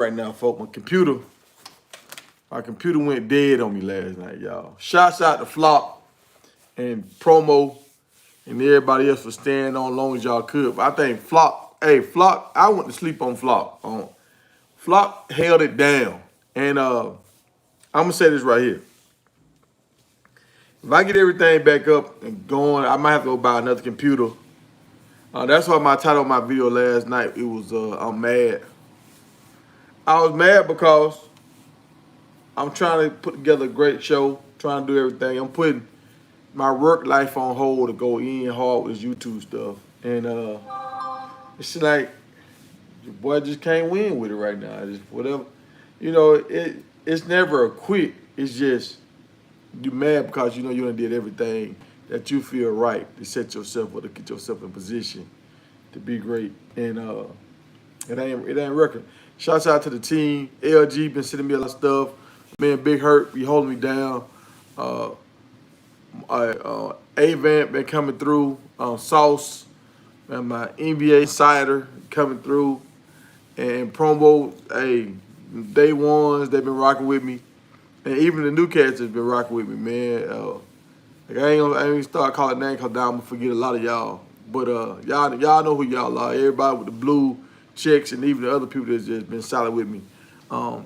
right now, folks. My computer went dead on me last night, y'all. Shouts out to Flock and Promo and everybody else for staying on long as y'all could. But I think Flock, I went to sleep on Flock. Flock held it down. And I'm gonna say this right here. If I get everything back up and going, I might have to go buy another computer. That's why my title of my video last night, it was I'm mad. I was mad because I'm trying to put together a great show, trying to do everything. I'm putting my work life on hold to go in hard with this YouTube stuff. And it's like, your boy just can't win with it right now. Just whatever. You know, it's never a quit. It's just you mad because you know you done did everything that you feel right to set yourself up, to get yourself in position to be great. And it ain't working. Shouts out to the team. LG been sending me a lot of stuff. Man, Big Hurt be holding me down. Avant been coming through. Sauce and my NBA Insider coming through. And Promo, hey, day ones, they've been rocking with me. And even the new cats has been rocking with me, man. Like I ain't gonna start calling names because I'm gonna forget a lot of y'all. But y'all know who y'all are. Everybody with the blue checks and even the other people that's just been solid with me. And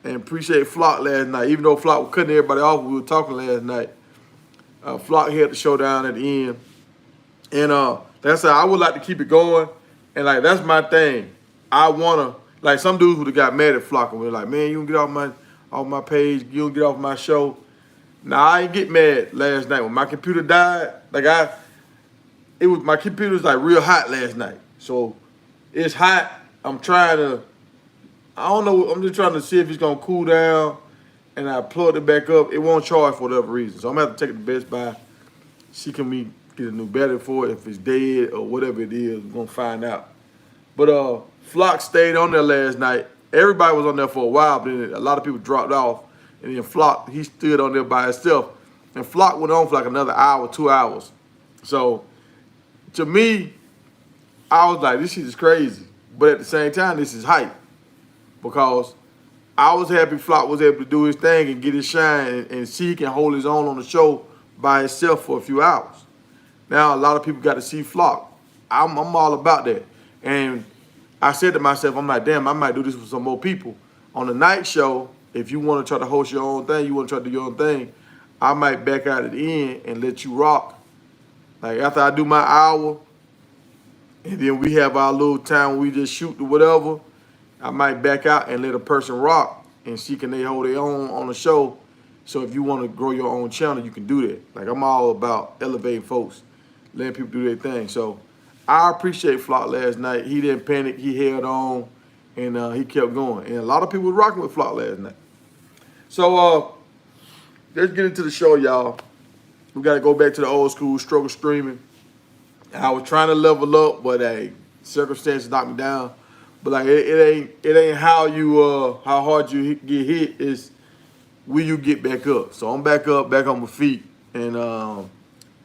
appreciate Flock last night. Even though Flock was cutting everybody off, we were talking last night. Flock held the show down at the end. And that's how I would like to keep it going. And like that's my thing. I wanna, like some dudes would have got mad at Flock and were like, man, you don't get off my page, you don't get off my show. Now I ain't get mad last night when my computer died. Like my computer was like real hot last night. So it's hot. I'm just trying to see if it's gonna cool down. And I plugged it back up. It won't charge for whatever reason. So I'm gonna have to take it to Best Buy. See can we get a new battery for it, if it's dead or whatever it is, we're gonna find out. But Flock stayed on there last night. Everybody was on there for a while, but then a lot of people dropped off. And then Flock, he stood on there by himself. And Flock went on for like another hour, 2 hours. So to me, I was like, this shit is crazy. But at the same time, this is hype. Because I was happy Flock was able to do his thing and get his shine and see he can hold his own on the show by himself for a few hours. Now, a lot of people got to see Flock. I'm all about that. And I said to myself, I'm like, damn, I might do this with some more people. On the night show, if you want to try to host your own thing, you want to try to do your own thing, I might back out at the end and let you rock. Like after I do my hour, and then we have our little time where we just shoot or whatever, I might back out and let a person rock and see can they hold their own on the show. So if you want to grow your own channel, you can do that. Like I'm all about elevating folks, letting people do their thing. So I appreciate Flock last night. He didn't panic. He held on, and he kept going. And a lot of people were rocking with Flock last night. So let's get into the show, y'all. We got to go back to the old school struggle streaming. I was trying to level up, but circumstances knocked me down. But like it ain't how hard you get hit, is will you get back up. So I'm back up, back on my feet, and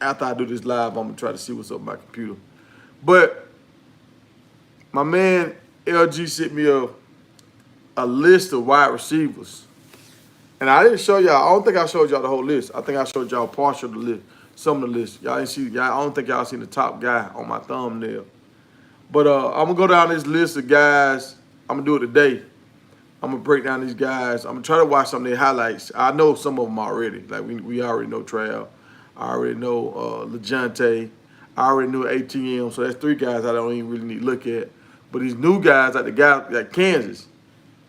after I do this live, I'm gonna try to see what's up with my computer. But my man LG sent me a list of wide receivers, and I didn't show y'all. I don't think I showed y'all the whole list. I think I showed y'all partial of the list, some of the list. Y'all didn't see. I don't think y'all seen the top guy on my thumbnail. But I'm going to go down this list of guys. I'm going to do it today. I'm going to break down these guys. I'm going to try to watch some of their highlights. I know some of them already. Like, we already know Trav. I already know LeJante. I already knew ATM. So that's 3 guys I don't even really need to look at. But these new guys, like the guy like Kansas.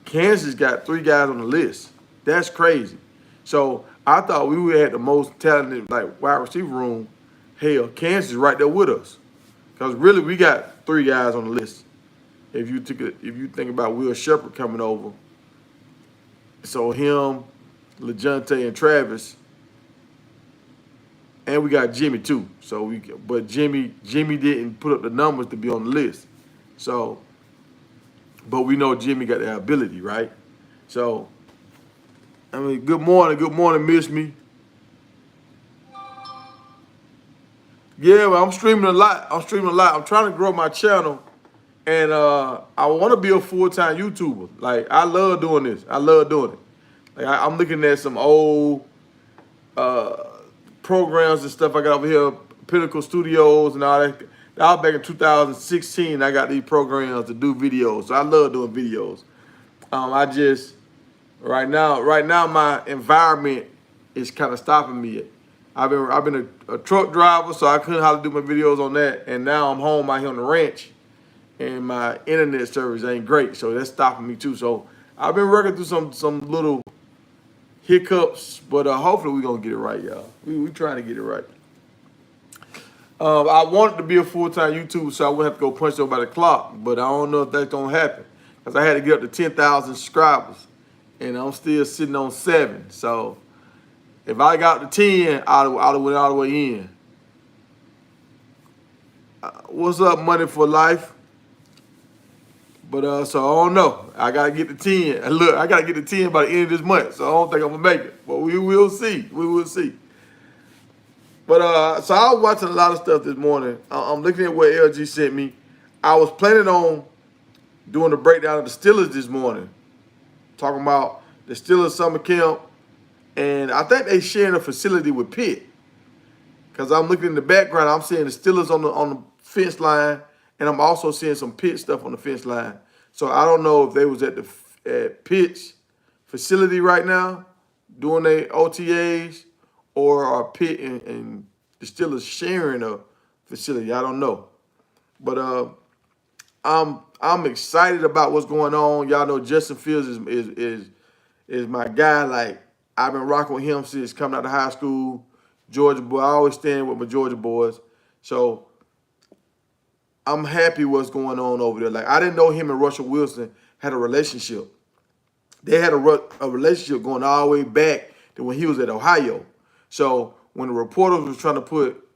Kansas got 3 guys on the list. That's crazy. So I thought we had the most talented like wide receiver room. Hell, Kansas is right there with us. Because really, we got 3 guys on the list. If you think about Will Shepard coming over, so him, LeJante, and Travis, and we got Jimmy too. But Jimmy didn't put up the numbers to be on the list. So, but we know Jimmy got the ability, right? So, I mean, good morning, Miss Me. Yeah, but I'm streaming a lot. I'm trying to grow my channel And I want to be a full-time YouTuber. Like, I love doing this. I love doing it. Like, I'm looking at some old uh, programs and stuff I got over here, Pinnacle Studios and all that. That was back in 2016. I got these programs to do videos. So I love doing videos. I just right now my environment is kind of stopping me. I've been a truck driver, so I couldn't how to do my videos on that. And now I'm home out here on the ranch, and my internet service ain't great, so that's stopping me too. So I've been working through some little hiccups, but hopefully we're gonna get it right, y'all. We trying to get it right. I wanted to be a full-time YouTuber, so I wouldn't have to go punch over by the clock, but I don't know if that's gonna happen because I had to get up to 10,000 subscribers, and I'm still sitting on 7. So if I got to 10, I'd have went all the way in. What's up, Money for Life? But so I don't know. I gotta get to 10. And look, I gotta get to 10 by the end of this month. So I don't think I'm gonna make it. But we will see. We will see. But so I was watching a lot of stuff this morning. I'm looking at what LG sent me. I was planning on doing a breakdown of the Steelers this morning, talking about the Steelers summer camp, and I think they sharing a facility with Pitt. Cause I'm looking in the background, I'm seeing the Steelers on the fence line, and I'm also seeing some Pitt stuff on the fence line. So I don't know if they was at Pitt's facility right now doing their OTAs, or are Pitt and the Steelers sharing a facility. I don't know. But I'm excited about what's going on. Y'all know Justin Fields is my guy. Like, I've been rocking with him since coming out of high school. Georgia boy, I always stand with my Georgia boys. So I'm happy what's going on over there. Like, I didn't know him and Russell Wilson had a relationship. They had a relationship going all the way back to when he was at Ohio. So when the reporters was trying to put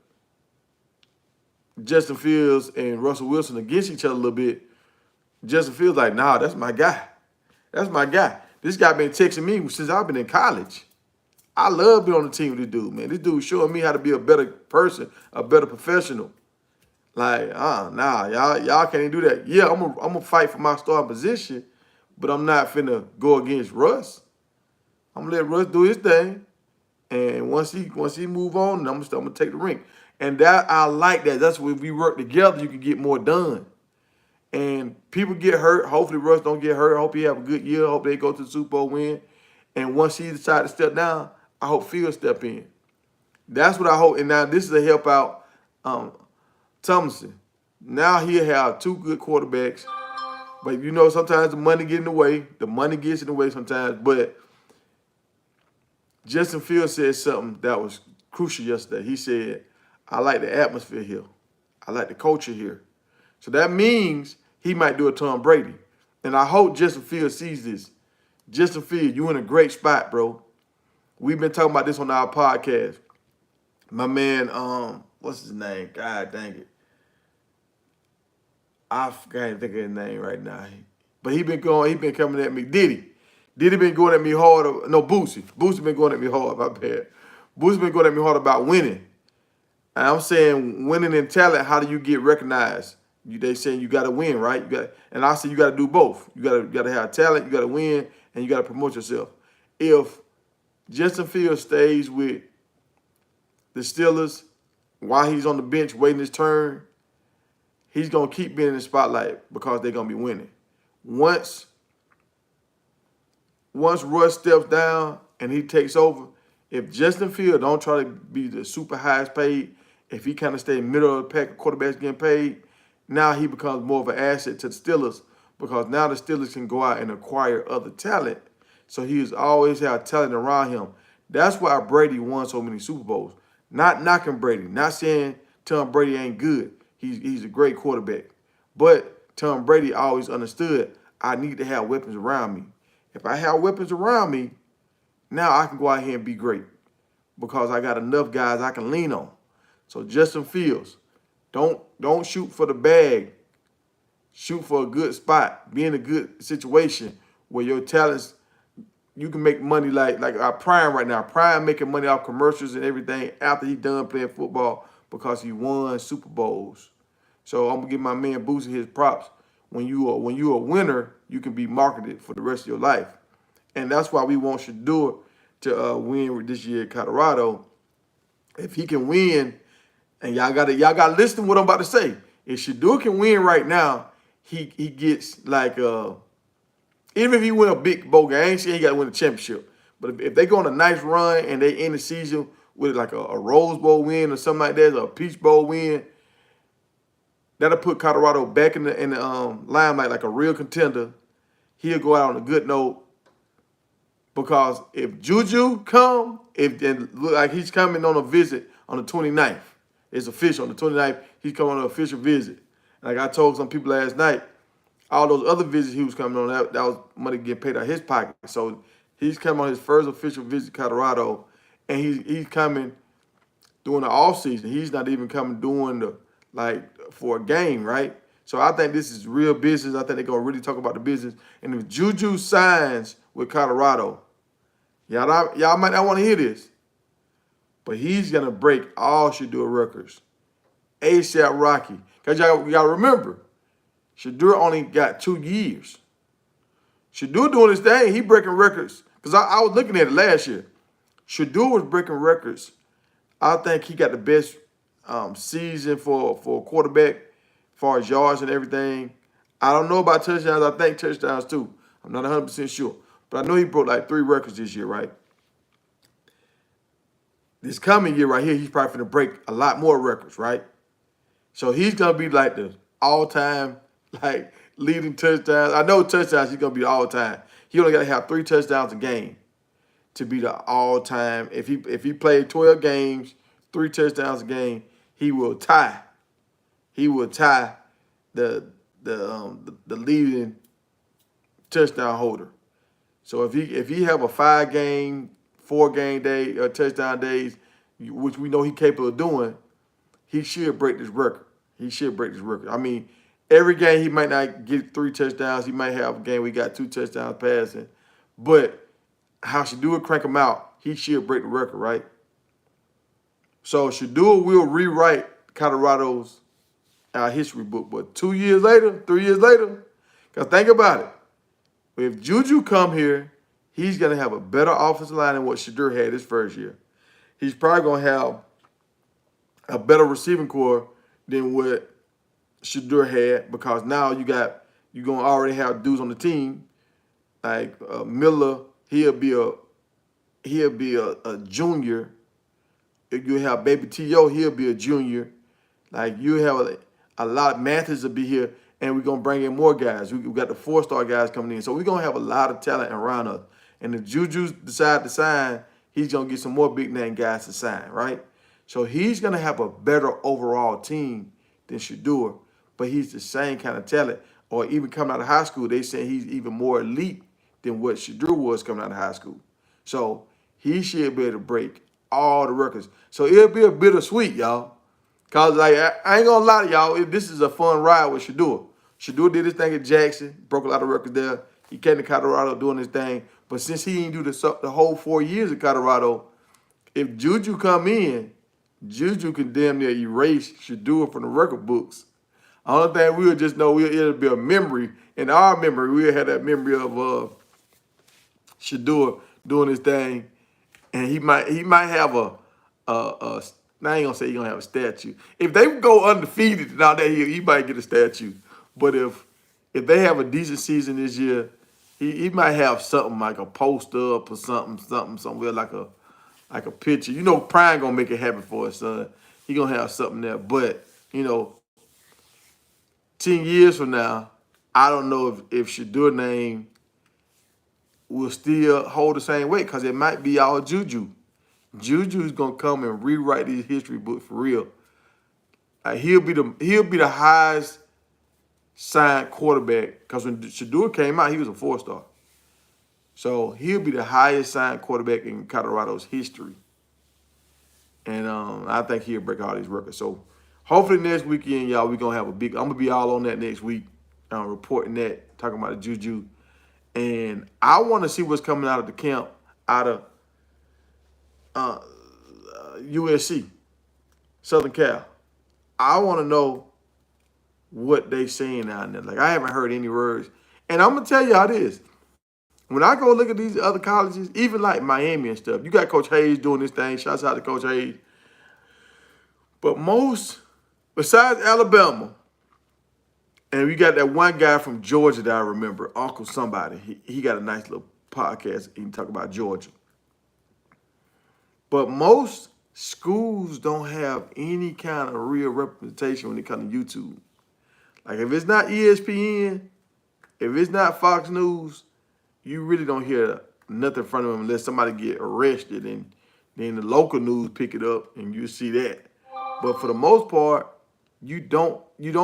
Justin Fields and Russell Wilson against each other a little bit, Justin Fields like, nah, that's my guy. That's my guy. This guy been texting me since I've been in college. I love being on the team with this dude, man. This dude showing me how to be a better person, a better professional. Like, nah, y'all can't do that. Yeah, I'm gonna fight for my starting position, but I'm not finna go against Russ. I'm gonna let Russ do his thing, and once he move on, I'm gonna take the ring. And that I like that. That's when we work together, you can get more done. And people get hurt. Hopefully Russ don't get hurt. I hope he have a good year. I hope they go to the Super Bowl win. And once he decides to step down, I hope Fields step in. That's what I hope. And now this is a help out Thomason. Now he'll have 2 good quarterbacks. But you know, sometimes the money get in the way. The money gets in the way sometimes. But Justin Fields said something that was crucial yesterday. He said, I like the atmosphere here. I like the culture here. So that means he might do a Tom Brady. And I hope Justin Fields sees this. Justin Fields, you in a great spot, bro. We've been talking about this on our podcast. My man, what's his name? God dang it. I can't think of his name right now. But he been coming at me. Diddy been going at me hard. No, Boosie. Boosie been going at me hard, my bad. Boosie been going at me hard about winning. And I'm saying winning in talent, how do you get recognized? They saying you got to win, right? And I say you got to do both. You got to have talent, you got to win, and you got to promote yourself. If Justin Fields stays with the Steelers while he's on the bench waiting his turn, he's going to keep being in the spotlight because they're going to be winning. Once Russ steps down and he takes over, if Justin Fields don't try to be the super highest paid, if he kind of stay middle of the pack of quarterbacks getting paid, now he becomes more of an asset to the Steelers because now the Steelers can go out and acquire other talent. So he's always had talent around him. That's why Brady won so many Super Bowls. Not knocking Brady, not saying Tom Brady ain't good. He's a great quarterback. But Tom Brady always understood I need to have weapons around me. If I have weapons around me, now I can go out here and be great because I got enough guys I can lean on. So Justin Fields, don't shoot for the bag. Shoot for a good spot. Be in a good situation where your talents, you can make money like our Prime right now. Prime making money off commercials and everything after he done playing football because he won Super Bowls. So I'm going to give my man Boosie his props. when you're a winner, you can be marketed for the rest of your life. And that's why we want Shador to win this year at Colorado. If he can win, and y'all got to listen to what I'm about to say. If Shador can win right now, he gets like even if he win a big bowl game, I ain't saying he got to win a championship. But if they go on a nice run and they end the season with like a Rose Bowl win or something like that, or a Peach Bowl win, that'll put Colorado back in the limelight like a real contender. He'll go out on a good note. Because if Juju come, if it look like he's coming on a visit on the 29th, it's official on the 29th, he's coming on an official visit. Like I told some people last night, all those other visits he was coming on, that was money getting paid out of his pocket. So he's coming on his first official visit to Colorado, and he's coming during the off season. He's not even coming during the for a game, right? So I think this is real business. I think they're gonna really talk about the business. And if Juju signs with Colorado, y'all might not want to hear this, but he's gonna break all Shador records. ASAP Rocky. Because y'all remember, Shador only got 2 years. Shador doing his thing, he breaking records. Because I was looking at it last year. Shador was breaking records. I think he got the best season for a quarterback as far as yards and everything. I don't know about touchdowns. I think touchdowns too. I'm not 100% sure. But I know he broke like 3 records this year, right? This coming year right here, he's probably going to break a lot more records, right? So he's going to be like the all-time leading touchdowns. I know touchdowns he's going to be all-time. He only got to have 3 touchdowns a game to be the all-time. If he played 12 games, 3 touchdowns a game, he will tie. He will tie the leading touchdown holder. So if he have a 5-game, 4-game day touchdown days, which we know he's capable of doing, he should break this record. He should break this record. I mean, every game he might not get 3 touchdowns. He might have a game where he got 2 touchdowns passing. But how Shador crank him out, he should break the record, right? So Shador will rewrite Colorado's history book. But 2 years later, 3 years later, because think about it. If Juju come here, he's going to have a better offensive line than what Shador had his first year. He's probably going to have a better receiving core than what Shador had, because now you're going to already have dudes on the team like Miller. He'll be a junior. If you have Baby T.O., he'll be a junior. Like you have a lot of Mathis will be here. And we're going to bring in more guys. We got the 4-star guys coming in. So we're going to have a lot of talent around us. And if Juju decide to sign, he's going to get some more big-name guys to sign, right? So he's going to have a better overall team than Shador. But he's the same kind of talent. Or even coming out of high school, they say he's even more elite than what Shador was coming out of high school. So he should be able to break all the records. So it'll be a bittersweet, y'all. Because I ain't going to lie to y'all, this is a fun ride with Shador. Shador did his thing at Jackson, broke a lot of records there. He came to Colorado doing his thing. But since he didn't do the whole 4 years at Colorado, if Juju come in, Juju can damn near erase Shador from the record books. The only thing we'll just know, it'll be a memory. In our memory, we'll have that memory of Shador doing his thing. And he might have now I ain't gonna say he's gonna have a statue. If they go undefeated and all that, he might get a statue. But if they have a decent season this year, he might have something like a poster up or something somewhere like a picture. You know, Prime gonna make it happen for his son. He gonna have something there. But 10 years from now, I don't know if Shador name will still hold the same weight, because it might be all Juju. Juju's gonna come and rewrite these history books for real. He'll be the highest signed quarterback, because when Shador came out, he was a 4-star. So he'll be the highest signed quarterback in Colorado's history. And I think he'll break all these records. So hopefully next weekend, y'all, we're gonna have I'm gonna be all on that next week, reporting that, talking about the Juju. And I want to see what's coming out of the camp out of USC, Southern Cal. I want to know what they saying out there. Like I haven't heard any words. And I'm gonna tell you how it is. When I go look at these other colleges, even like Miami and stuff, you got Coach Hayes doing this thing. Shouts out to Coach Hayes. But most, besides Alabama, and we got that one guy from Georgia that I remember, Uncle somebody. He got a nice little podcast. He can talk about Georgia. But most schools don't have any kind of real representation when it comes to YouTube. Like if it's not ESPN, if it's not Fox News, you really don't hear nothing from them unless somebody get arrested, and then the local news pick it up and you see that. But for the most part, you don't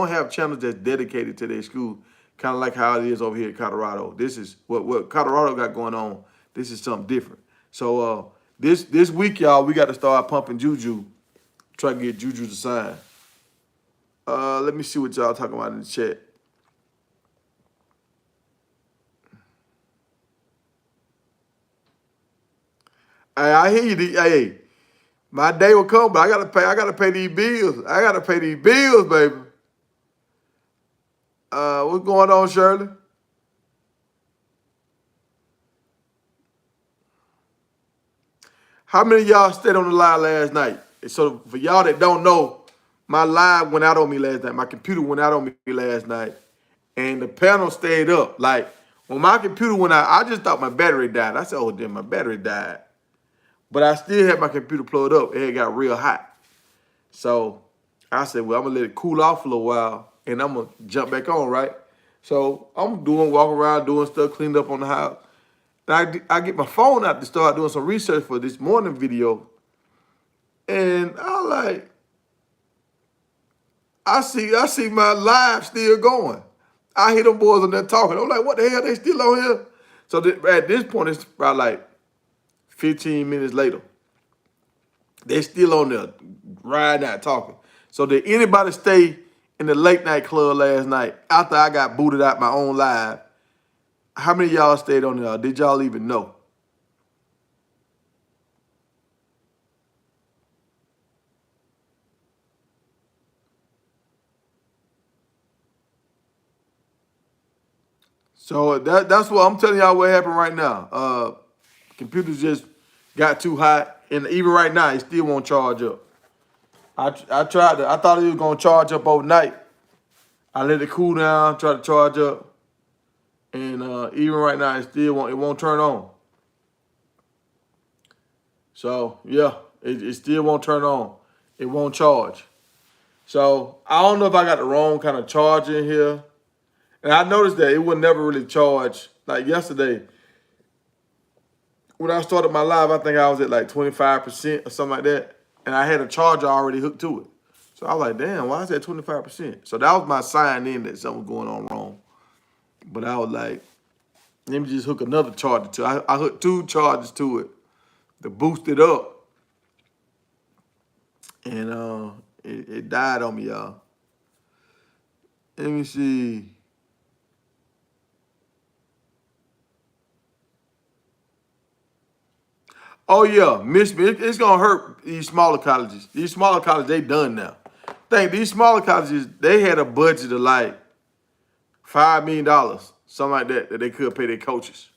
have channels that's dedicated to their school, kind of like how it is over here in Colorado. This is what Colorado got going on. This is something different. So this week, y'all, we got to start pumping Juju, try to get Juju to sign. Let me see what y'all talking about in the chat. I hear you. Hey, my day will come, but I gotta pay these bills. I gotta pay these bills, baby. What's going on, Shirley? How many of y'all stayed on the live last night? So for y'all that don't know, my live went out on me last night. My computer went out on me last night, and the panel stayed up. Like when my computer went out, I just thought my battery died. I said, "Oh, damn, my battery died." But I still had my computer plugged up. It got real hot. So I said, well, I'm going to let it cool off for a little while, and I'm going to jump back on, right? So I'm walking around, doing stuff, cleaning up on the house. And I get my phone out to start doing some research for this morning video. And I see my live still going. I hear them boys on there talking. I'm like, what the hell? They still on here? So at this point, it's probably like 15 minutes later. They still on there riding out talking. So did anybody stay in the late night club last night after I got booted out my own live? How many of y'all stayed on there? Did y'all even know? So that's what I'm telling y'all what happened right now. Computers just got too hot, and even right now, it still won't charge up. I thought it was gonna charge up overnight. I let it cool down, try to charge up, and even right now, it won't turn on. So yeah, it still won't turn on. It won't charge. So I don't know if I got the wrong kind of charger in here. And I noticed that it would never really charge. Like yesterday, when I started my live, I think I was at like 25% or something like that. And I had a charger already hooked to it. So I was like, damn, why is that 25%? So that was my sign in that something was going on wrong. But I was like, let me just hook another charger to it. I hooked 2 chargers to it to boost it up. And it died on me, y'all. Let me see. Oh yeah, Michigan. It's gonna hurt these smaller colleges. These smaller colleges, they done now. Think these smaller colleges, they had a budget of like $5 million, something like that they could pay their coaches.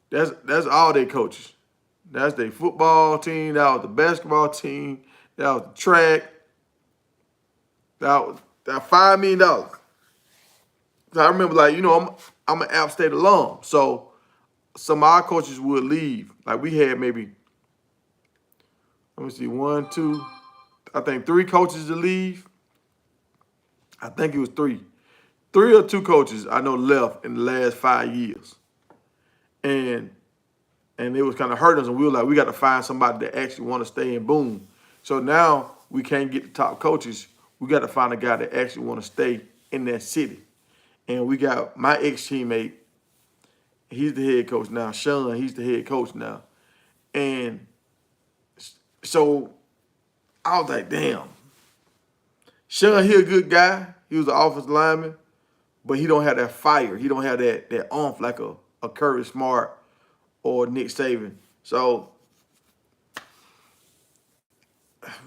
That's all their coaches. That's their football team. That was the basketball team. That was the track. That $5 million. So I remember, like, I'm an App State alum, so some of our coaches would leave. Like we had maybe, let me see, 1, 2, I think 3 coaches to leave. I think it was 3. 3 or 2 coaches I know left in the last 5 years. And it was kind of hurting us, and we were like, we got to find somebody that actually want to stay, and boom. So now we can't get the top coaches. We got to find a guy that actually want to stay in that city. And we got my ex-teammate, he's the head coach now. Sean, he's the head coach now. And so I was like, damn. Sean, he a good guy. He was an offensive lineman, but he don't have that fire. He don't have that oomph like a Curry Smart or Nick Saban. So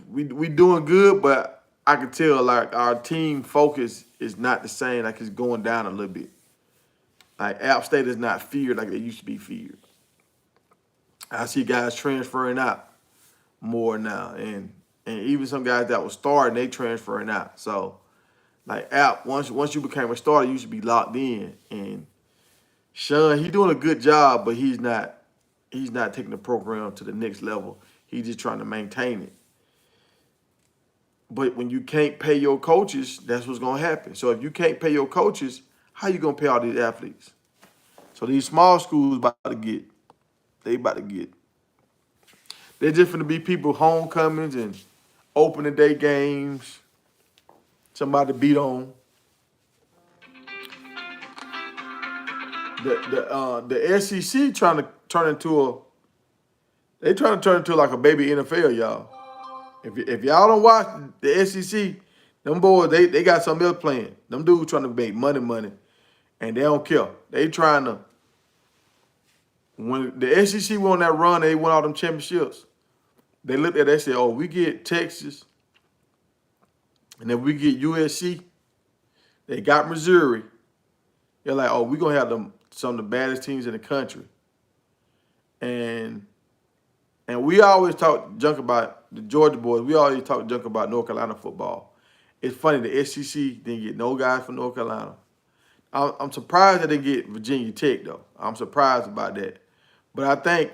we doing good, but I can tell like our team focus is not the same. Like it's going down a little bit. Like App State is not feared like they used to be feared. I see guys transferring out more now, and even some guys that were starting, they transferring out. So like App, once you became a starter, you should be locked in. And Sean, he's doing a good job, but he's not taking the program to the next level. He's just trying to maintain it. But when you can't pay your coaches, that's what's gonna happen. So if you can't pay your coaches, how you gonna pay all these athletes? So these small schools about to get. They're just gonna be people homecomings and opening day games. Somebody to beat on. The SEC trying to turn into like a baby NFL, y'all. If y'all don't watch the SEC, them boys they got something else playing. Them dudes trying to make money, and they don't care. They trying to. When the SEC won that run, they won all them championships. They looked at it, they said, "Oh, we get Texas, and then we get USC. They got Missouri. They're like, oh, we're gonna have some of the baddest teams in the country." And we always talk junk about the Georgia boys. We always talk junk about North Carolina football. It's funny, the SEC didn't get no guys from North Carolina. I'm surprised that they get Virginia Tech, though. I'm surprised about that. But I think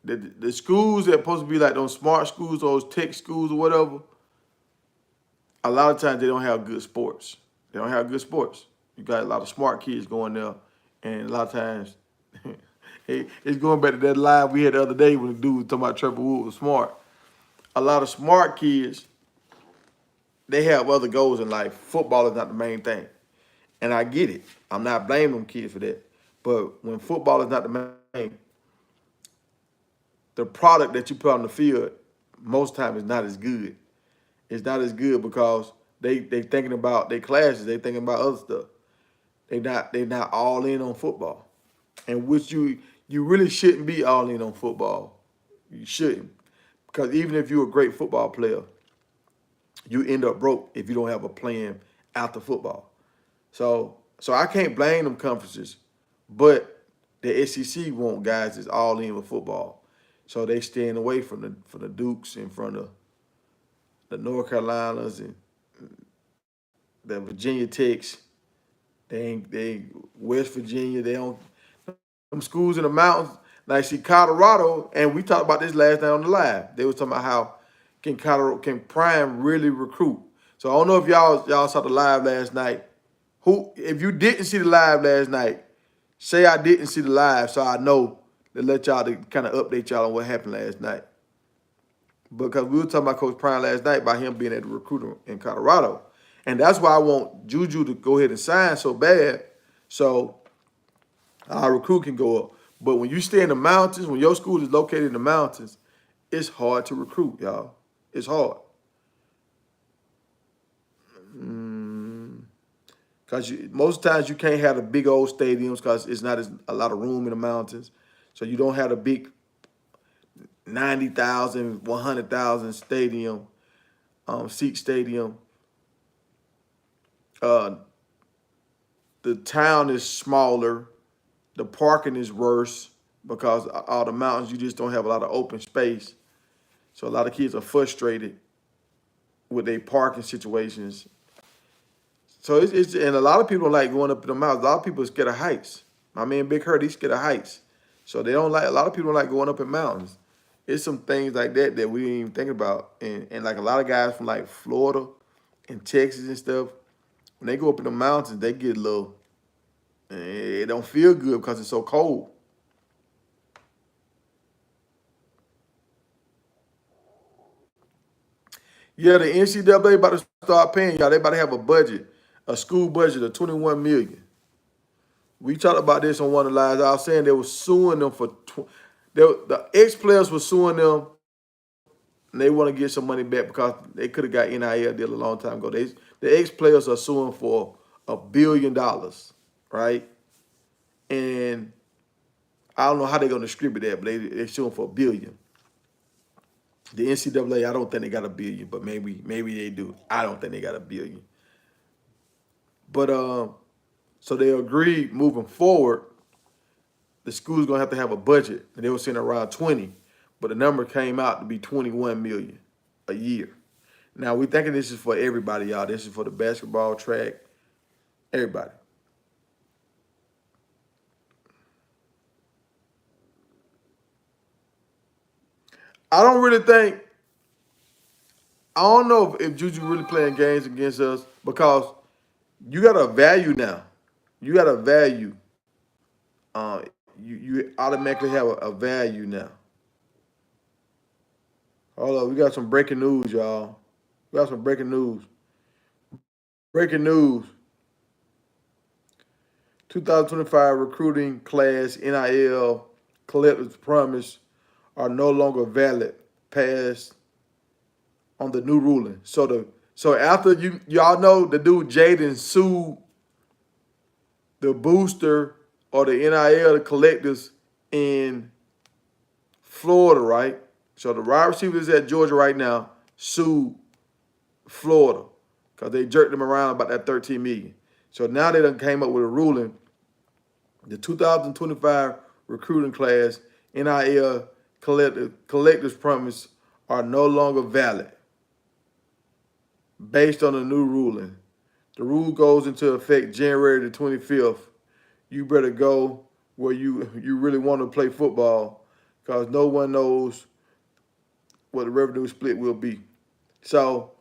the schools that are supposed to be like those smart schools, those tech schools or whatever, a lot of times they don't have good sports. They don't have good sports. You got a lot of smart kids going there, and a lot of times it's going back to that live we had the other day when the dude was talking about Trevor Wood was smart. A lot of smart kids, they have other goals in life. Football is not the main thing. And I get it. I'm not blaming them kids for that. But when football is not the main, the product that you put on the field most times is not as good. It's not as good because they thinking about their classes. They thinking about other stuff. They not all in on football. And which you really shouldn't be all in on football. You shouldn't. Because even if you're a great football player, you end up broke if you don't have a plan after football. So I can't blame them conferences, but the SEC want guys that's all in with football. So they staying away from the Dukes and from the North Carolinas and the Virginia Techs. They West Virginia. They don't them schools in the mountains. Like see Colorado, and we talked about this last night on the live. They was talking about how can Prime really recruit. So I don't know if y'all saw the live last night. If you didn't see the live last night, say I didn't see the live, so I know to let y'all to kind of update y'all on what happened last night. Because we were talking about Coach Prime last night about him being at the recruiter in Colorado. And that's why I want Juju to go ahead and sign so bad so our recruit can go up. But when you stay in the mountains, when your school is located in the mountains, it's hard to recruit, y'all. It's hard. Because most times you can't have the big old stadiums because it's not a lot of room in the mountains. So you don't have a big 90,000, 100,000 stadium, seat stadium. The town is smaller. The parking is worse because all the mountains, you just don't have a lot of open space. So a lot of kids are frustrated with their parking situations. So it's and a lot of people don't like going up in the mountains. A lot of people are scared of heights. My man Big Hurt, he's scared of heights. So they don't like a lot of people don't like going up in mountains. It's some things like that we didn't even think about. And like a lot of guys from like Florida and Texas and stuff, when they go up in the mountains, they get a little, it don't feel good because it's so cold. Yeah, the NCAA about to start paying y'all. They about to have a school budget of $21 million. We talked about this on one of the lives. I was saying they were suing them for, the ex-players were suing them, and they want to get some money back because they could have got NIL deal a long time ago. The ex-players are suing for $1 billion, right? And I don't know how they're going to distribute that, but they're suing for $1 billion. The NCAA, I don't think they got a billion, but maybe they do. I don't think they got a billion. But so they agreed moving forward, the school's gonna have a budget, and they were saying around 20, but the number came out to be 21 million a year. Now we thinking this is for everybody, y'all. This is for the basketball, track, everybody. I don't really think. I don't know if Juju really playing games against us because you got a value now. You got a value. Uh, you automatically have a value now. Hold up, we got some breaking news, y'all. We got some breaking news. Breaking news. 2025 recruiting class NIL collective promise are no longer valid passed on the new ruling. So after y'all know the dude Jaden sued the booster or the NIL collectors in Florida, right? So the wide receivers at Georgia right now sued Florida because they jerked them around about that 13 million. So now they done came up with a ruling. The 2025 recruiting class NIL collectors promise are no longer valid based on the new ruling. The rule goes into effect January the 25th. You better go where you really want to play football because no one knows what the revenue split will be. So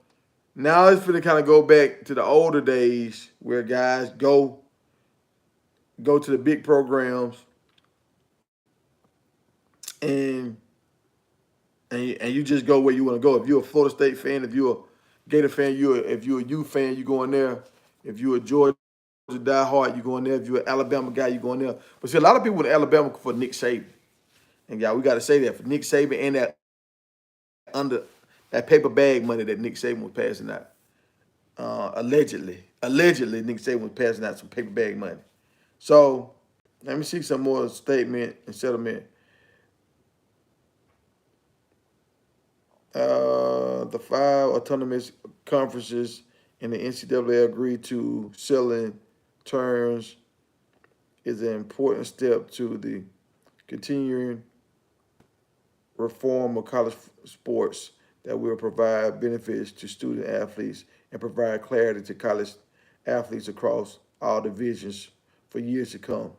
now it's going to kind of go back to the older days where guys go to the big programs and and you just go where you want to go. If you're a Florida State fan, if you're a Gator fan, if you're a U fan, you go in there. If you're a Georgia diehard, you go in there. If you're an Alabama guy, you go in there. But see, a lot of people in Alabama for Nick Saban, and y'all, we got to say that for Nick Saban and under that paper bag money that Nick Saban was passing out. Allegedly, Nick Saban was passing out some paper bag money. So let me see some more statement and settlement. The 5 autonomous conferences in the NCAA agreed to selling terms is an important step to the continuing reform of college sports that will provide benefits to student athletes and provide clarity to college athletes across all divisions for years to come.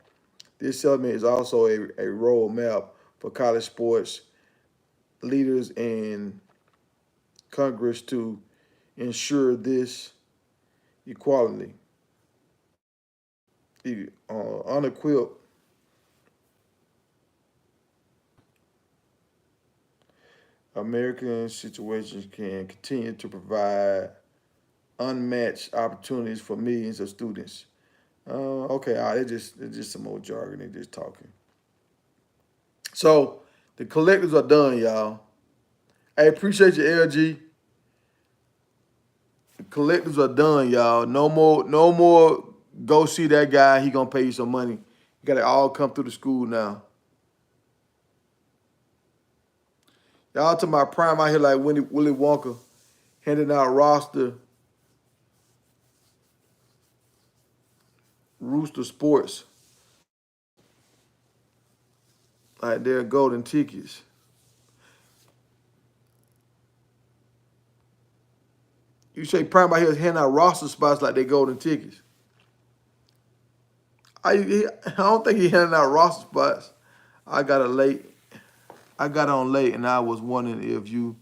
This settlement is also a roadmap for college sports leaders and Congress to ensure this equality. The unequipped American situations can continue to provide unmatched opportunities for millions of students. Okay, all right, it's just some old jargon. They just talking. So the collectives are done, y'all. I appreciate you, LG. The collectives are done, y'all. No more. Go see that guy. He gonna pay you some money. You gotta all come through the school now. Y'all to my prime out here like Willie Wonka handing out Rooster Sports like they're golden tickets. You say prime out here is handing out roster spots like they golden tickets. I don't think he handing out roster spots. I got it late. I got on late and I was wondering if you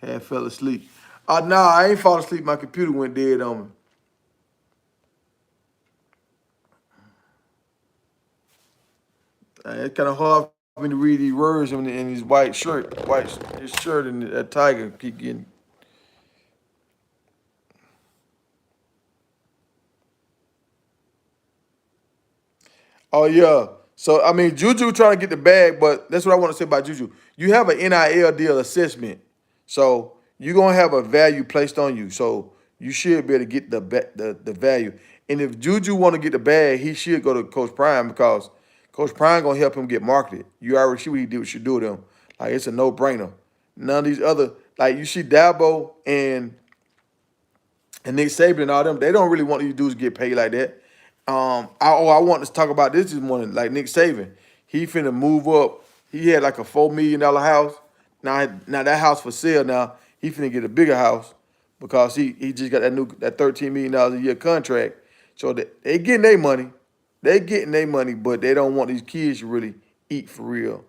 had fell asleep. Nah, I ain't fall asleep. My computer went dead on me. It's kind of hard for me to read these words in his white shirt. His shirt and that tiger keep getting. Oh yeah. So I mean, Juju trying to get the bag, but that's what I want to say about Juju. You have an NIL deal assessment, so you're gonna have a value placed on you. So you should be able to get the value. And if Juju want to get the bag, he should go to Coach Prime because Coach Prime gonna help him get marketed. You already see what he did, what you do with him. Like it's a no brainer. None of these other, like you see Dabo and Nick Saban and all them, they don't really want these dudes to get paid like that. I want to talk about this morning, like Nick Saban. He finna move up. He had like a $4 million house. Now that house for sale now. He finna get a bigger house because he just got that $13 million a year contract. So they getting their money. They getting their money, but they don't want these kids to really eat for real.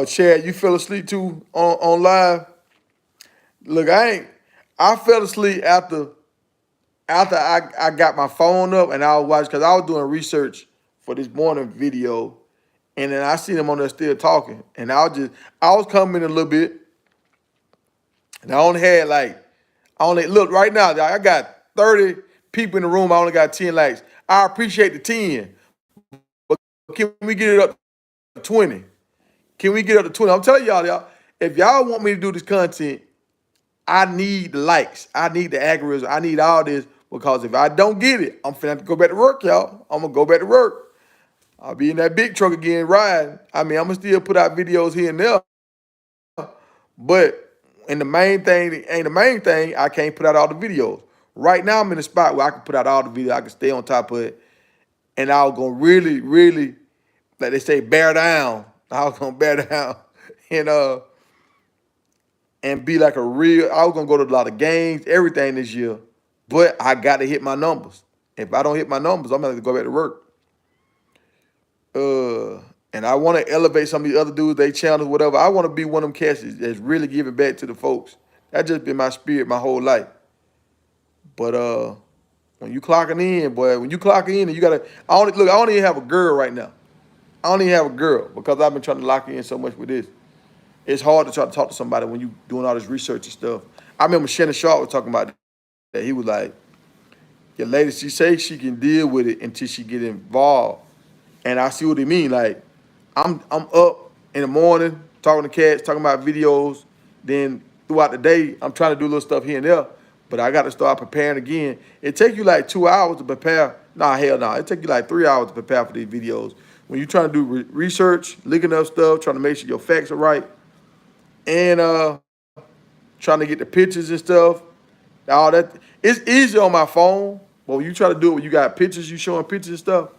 Chad, you fell asleep too on live? Look, I fell asleep after I got my phone up and I was watching because I was doing research for this morning video, and then I seen them on there still talking, and I was coming in a little bit, and I only look right now. I got 30 people in the room. I only got 10 likes. I appreciate the 10, but can we get it up to 20? Can we get up to 20? I'm telling y'all, if y'all want me to do this content, I need the likes. I need the algorithm. I need all this because if I don't get it, I'm finna have to go back to work, y'all. I'm gonna go back to work. I'll be in that big truck again riding. I mean, I'm gonna still put out videos here and there, but the main thing, I can't put out all the videos. Right now, I'm in a spot where I can put out all the videos. I can stay on top of it, and I was gonna really, really, like they say, bear down. I was gonna bear down, and and be like a real. I was gonna go to a lot of games, everything this year, but I got to hit my numbers. If I don't hit my numbers, I'm gonna have to go back to work. And I want to elevate some of these other dudes, they channels, whatever. I want to be one of them cats that's really giving back to the folks. That's just been my spirit my whole life. But when you clocking in, boy, when you clocking in, and you gotta. I don't even have a girl right now. I don't even have a girl because I've been trying to lock in so much with this. It's hard to try to talk to somebody when you doing all this research and stuff. I remember Shannon Sharp was talking about that. He was like, "Your lady, she say she can deal with it until she get involved." And I see what he mean. Like, I'm up in the morning talking to cats, talking about videos. Then throughout the day, I'm trying to do little stuff here and there. But I got to start preparing again. It take you like 2 hours to prepare. Nah, hell no. It take you like 3 hours to prepare for these videos. When you're trying to do research, looking up stuff, trying to make sure your facts are right, and trying to get the pictures and stuff. All that, it's easy on my phone, but when you try to do it when you got pictures, you showing pictures and stuff,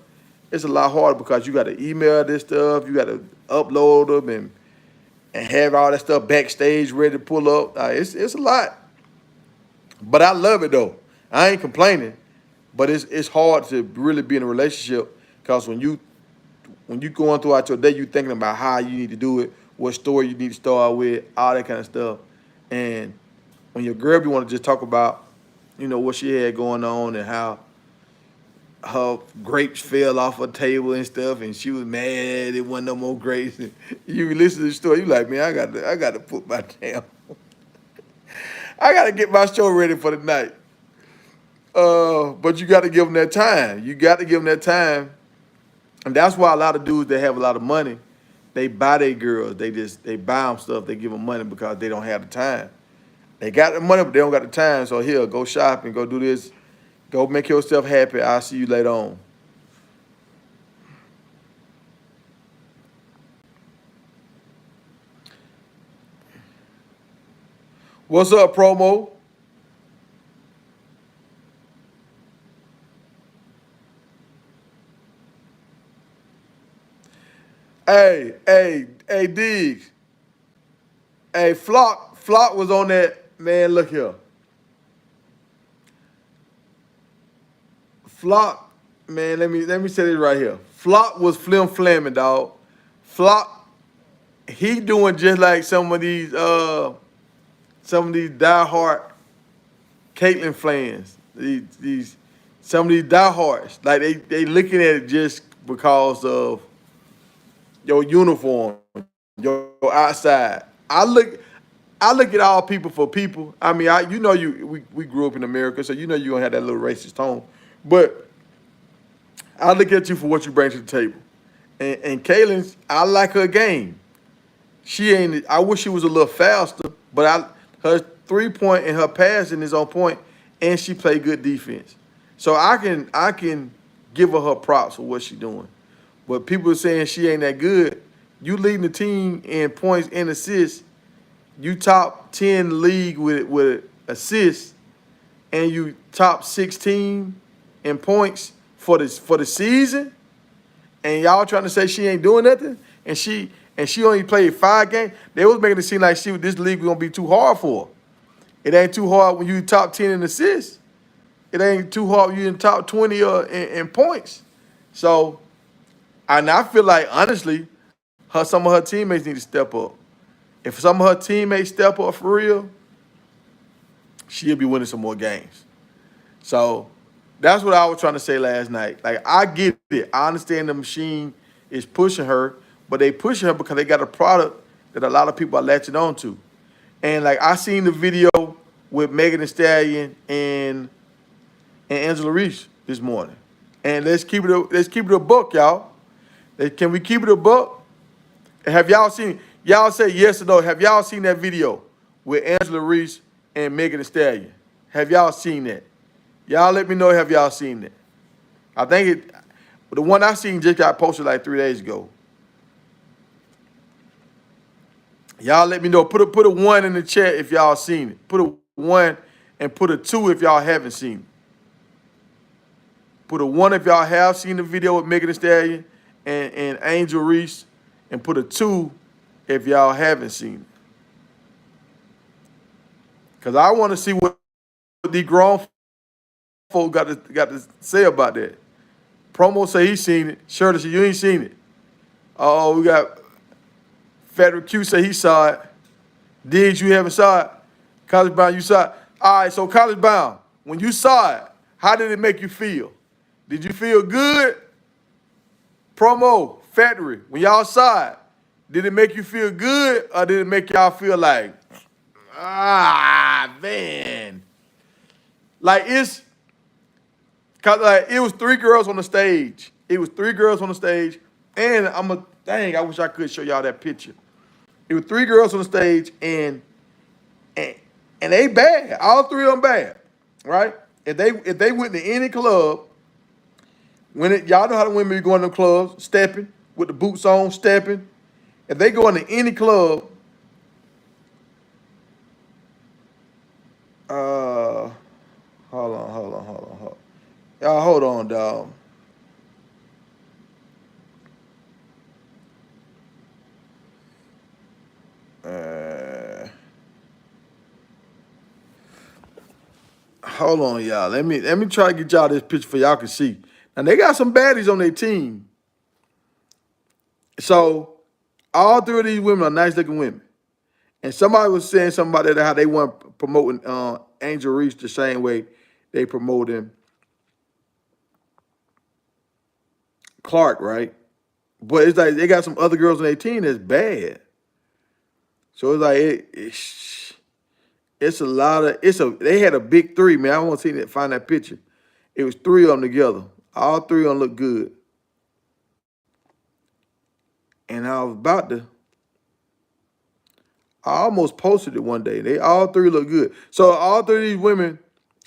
it's a lot harder because you got to email this stuff, you got to upload them and have all that stuff backstage ready to pull up. It's a lot, but I love it though. I ain't complaining, but it's hard to really be in a relationship because when you going throughout your day, you thinking about how you need to do it, what story you need to start with, all that kind of stuff. And when your girl, you want to just talk about, what she had going on and how her grapes fell off her table and stuff, and she was mad it wasn't no more grapes. And you listen to the story, you like, man, I got to put my damn, I got to get my show ready for the night. But you got to give them that time. You got to give them that time. And that's why a lot of dudes that have a lot of money, they buy their girls. They buy them stuff. They give them money because they don't have the time. They got the money, but they don't got the time. So here, go shopping, go do this, go make yourself happy. I'll see you later on. What's up, promo? Hey, Diggs. Hey, Flock was on that. Man, look here. Flock, man, let me say this right here. Flock was flamming, dog. Flock, he doing just like some of these diehard Caitlyn fans. These some of these diehards. Like they looking at it just because of your uniform, your outside. I look at all people for people. I mean, we grew up in America, so you gonna have that little racist tone. But I look at you for what you bring to the table. And Kaylin's, I like her game. She ain't. I wish she was a little faster, but her 3-point and her passing is on point, and she play good defense. So I can give her props for what she's doing. But people are saying she ain't that good. You leading the team in points and assists. You top 10 league with assists, and you top 16 in points for the season. And y'all trying to say she ain't doing nothing, and she only played 5 games. They was making it seem like this league was gonna be too hard for her. It ain't too hard when you top 10 in assists. It ain't too hard when you in top 20 in points. So, and I feel like honestly, some of her teammates need to step up. If some of her teammates step up for real, she'll be winning some more games. So that's what I was trying to say last night. Like, I get it. I understand the machine is pushing her, but they pushing her because they got a product that a lot of people are latching on to. And like, I seen the video with Megan Thee Stallion and Angela Reese this morning. And let's keep it a buck, y'all. Can we keep it a buck? Have y'all seen? Y'all say yes or no. Have y'all seen that video with Angela Reese and Megan Thee Stallion? Have y'all seen that? Y'all let me know. Have y'all seen it? I think the one I seen just got posted like 3 days ago. Y'all let me know. Put a 1 in the chat if y'all seen it. Put a 1 and put a 2 if y'all haven't seen it. Put a 1 if y'all have seen the video with Megan Thee Stallion and Angel Reese, and put a 2 if y'all haven't seen it. Because I want to see what the grown folk got to say about that. Promo say he seen it. Shirley say you ain't seen it. Oh, we got Frederick Q say he saw it. Diggs, you haven't saw it. College Bound, you saw it. All right, so College Bound, when you saw it, how did it make you feel? Did you feel good? Promo, Factory, when y'all saw it, did it make you feel good, or did it make y'all feel like, man? Like, cause like it was 3 girls on the stage. It was 3 girls on the stage, and I wish I could show y'all that picture. It was 3 girls on the stage, and they bad. All 3 of them bad, right? If they went to any club, y'all know how the women be going to clubs, stepping with the boots on, stepping. If they go into any club, hold on. Y'all hold on, dog. Hold on, y'all. Let me try to get y'all this picture for y'all can see. Now they got some baddies on their team. So all 3 of these women are nice looking women. And somebody was saying something about that, how they weren't promoting Angel Reese the same way they promoting Clark, right? But it's like they got some other girls on their team that's bad. So it's like it's a lot of they had a big 3, man. I want to see that, find that picture. It was 3 of them together. All 3 of them look good. And I almost posted it one day. They all 3 look good. So all 3 of these women,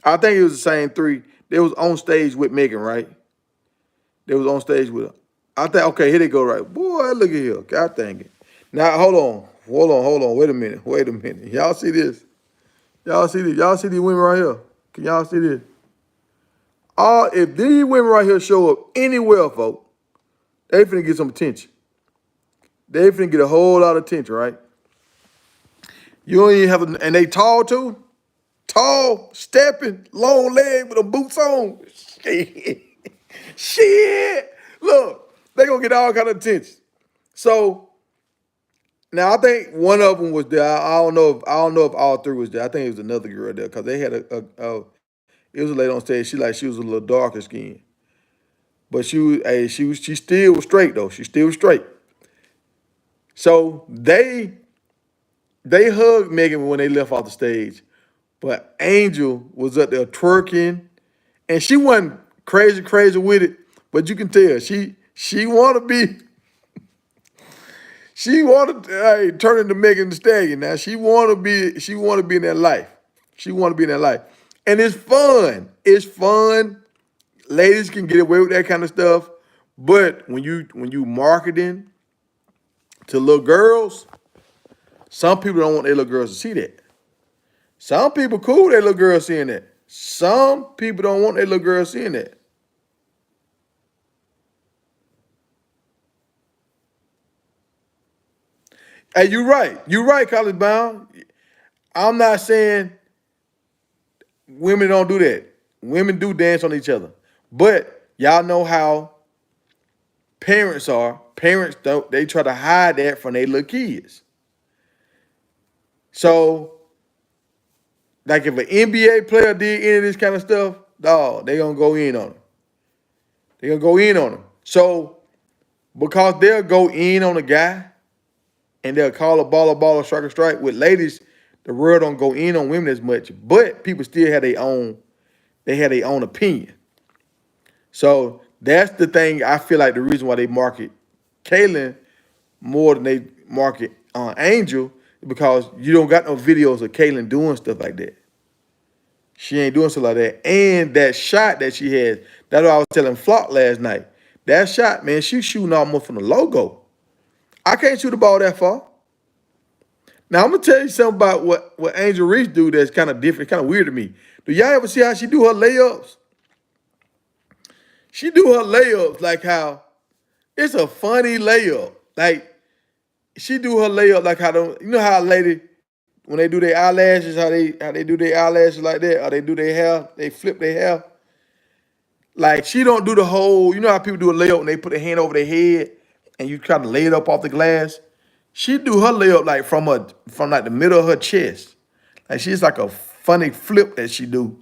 I think it was the same 3. They was on stage with Megan, right? They was on stage with her. I think, okay, here they go, right? Boy, look at here. God dang it. Now, hold on. Wait a minute. Y'all see this? Y'all see this? Y'all see these women right here? Can y'all see this? If these women right here show up anywhere, folks, they finna get some attention. They finna get a whole lot of attention, right? You don't even have and they tall too? Tall, stepping, long leg with the boots on. Shit. Look, they gonna get all kind of attention. So now I think one of them was there. I don't know if all 3 was there. I think it was another girl there because they had it was a lady on stage. She was a little darker skin. But she still was straight though. She still was straight. So they hugged Megan when they left off the stage. But Angel was up there twerking. And she wasn't crazy with it. But you can tell she wanna be. She wanted to turn into Megan Thee Stallion. Now she wanna be in that life. She wanna be in that life. And it's fun. It's fun. ladies can get away with that kind of stuff, but when you marketing to little girls, some people don't want their little girls to see that. Some people cool their little girls seeing that. Some people don't want their little girls seeing that. Hey, you're right. You're right, College Bound. I'm not saying women don't do that. Women do dance on each other. But y'all know how parents are. Parents don't, they try to hide that from their little kids. So, like if an NBA player did any of this kind of stuff, dog, they gonna go in on them. They gonna go in on them. So, because they'll go in on a guy and they'll call a ball, strike a strike. With ladies, the world don't go in on women as much, but people still have their own opinion. So that's the thing. I feel like the reason why they market Kaylin more than they market Angel is because you don't got no videos of Kaylin doing stuff like that. She ain't doing stuff like that. And that shot that she has, that's what I was telling Flock last night. That shot, man, she's shooting almost from the logo. I can't shoot the ball that far. Now I'm gonna tell you something about what Angel Reese do that's kind of different, kind of weird to me. Do y'all ever see how she do her layups? She do her layups like how it's a funny layup. Like she do her layup like how you know how a lady when they do their eyelashes, how they do their eyelashes like that, or they do their hair, they flip their hair. Like she don't do the whole, you know how people do a layup and they put their hand over their head and you kind of lay it up off the glass. She do her layup like from like the middle of her chest. Like she's like a funny flip that she do.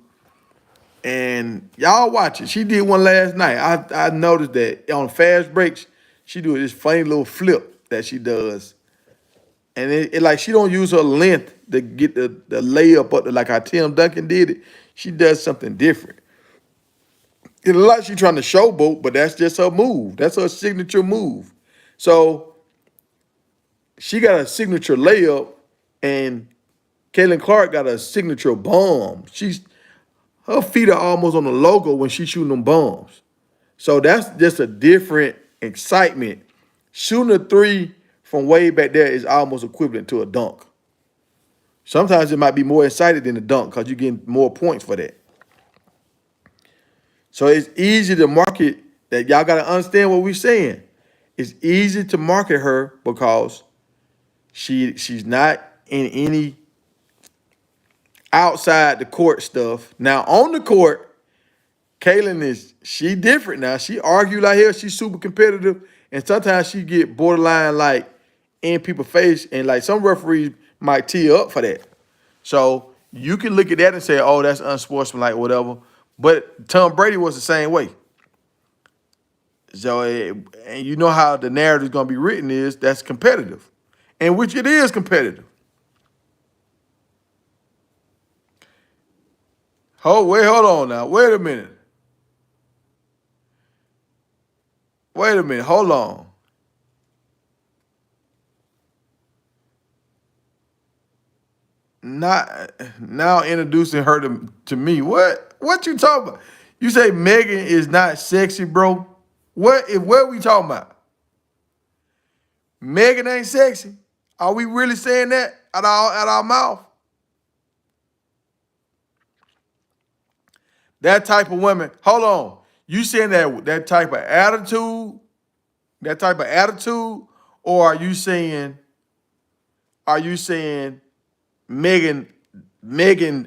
And y'all watch it. She did one last night. I noticed that on fast breaks, she do this funny little flip that she does. And it like she don't use her length to get the layup up to like how Tim Duncan did it. She does something different. It looks like she's trying to showboat, but that's just her move. That's her signature move. So she got a signature layup, and Caitlin Clark got a signature bomb. Her feet are almost on the logo when she's shooting them bombs. So that's just a different excitement. Shooting a three from way back there is almost equivalent to a dunk. Sometimes it might be more excited than a dunk because you're getting more points for that. So it's easy to market that. Y'all got to understand what we're saying. It's easy to market her because she's not in any outside the court stuff. Now on the court, Kaylin she different now. She argue like hell. She's super competitive, and sometimes she get borderline like in people's face, and like some referees might tee up for that. So you can look at that and say, "Oh, that's unsportsmanlike, whatever." But Tom Brady was the same way. So, and you know how the narrative is going to be written is that's competitive, and which it is competitive. Hold on now. Wait a minute. Hold on. Not now introducing her to me. What you talking about? You say Megan is not sexy, bro? What we talking about? Megan ain't sexy. Are we really saying that out our mouth? That type of woman. Hold on. You saying that type of attitude? That type of attitude? Or are you saying Megan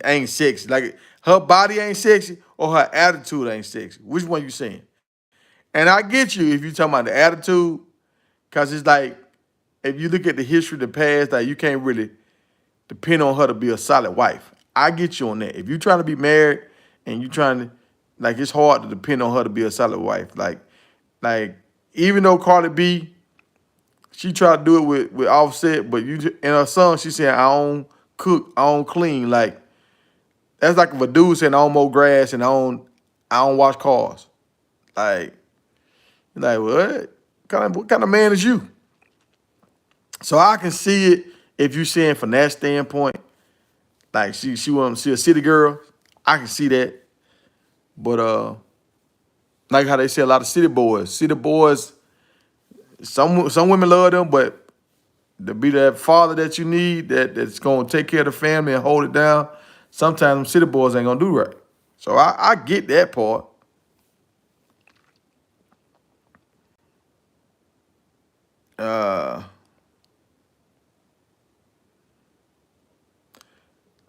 ain't sexy? Like her body ain't sexy or her attitude ain't sexy? Which one you saying? And I get you if you talking about the attitude, because it's like if you look at the history of the past, like you can't really depend on her to be a solid wife. I get you on that. If you're trying to be married and you trying to, like, it's hard to depend on her to be a solid wife. Like even though Cardi B, she tried to do it with Offset, but in her song, she said, I don't cook, I don't clean. Like, that's like if a dude saying, I don't mow grass and I don't wash cars. Like, what kind of man is you? So I can see it if you're saying from that standpoint, like she wants to see a city girl. I can see that. But Like how they say a lot of city boys. City boys, some women love them, but to be that father that you need, that's gonna take care of the family and hold it down, sometimes them city boys ain't gonna do right. So I get that part. Uh,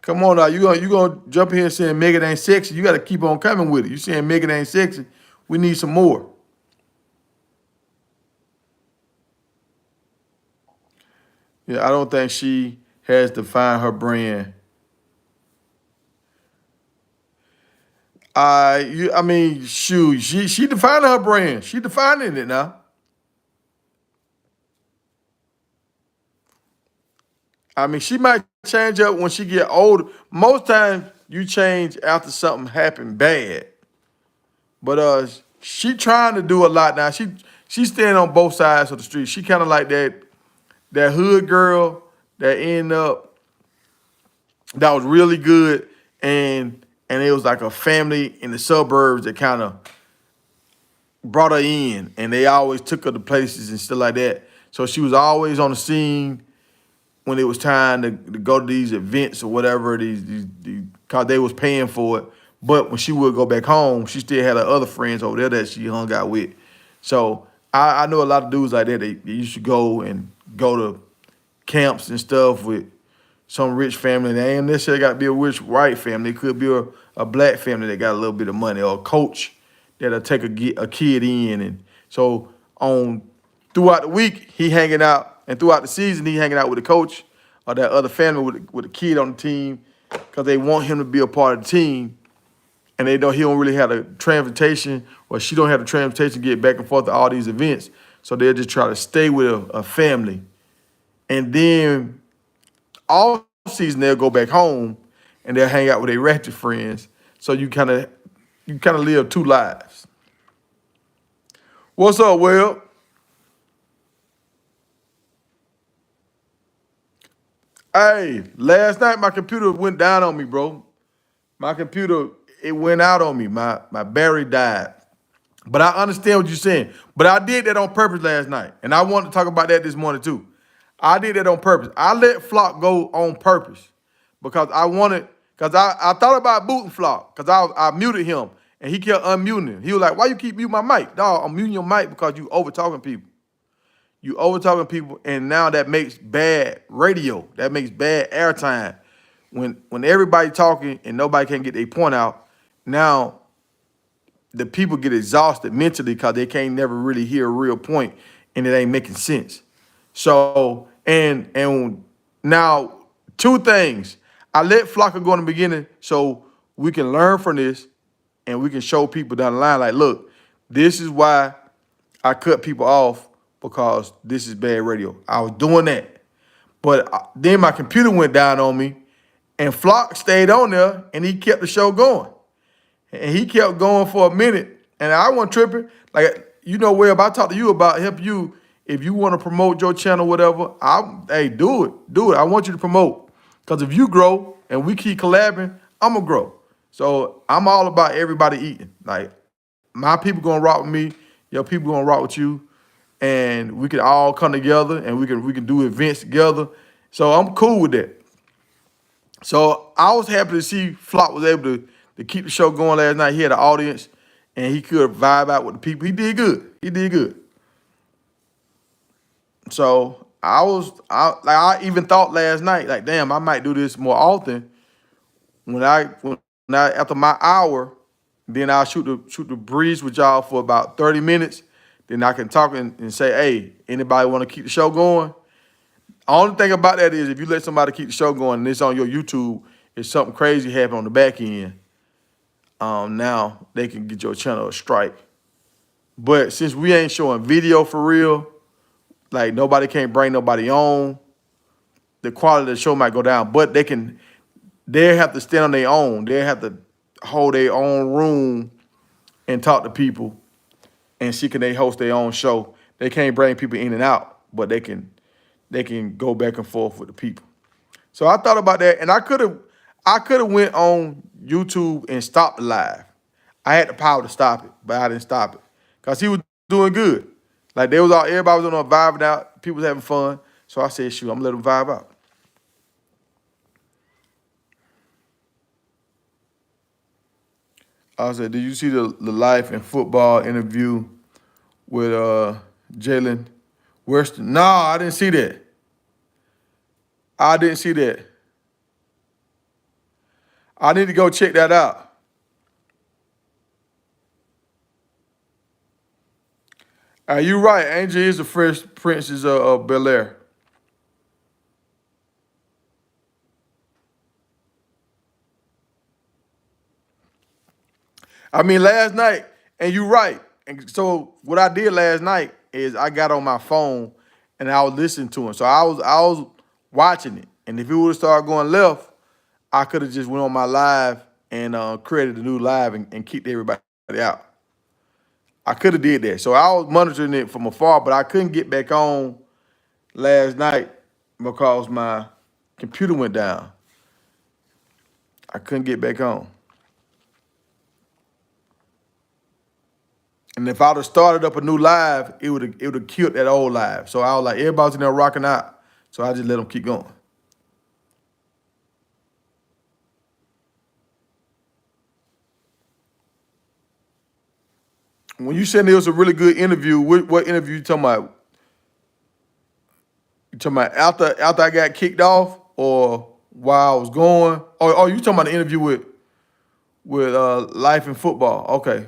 Come on now, you gonna jump in here saying Megan ain't sexy. You gotta keep on coming with it. You saying Megan ain't sexy. We need some more. Yeah, I don't think she has defined her brand. I mean, shoot, she defined her brand. She defining it now. I mean, she might change up when she get older. Most times you change after something happened bad. But she trying to do a lot now. She staying on both sides of the street. She kind of like that hood girl that end up that was really good, and it was like a family in the suburbs that kind of brought her in, and they always took her to places and stuff like that. So she was always on the scene when it was time to go to these events or whatever, these cause they was paying for it. But when she would go back home, she still had her other friends over there that she hung out with. So I know a lot of dudes like that. They used to go to camps and stuff with some rich family. They ain't necessarily got to be a rich white family. It could be a black family that got a little bit of money, or a coach that'll take a kid in. And so on throughout the week, he hanging out, and throughout the season, he hanging out with the coach or that other family with a kid on the team, because they want him to be a part of the team. And they know he don't really have the transportation, or she don't have the transportation to get back and forth to all these events. So they'll just try to stay with a family. And then all season they'll go back home and they'll hang out with their ratchet friends. So you kind of live two lives. What's up, Will? Hey, last night my computer went down on me, bro. My computer, it went out on me. My battery died. But I understand what you're saying. But I did that on purpose last night. And I want to talk about that this morning too. I did that on purpose. I let Flock go on purpose because I thought about booting Flock because I muted him and he kept unmuting. He was like, why you keep muting my mic? Dog, I'm muting your mic because you over talking people. You over talking people, and now that makes bad radio. That makes bad airtime. When everybody talking and nobody can get their point out, now the people get exhausted mentally because they can't never really hear a real point and it ain't making sense. So and now two things. I let Flocka go in the beginning so we can learn from this and we can show people down the line like, look, this is why I cut people off, because this is bad radio. I was doing that. But then my computer went down on me and Flock stayed on there and he kept the show going. And he kept going for a minute. And I wasn't tripping. Like, Webb, I talked to you about help you. If you want to promote your channel, whatever, hey, do it. Do it. I want you to promote. Because if you grow and we keep collabing, I'm going to grow. So I'm all about everybody eating. Like, my people going to rock with me. Your people going to rock with you. And we can all come together and we can do events together. So I'm cool with that. So I was happy to see Flock was able to keep the show going last night. He had an audience and he could vibe out with the people. He did good. He did good. So I even thought last night, like, damn, I might do this more often. When I after my hour, then I'll shoot the breeze with y'all for about 30 minutes. Then I can talk and say, hey, anybody want to keep the show going? Only thing about that is if you let somebody keep the show going and it's on your YouTube, if something crazy happen on the back end, now they can get your channel a strike. But since we ain't showing video for real, like nobody can't bring nobody on, the quality of the show might go down. But they have to stand on their own. They have to hold their own room and talk to people and see can they host their own show. They can't bring people in and out, but they can go back and forth with the people. So I thought about that, and I could have went on YouTube and stopped the live. I had the power to stop it, but I didn't stop it because he was doing good. Like they was all, everybody was on there vibing out, people was having fun. So I said, shoot, I'm gonna let them vibe out. I said, did you see the life and football interview with Jalen Weston? No, I didn't see that. I didn't see that. I need to go check that out. You right. Angel is the Fresh Princess of Bel Air. I mean, last night, and you're right. And so what I did last night is I got on my phone and I was listening to him. So I was watching it. And if it would have started going left, I could have just went on my live and created a new live and kicked everybody out. I could have did that. So I was monitoring it from afar, but I couldn't get back on last night because my computer went down. I couldn't get back on. And if I'd have started up a new live, it would have killed that old live. So I was like, everybody's in there rocking out. So I just let them keep going. When you said it was a really good interview, what interview you talking about? You talking about after I got kicked off or while I was going? Or you talking about the interview with Life and Football? Okay.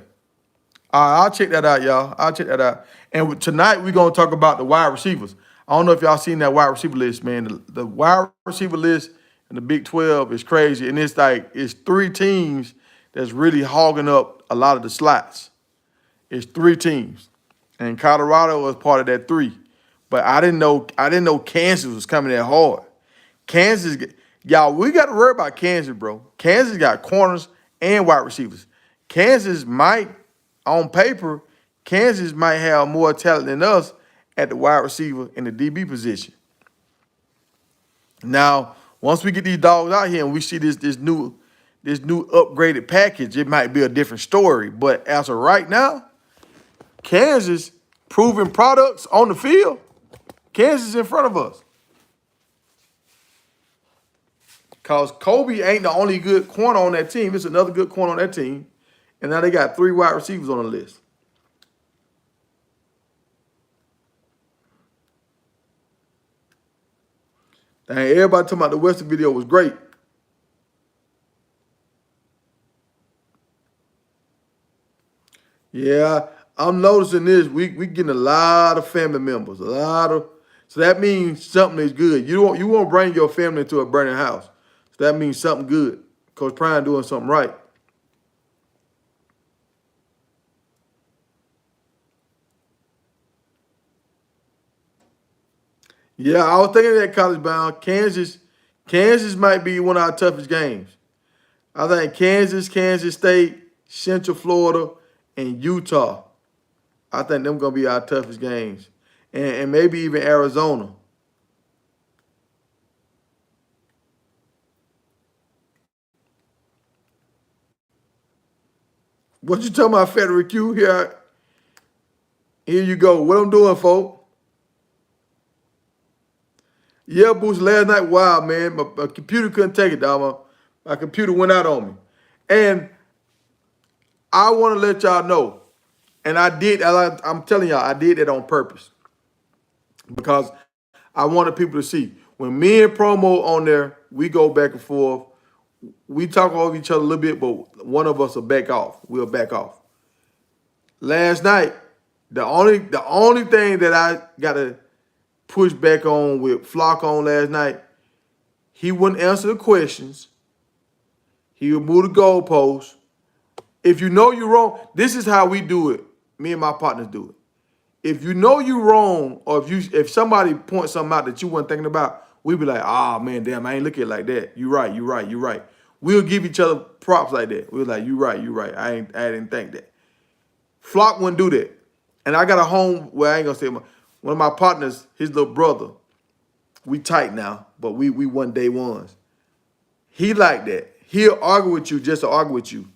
All right, I'll check that out, y'all. I'll check that out. And tonight we're gonna talk about the wide receivers. I don't know if y'all seen that wide receiver list, man. The wide receiver list in the Big 12 is crazy, and it's 3 teams that's really hogging up a lot of the slots. It's 3 teams, and Colorado was part of that 3. But I didn't know Kansas was coming that hard. Kansas, y'all, we got to worry about Kansas, bro. Kansas got corners and wide receivers. Kansas might, on paper, Kansas might have more talent than us at the wide receiver and the DB position. Now, once we get these dogs out here and we see this new upgraded package, it might be a different story. But as of right now, Kansas proving products on the field, Kansas in front of us. Because Kobe ain't the only good corner on that team. It's another good corner on that team. And now they got 3 wide receivers on the list. Dang, everybody talking about the Western video was great. Yeah, I'm noticing this. We getting a lot of family members, so that means something is good. You won't bring your family to a burning house. So that means something good. Coach Prime doing something right. Yeah, I was thinking that college bound. Kansas might be one of our toughest games. I think Kansas State, Central Florida, and Utah. I think them gonna be our toughest games. And maybe even Arizona. What you talking about, Frederick Q? Here you go. What I'm doing, folks? Yeah, Boost, last night, wow, man. My computer couldn't take it, dog. My computer went out on me. And I want to let y'all know, and I'm telling y'all, I did that on purpose. Because I wanted people to see. When me and Promo on there, we go back and forth. We talk over each other a little bit, but one of us will back off. We'll back off. Last night, the only thing that I got to push back on with Flock on last night, he wouldn't answer the questions. He would move the goalposts. If you know you're wrong, this is how we do it. Me and my partners do it. If you know you're wrong, or if somebody points something out that you weren't thinking about, we be like, oh man, damn, I ain't looking at it like that. You right, you right, you right. We'll give each other props like that. We're like, you right, you right. I didn't think that. Flock wouldn't do that. And I got a home where I ain't gonna say one of my partners, his little brother, we tight now, but we one day ones. He like that. He'll argue with you just to argue with you.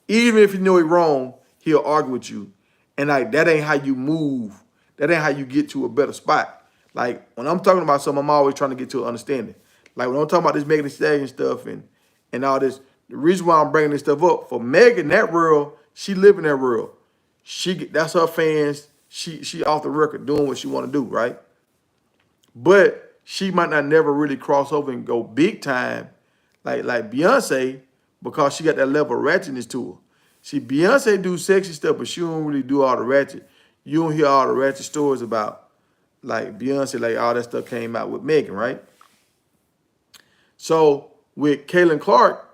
Even if you know he's wrong, he'll argue with you. And like that ain't how you move. That ain't how you get to a better spot. Like when I'm talking about something, I'm always trying to get to an understanding. Like when I'm talking about this Megan Thee Stallion stuff and all this, the reason why I'm bringing this stuff up for Megan, that world, she live in that world. That's her fans. She off the record doing what she want to do, right? But she might not never really cross over and go big time like Beyonce because she got that level of ratchetness to her. See, Beyonce do sexy stuff, but she don't really do all the ratchet. You don't hear all the ratchet stories about like Beyonce, like all that stuff came out with Megan, right? So with Kaylin Clark,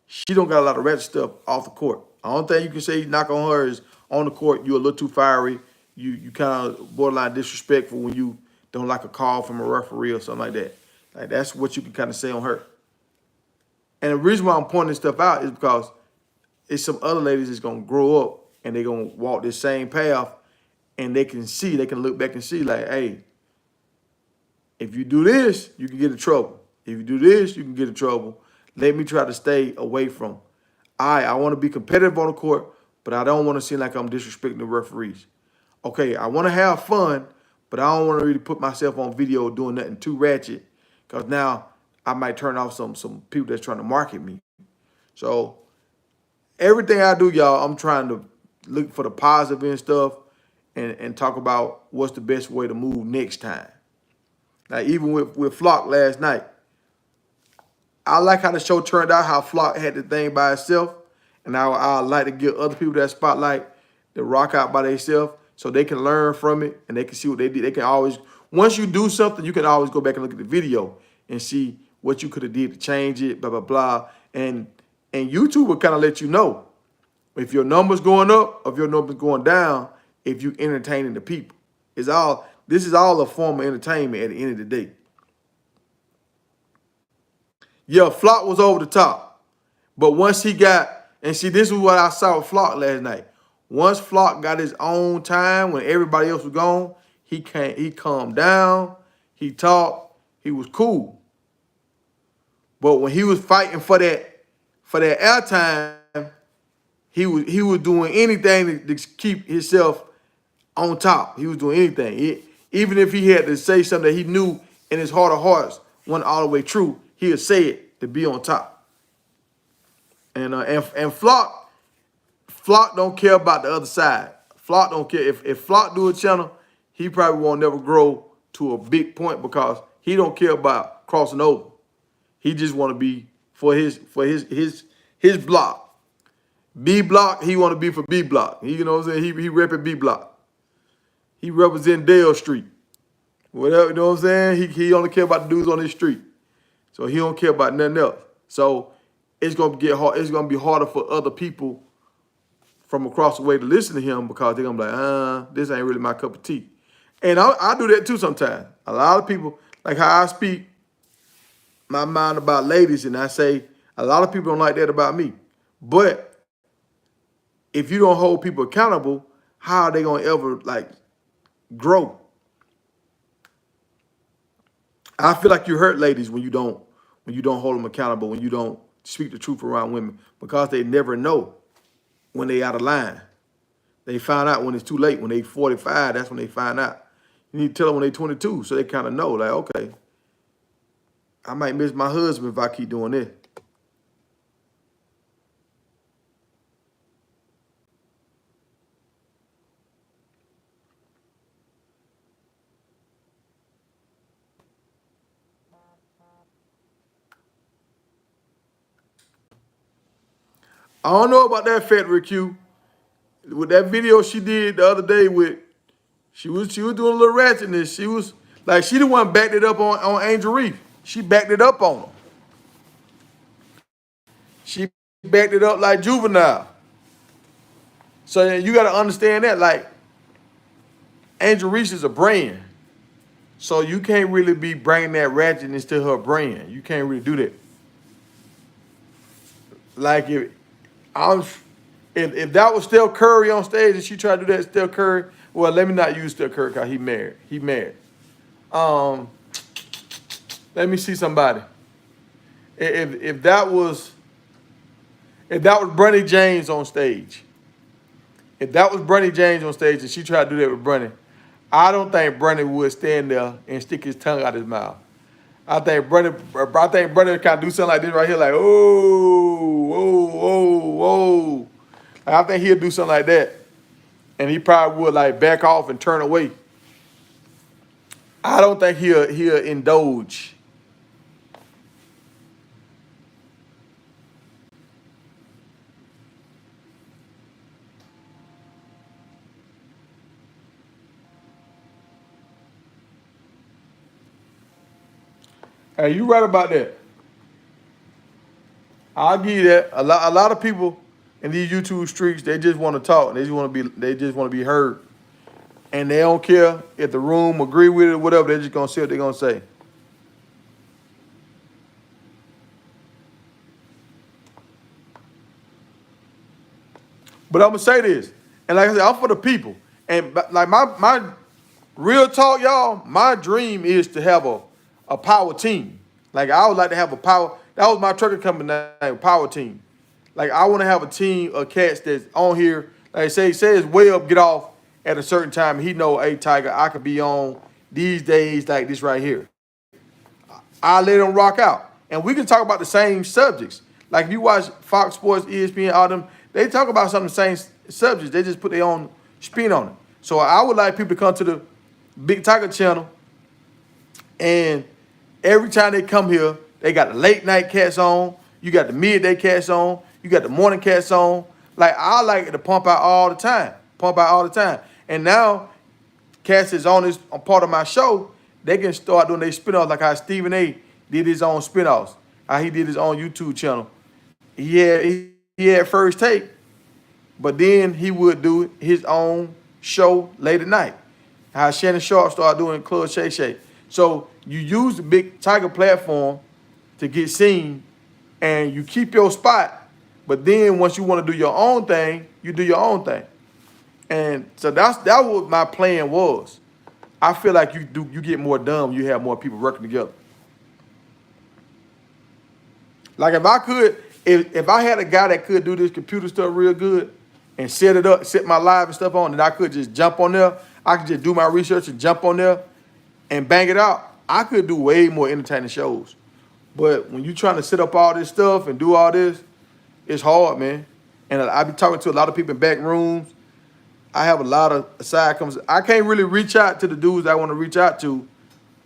she don't got a lot of ratchet stuff off the court. The only thing you can say knock on her is on the court, you're a little too fiery. You kind of borderline disrespectful when you don't like a call from a referee or something like that. Like that's what you can kind of say on her. And the reason why I'm pointing this stuff out is because it's some other ladies that's gonna grow up and they're gonna walk this same path and they can look back and see like, hey, if you do this, you can get in trouble. If you do this, you can get in trouble. Let me try to stay away from. I want to be competitive on the court, but I don't want to seem like I'm disrespecting the referees. Okay, I want to have fun, but I don't want to really put myself on video doing nothing too ratchet because now I might turn off some people that's trying to market me. So everything I do, y'all, I'm trying to look for the positive and stuff and talk about what's the best way to move next time. Like even with Flock last night, I like how the show turned out, how Flock had the thing by itself. And I like to give other people that spotlight to rock out by themselves so they can learn from it and they can see what they did. They can always, once you do something, you can always go back and look at the video and see what you could have did to change it, blah, blah, blah. And YouTube will kind of let you know if your numbers going up or if your numbers going down, if you entertaining the people. This is all a form of entertainment at the end of the day. Yeah, Flock was over the top. But once he got, and see, this is what I saw with Flock last night. Once Flock got his own time, when everybody else was gone, he calmed down, he talked, he was cool. But when he was fighting for that airtime, he was doing anything to keep himself on top. He was doing anything. Even if he had to say something that he knew in his heart of hearts wasn't all the way true, he'll say it to be on top. And Flock don't care about the other side. Flock don't care. If Flock do a channel, he probably won't never grow to a big point because he don't care about crossing over. He just want to be for his block. B block, he want to be for B block. You know what I'm saying? He repping B block. He represent Dale Street. Whatever, you know what I'm saying? He only care about the dudes on his street. So he don't care about nothing else. So it's gonna get hard. It's gonna be harder for other people from across the way to listen to him because they're gonna be like, this ain't really my cup of tea. And I do that too sometimes. A lot of people, like how I speak my mind about ladies, and I say a lot of people don't like that about me. But if you don't hold people accountable, how are they gonna ever like grow? I feel like you hurt ladies when you don't hold them accountable, when you don't speak the truth around women, because they never know when they out of line. They find out when it's too late. When they 45, that's when they find out. You need to tell them when they 22, so they kind of know, like, okay, I might miss my husband if I keep doing this. I don't know about that Fat Q. With that video she did the other day she was doing a little ratchetness. She was like, she the one backed it up on Angel Reese. She backed it up on him. She backed it up like Juvenile. So you got to understand that, like, Angel Reese is a brand. So you can't really be bringing that ratchetness to her brand. You can't really do that. Like if that was Steph Curry on stage and she tried to do that, Steph Curry, well, let me not use Steph Curry because he married. He married. Let me see somebody. If that was If that was Bronny James on stage, if that was Bronny James on stage and she tried to do that with Bronny, I don't think Bronny would stand there and stick his tongue out his mouth. I think Bronny kind of do something like this right here, like, oh, whoa, whoa, whoa. I think he'll do something like that. And he probably would like back off and turn away. I don't think he'll indulge. Hey, you right about that. I'll give you that. A lot of people in these YouTube streets, they just want to talk. They just want to be heard. And they don't care if the room agree with it or whatever. They're just gonna say what they're gonna say. But I'm gonna say this, and like I said, I'm for the people. And like my real talk, y'all, my dream is to have a power team. Like I would like to have a power. That was my trucking company name, Power Team. Like I want to have a team of cats that's on here. Like say it's way up, get off at a certain time. He know, hey Tiger, I could be on these days like this right here. I let them rock out, and we can talk about the same subjects. Like if you watch Fox Sports, ESPN, all them, they talk about some of the same subjects. They just put their own spin on it. So I would like people to come to the Big Tiger channel, and every time they come here, they got the late night cats on. You got the midday cats on. You got the morning cats on. Like I like it to pump out all the time. And now cats is on part of my show. They can start doing their spinoffs like how Stephen A. did his own spinoffs. How he did his own YouTube channel. He had First Take, but then he would do his own show late at night. How Shannon Sharp started doing Club Shay Shay. So you use the Big Tiger platform to get seen, and you keep your spot. But then once you want to do your own thing, you do your own thing. And so that what my plan was. I feel like you get more done when you have more people working together. Like if I had a guy that could do this computer stuff real good and set it up, set my live and stuff on, and I could just jump on there, I could just do my research and jump on there and bang it out, I could do way more entertaining shows. But when you're trying to set up all this stuff and do all this, it's hard, man. And I be talking to a lot of people in back rooms. I have a lot of side conversations. I can't really reach out to the dudes I want to reach out to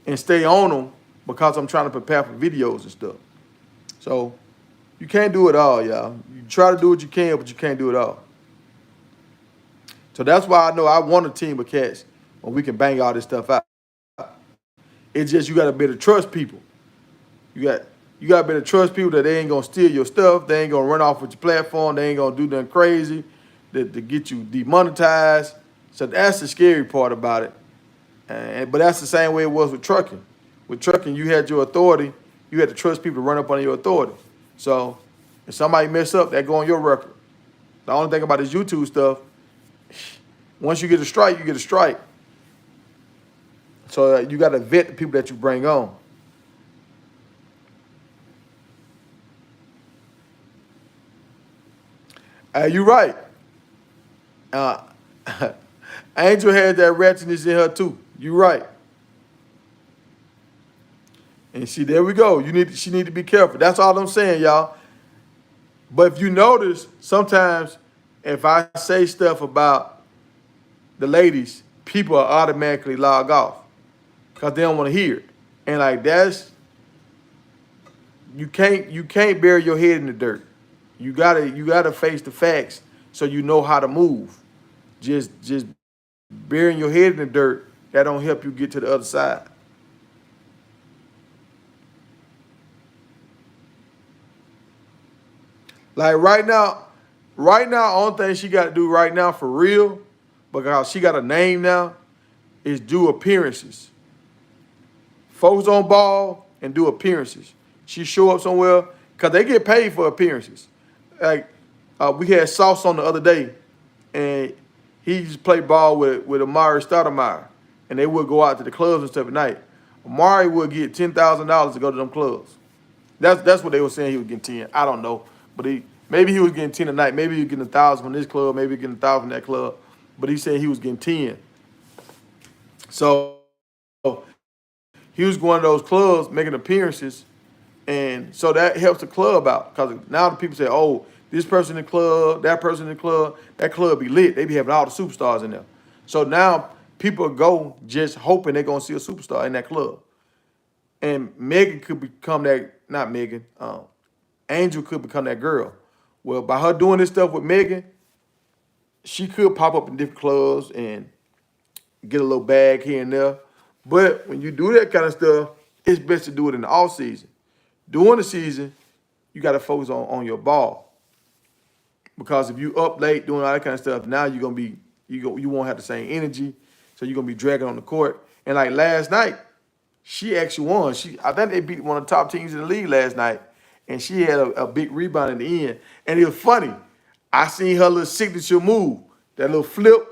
and stay on them because I'm trying to prepare for videos and stuff. So you can't do it all, y'all. You try to do what you can, but you can't do it all. So that's why I know I want a team of cats when we can bang all this stuff out. It's just you got to better trust people. You got to better trust people that they ain't gonna steal your stuff. They ain't gonna run off with your platform. They ain't gonna do nothing crazy to get you demonetized. So that's the scary part about it. But that's the same way it was with trucking. With trucking, you had your authority. You had to trust people to run up on your authority. So if somebody mess up, that go on your record. The only thing about this YouTube stuff, once you get a strike, you get a strike. So you got to vet the people that you bring on. You're right. Angel had that ratchetness in her too. You're right. And see, there we go. She need to be careful. That's all I'm saying, y'all. But if you notice, sometimes if I say stuff about the ladies, people are automatically log off because they don't want to hear it. And like you can't bury your head in the dirt. You gotta face the facts so you know how to move. Just burying your head in the dirt, that don't help you get to the other side. Like right now, only thing she got to do right now for real, because she got a name now, is do appearances. Focus on ball and do appearances. She show up somewhere, because they get paid for appearances. Like, we had Sauce on the other day, and he just played ball with Amari Stoudemire, and they would go out to the clubs and stuff at night. Amari would get $10,000 to go to them clubs. That's what they were saying he was getting 10. I don't know, but Maybe he was getting 10 a night. Maybe he was getting 1,000 from this club. Maybe he was getting 1,000 from that club. But he said he was getting 10. So he was going to those clubs, making appearances, and so that helps the club out because now the people say, "Oh, this person in the club, that person in the club, that club be lit. They be having all the superstars in there." So now people go just hoping they're gonna see a superstar in that club. And Megan could become that, not Megan, Angel could become that girl. Well, by her doing this stuff with Megan, she could pop up in different clubs and get a little bag here and there. But when you do that kind of stuff, it's best to do it in the off season. During the season, you got to focus on your ball. Because if you up late doing all that kind of stuff, now you're gonna be you won't have the same energy, so you're gonna be dragging on the court. And like last night, she actually won. I think they beat one of the top teams in the league last night, and she had a big rebound in the end. And it was funny. I seen her little signature move, that little flip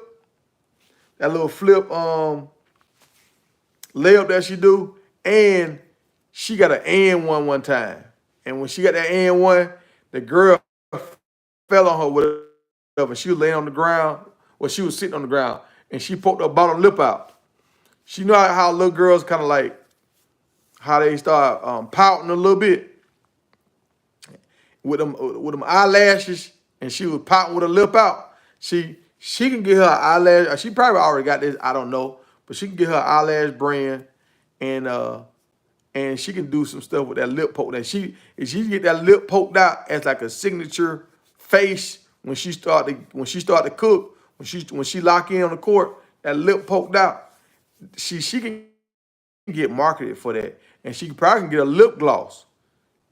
layup that she do, and she got an and one time. And when she got that and one, the girl fell on her with and she was laying on the ground. Well, she was sitting on the ground, and she poked her bottom lip out. She know how little girls kind of like how they start pouting a little bit with them eyelashes, and she was pouting with her lip out. She can get her eyelash. She probably already got this. I don't know, but she can get her eyelash brand, and she can do some stuff with that lip poke. If she get that lip poked out as like a signature face when she start to cook, when she lock in on the court, that lip poked out, she can get marketed for that, and she probably can get a lip gloss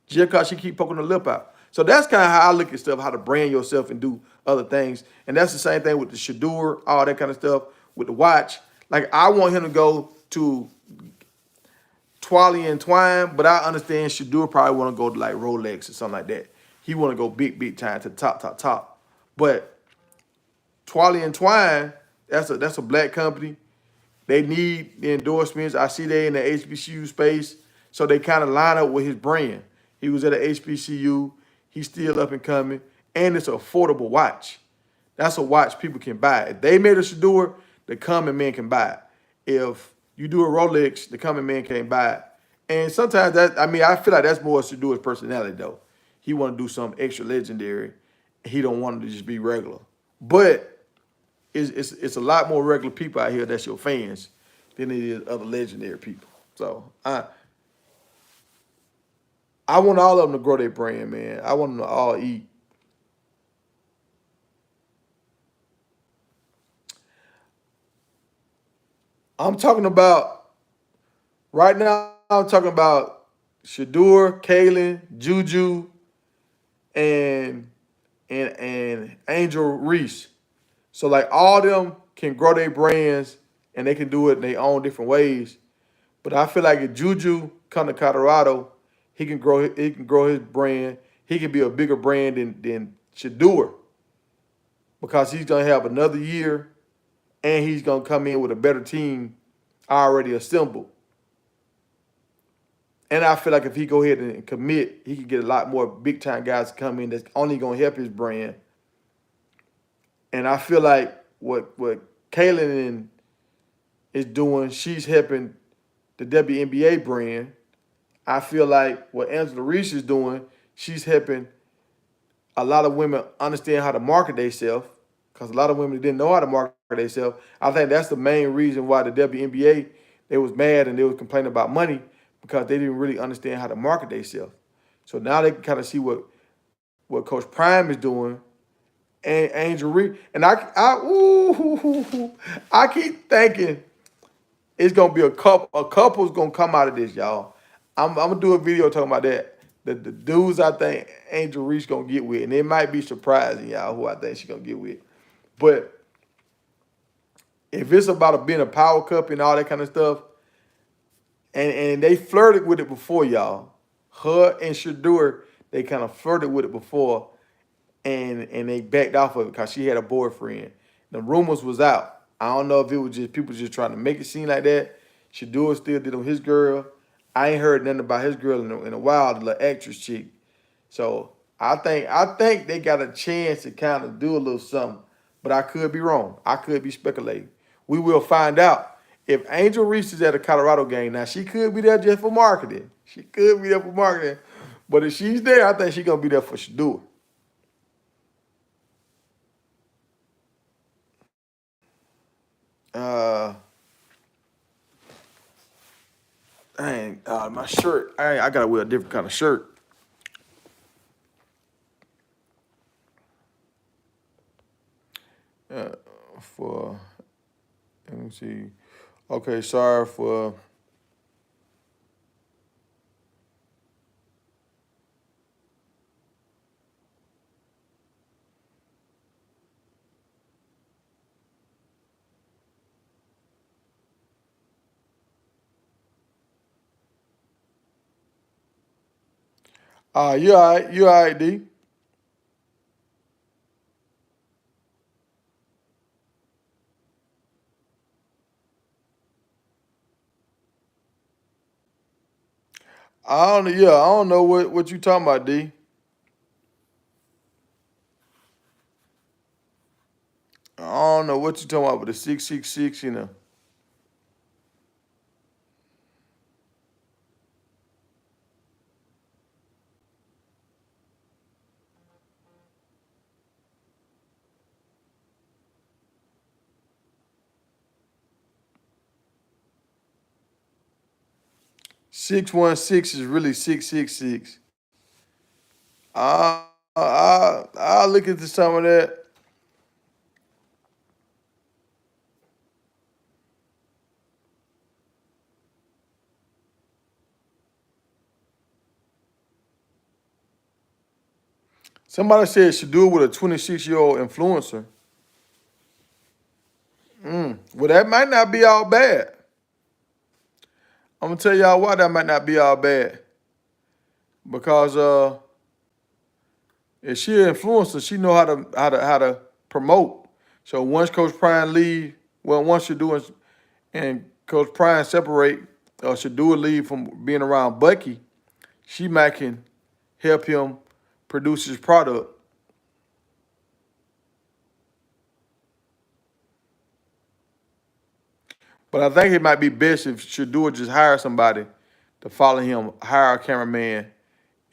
just because she keep poking her lip out. So that's kind of how I look at stuff, how to brand yourself and do other things. And that's the same thing with the Shadur, all that kind of stuff, with the watch. Like, I want him to go to Twally and Twine, but I understand Shadur probably want to go to like Rolex or something like that. He want to go big time to the top. But Twally and Twine, that's a black company. They need the endorsements. I see they in the HBCU space, so they kind of line up with his brand. He was at a HBCU. He's still up and coming, and it's an affordable watch. That's a watch people can buy. If they made a Shadur, the common man can buy it. If you do a Rolex, the common man can't buy it. And sometimes I feel like that's more Shadur's personality though. He want to do something extra legendary. He don't want it to just be regular. But it's a lot more regular people out here that's your fans than it is other legendary people. So I want all of them to grow their brand, man. I want them to all eat. I'm talking about right now. I'm talking about Shadur, Kalen, Juju, and Angel Reese. So like all of them can grow their brands and they can do it in their own different ways. But I feel like if Juju come to Colorado, he can grow his brand. He can be a bigger brand than Shadur because he's gonna have another year and he's gonna come in with a better team already assembled. And I feel like if he go ahead and commit, he can get a lot more big time guys to come in that's only gonna help his brand. And I feel like what Kaylin is doing, she's helping the WNBA brand. I feel like what Angela Reese is doing, she's helping a lot of women understand how to market themselves because a lot of women didn't know how to market themselves. I think that's the main reason why the WNBA, they was mad and they was complaining about money because they didn't really understand how to market themselves. So now they can kind of see what Coach Prime is doing and Angel Reese. And I keep thinking it's gonna be a couple. A couple's gonna come out of this, y'all. I'm gonna do a video talking about that. The dudes I think Angel Reese gonna get with, and it might be surprising, y'all, who I think she gonna get with. But if it's about being a power couple and all that kind of stuff, and they flirted with it before, y'all. Her and Shadur, they kind of flirted with it before, and they backed off of it because she had a boyfriend. The rumors was out. I don't know if it was just people just trying to make it seem like that. Shadur still did on his girl. I ain't heard nothing about his girl in a while, the little actress chick. So I think they got a chance to kind of do a little something, but I could be wrong. I could be speculating. We will find out. If Angel Reese is at a Colorado game, now she could be there just for marketing. She could be there for marketing, but if she's there, I think she's gonna be there for Shadua. Uh, dang, my shirt. I gotta wear a different kind of shirt. Uh, for let me see. Okay, sorry for. You all right? You all right, D? I don't. Yeah, I don't know what you talking about, D. I don't know what you talking about with the 666. You know. 616 is really 666. I'll look into some of that. Somebody said should do it with a 26-year-old influencer. Well, that might not be all bad. I'm gonna tell y'all why that might not be all bad. Because if she an influencer, she know how to promote. So once Coach Prime leave, well, once Shadua and Coach Prime separate, or Shadua leave from being around Bucky, she might can help him produce his product. But I think it might be best if Shadua just hire somebody to follow him, hire a cameraman,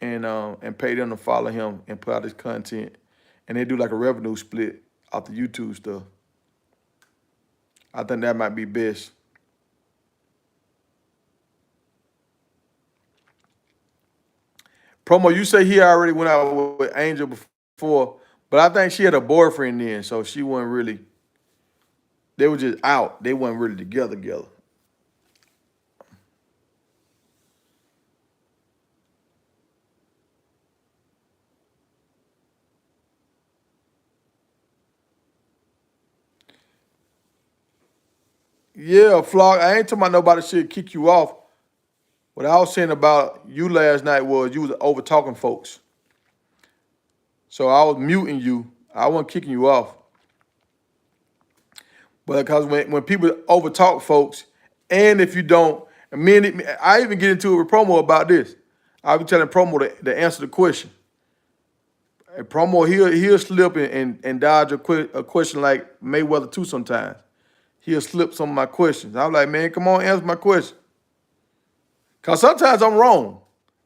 and pay them to follow him and put out his content, and they do like a revenue split off the YouTube stuff. I think that might be best. Promo, you say he already went out with Angel before, but I think she had a boyfriend then, so she wasn't really. They were just out. They weren't really together. Yeah, Flock. I ain't talking about nobody should kick you off. What I was saying about you last night was you was over talking folks. So I was muting you. I wasn't kicking you off. But because when people overtalk folks, and if you don't, and I even get into it with Promo about this. I be telling Promo to answer the question. And Promo, he'll slip and dodge a question like Mayweather too sometimes. He'll slip some of my questions. I'm like, man, come on, answer my question. Cause sometimes I'm wrong.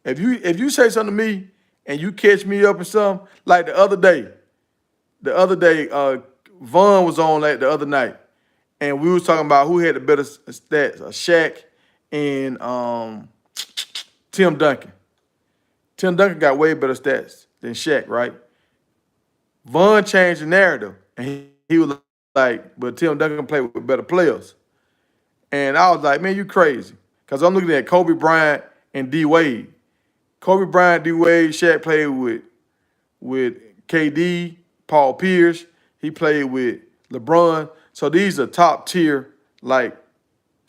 If you say something to me and you catch me up in something, like the other day, Vaughn was on like the other night, and we was talking about who had the better stats, Shaq and Tim Duncan. Tim Duncan got way better stats than Shaq, right? Vaughn changed the narrative, and he was like, but Tim Duncan played with better players. And I was like, man, you crazy. Because I'm looking at Kobe Bryant and D Wade. Kobe Bryant, D Wade, Shaq played with KD, Paul Pierce. He played with LeBron. So these are top tier, like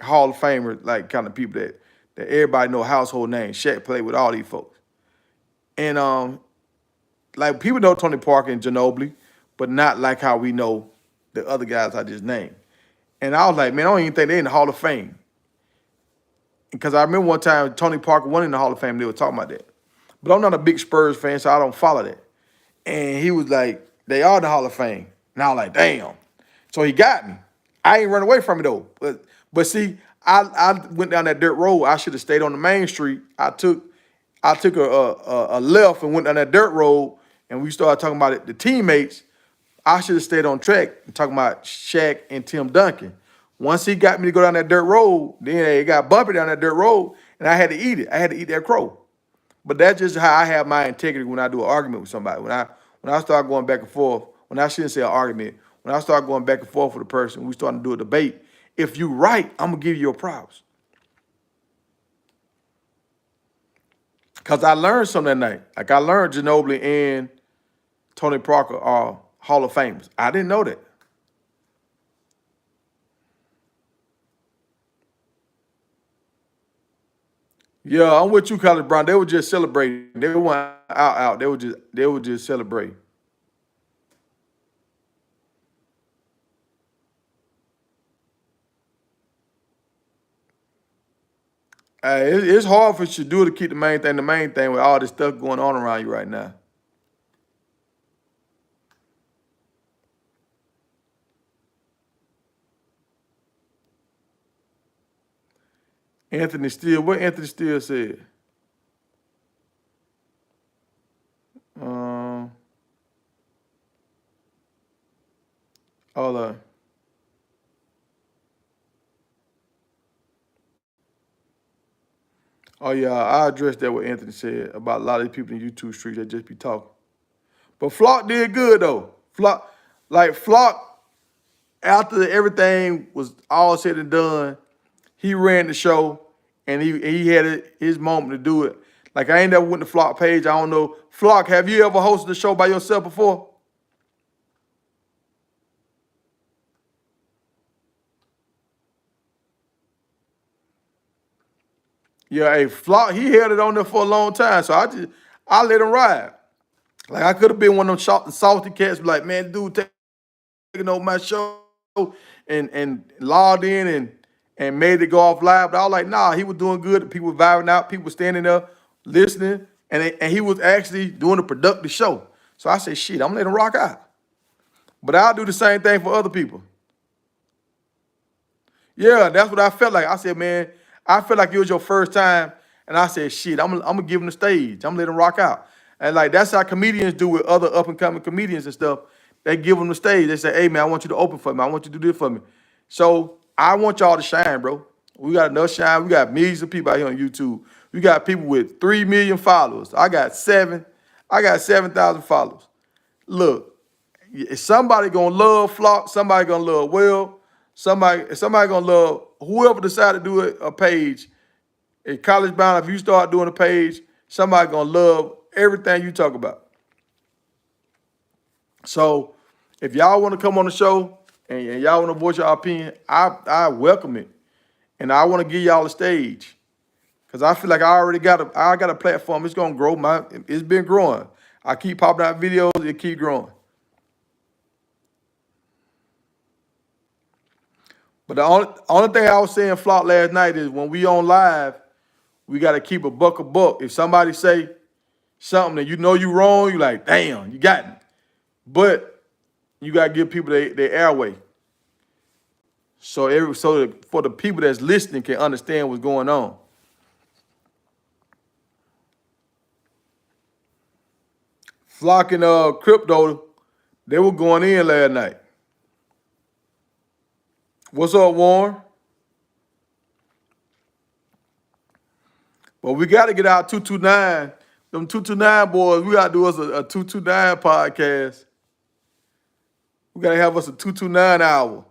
Hall of Famers, like kind of people that everybody know household names. Shaq played with all these folks. And like people know Tony Parker and Ginobili, but not like how we know the other guys I just named. And I was like, man, I don't even think they're in the Hall of Fame. Because I remember one time Tony Parker won in the Hall of Fame, they were talking about that. But I'm not a big Spurs fan, so I don't follow that. And he was like, they are in the Hall of Fame. And I was like, damn. So he got me. I ain't run away from it though. But see, I went down that dirt road. I should have stayed on the main street. I took a left and went down that dirt road, and we started talking about it, the teammates. I should have stayed on track and talking about Shaq and Tim Duncan. Once he got me to go down that dirt road, then it got bumpy down that dirt road, and I had to eat it. I had to eat that crow. But that's just how I have my integrity when I do an argument with somebody. When I start going back and forth, when I shouldn't say an argument, when I start going back and forth with a person, we start to do a debate. If you right, I'm gonna give you your props. Cause I learned something that night. Like I learned Ginobili and Tony Parker are Hall of Famers. I didn't know that. Yeah, I'm with you, College Brown. They were just celebrating. They weren't out. They were just celebrating. It's hard for you to do to keep the main thing with all this stuff going on around you right now. What Anthony Steele said. Um, hold on. Oh yeah, I addressed that what Anthony said about a lot of these people in YouTube streets that just be talking. But Flock did good though. Flock, after everything was all said and done, he ran the show and he had his moment to do it. Like I ain't never went to Flock page. I don't know. Flock, have you ever hosted a show by yourself before? Yeah, hey, Flock, he held it on there for a long time. So I let him ride. Like I could have been one of them salty cats, be like, man, dude, taking over my show and logged in and made it go off live. But I was like, nah, he was doing good. People were vibing out. People were standing there listening, and he was actually doing a productive show. So I said, shit, I'm gonna let him rock out. But I'll do the same thing for other people. Yeah, that's what I felt like. I said, man, I felt like it was your first time. And I said, shit, I'm gonna give him the stage. I'm gonna let him rock out. And like that's how comedians do with other up and coming comedians and stuff. They give them the stage. They say, hey man, I want you to open for me. I want you to do this for me. So I want y'all to shine, bro. We got enough shine. We got millions of people out here on YouTube. We got people with 3 million followers. I got 7,000 followers. Look, somebody gonna love Flock, somebody gonna love Will, somebody gonna love whoever decided to do a page. At College Bound, if you start doing a page, somebody gonna love everything you talk about. So if y'all want to come on the show and y'all want to voice your opinion, I welcome it. And I want to give y'all a stage. Cause I feel like I got a platform. It's gonna grow. It's been growing. I keep popping out videos, it keep growing. But the only thing I was saying Flock last night is when we on live, we gotta keep a buck a buck. If somebody say something that you know you wrong, you like, damn, you got me. But you gotta give people their airway. For the people that's listening can understand what's going on. Flock and crypto, they were going in last night. What's up, Warren? Well, we got to get out 229. Them 229 boys, we got to do us a 229 podcast. We got to have us a 229 hour.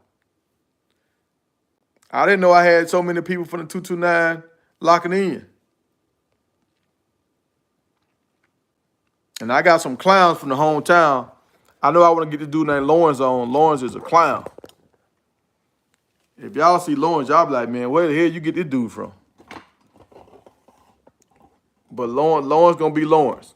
I didn't know I had so many people from the 229 locking in. And I got some clowns from the hometown. I know I want to get this dude named Lawrence on. Lawrence is a clown. If y'all see Lawrence, y'all be like, man, where the hell you get this dude from? But Lawrence gonna be Lawrence.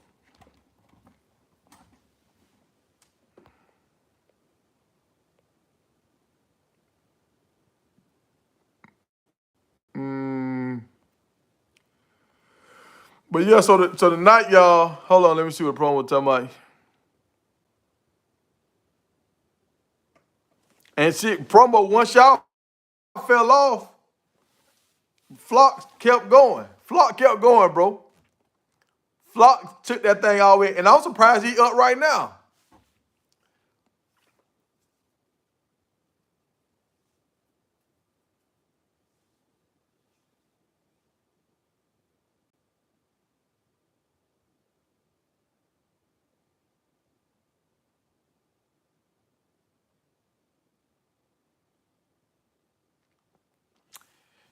But yeah, so tonight, y'all, hold on, let me see what the promo was talking about. And shit, promo, once y'all fell off, Flock kept going. Flock kept going, bro. Flock took that thing all the way, and I'm surprised he up right now.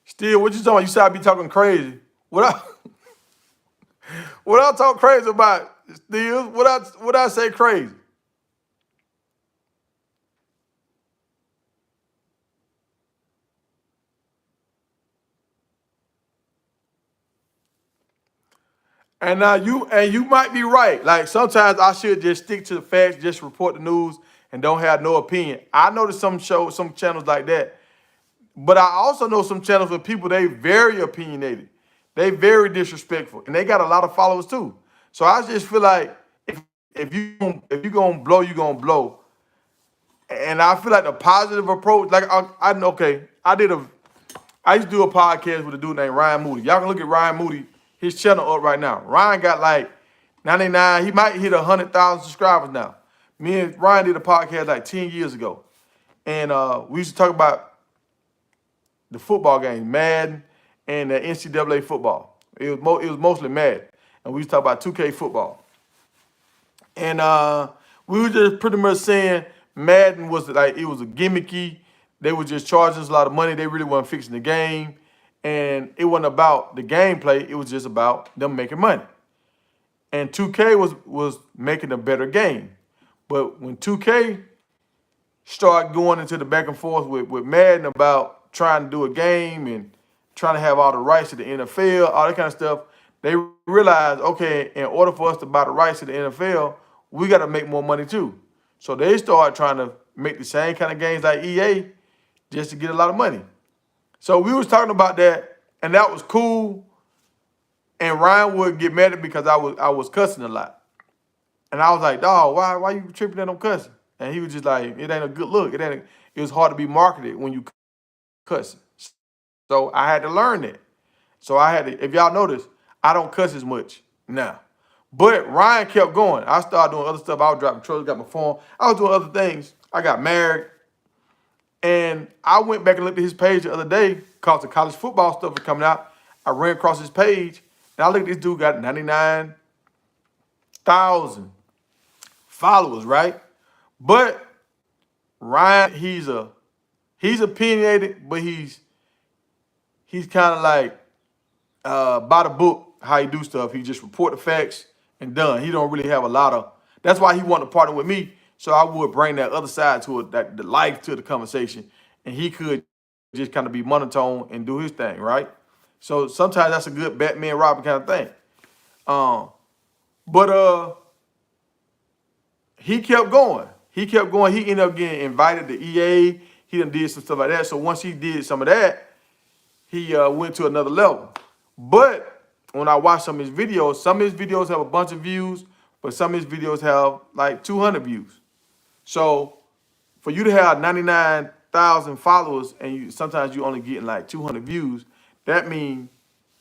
Still, what you talking about? You said I be talking crazy. What I talk crazy about, Still? What I say crazy? And now you might be right. Like sometimes I should just stick to the facts, just report the news, and don't have no opinion. I noticed some shows, some channels like that. But I also know some channels with people they very opinionated, they very disrespectful, and they got a lot of followers too. So I just feel like if you gonna blow, you gonna blow. And I feel like the positive approach, like I used to do a podcast with a dude named Ryan Moody. Y'all can look at Ryan Moody, his channel up right now. Ryan got like 99, he might hit 100,000 subscribers now. Me and Ryan did a podcast like 10 years ago. And we used to talk about the football game, Madden, and the NCAA football. It was mostly Madden. And we used to talk about 2K football. And we were just pretty much saying Madden was like, it was a gimmicky. They were just charging us a lot of money. They really weren't fixing the game. And it wasn't about the gameplay. It was just about them making money. And 2K was making a better game. But when 2K started going into the back and forth with Madden about trying to do a game and trying to have all the rights to the NFL, all that kind of stuff, they realized, okay, in order for us to buy the rights to the NFL, we got to make more money too. So they started trying to make the same kind of games like EA just to get a lot of money. So we was talking about that, and that was cool. And Ryan would get mad at me because I was cussing a lot. And I was like, dog, why you tripping that I'm cussing? And he was just like, it ain't a good look. It was hard to be marketed when you cussing. So I had to learn that. So I had to, if y'all notice, I don't cuss as much now. But Ryan kept going. I started doing other stuff. I was dropping trucks, got my phone. I was doing other things. I got married. And I went back and looked at his page the other day because the college football stuff was coming out. I ran across his page, and I looked at this dude got 99,000 followers, right? But Ryan, he's opinionated, but he's kind of like by the book how he do stuff. He just report the facts and done. He don't really have a lot of. That's why he wanted to partner with me, so I would bring that other side to it, that the life to the conversation, and he could just kind of be monotone and do his thing, right? So sometimes that's a good Batman Robin kind of thing. But he kept going. He kept going. He ended up getting invited to EA. He done did some stuff like that. So once he did some of that, he went to another level. But when I watch some of his videos have a bunch of views, but some of his videos have like 200 views. So for you to have 99,000 followers and sometimes you only getting like 200 views, that means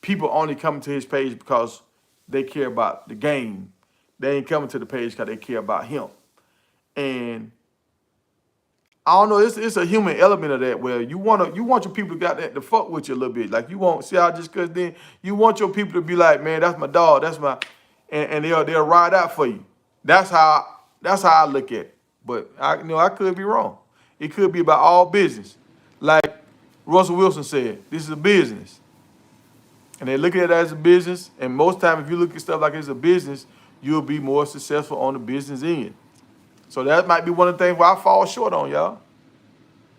people only coming to his page because they care about the game. They ain't coming to the page because they care about him. And I don't know, it's a human element of that where you want your people to got that to fuck with you a little bit. Like you won't see how just cause then you want your people to be like, man, that's my dog, that's my and they'll ride out for you. That's how I look at it. But I could be wrong. It could be about all business. Like Russell Wilson said, this is a business. And they look at it as a business. And most time if you look at stuff like it's a business, you'll be more successful on the business end. So that might be one of the things where I fall short on, y'all.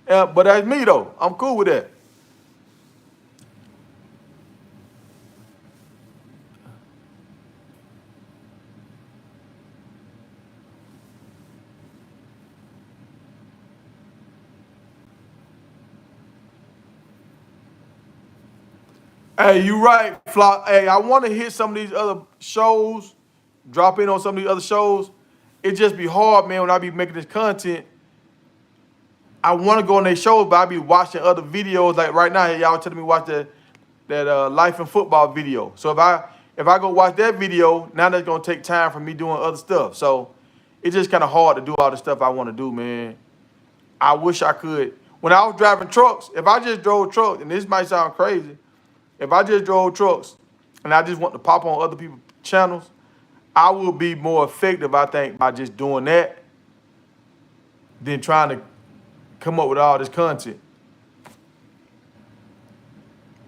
But that's me, though. I'm cool with that. Hey, you right, Flock. Hey, I want to hit some of these other shows, drop in on some of these other shows. It just be hard, man, when I be making this content. I want to go on their shows, but I be watching other videos. Like right now, y'all telling me watch that life and football video. So if I go watch that video, now that's gonna take time for me doing other stuff. So it's just kind of hard to do all the stuff I want to do, man. I wish I could. When I was driving trucks, if I just drove trucks, and this might sound crazy, if I just drove trucks and I just want to pop on other people's channels, I would be more effective, I think, by just doing that than trying to come up with all this content.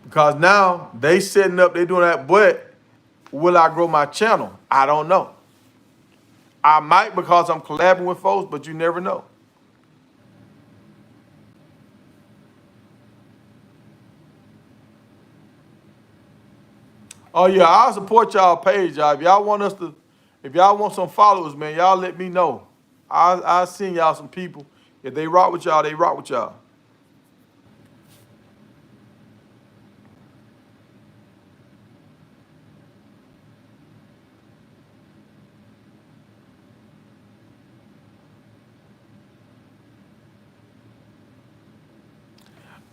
Because now they setting up, they doing that, but will I grow my channel? I don't know. I might because I'm collabing with folks, but you never know. Oh yeah, I'll support y'all page, y'all. If y'all want some followers, man, y'all let me know. I'll send y'all some people. If they rock with y'all, they rock with y'all.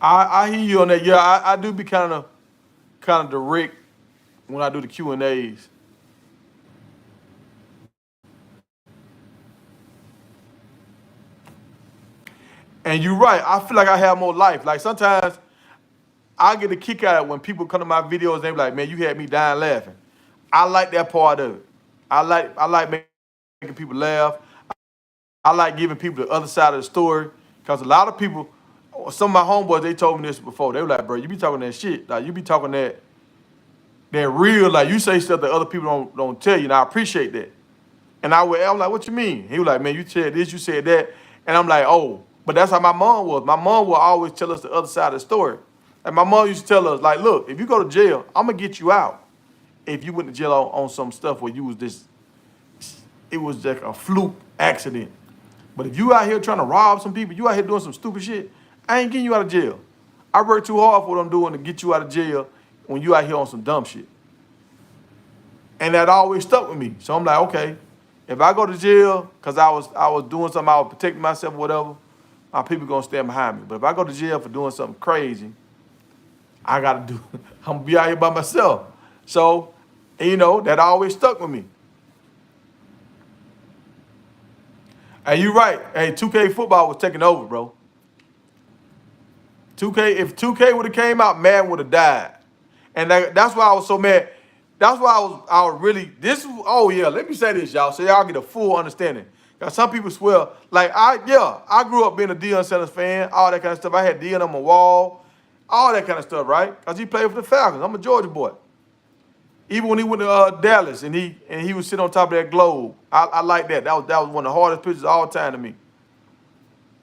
I hear you on that. Yeah, I do be kind of direct when I do the Q&As. And you're right. I feel like I have more life. Like sometimes I get a kick out of it when people come to my videos and they be like, man, you had me dying laughing. I like that part of it. I like making people laugh. I like giving people the other side of the story. Because a lot of people, some of my homeboys, they told me this before. They were like, bro, you be talking that shit. Like you be talking that real, like you say stuff that other people don't tell you. And I appreciate that. And I'm like, what you mean? He was like, man, you said this, you said that. And I'm like, oh, but that's how my mom was. My mom will always tell us the other side of the story. And my mom used to tell us, like, look, if you go to jail, I'm going to get you out. If you went to jail on some stuff where you was this, it was like a fluke accident. But if you out here trying to rob some people, you out here doing some stupid shit, I ain't getting you out of jail. I work too hard for what I'm doing to get you out of jail when you out here on some dumb shit. And that always stuck with me. So I'm like, okay, if I go to jail because I was doing something, I was protecting myself or whatever, my people gonna stand behind me. But if I go to jail for doing something crazy, I gotta do, I'm gonna be out here by myself. So, that always stuck with me. Hey, you right. Hey, 2K football was taking over, bro. 2K, if 2K would have came out, Madden would have died. And that's why I was so mad. That's why I was really, oh yeah, let me say this, y'all, so y'all get a full understanding. Because some people swear, like, I grew up being a Dion Sanders fan, all that kind of stuff. I had Dion on my wall, all that kind of stuff, right? Because he played for the Falcons. I'm a Georgia boy. Even when he went to Dallas and he would sit on top of that globe, I like that. That was one of the hardest pitches of all time to me.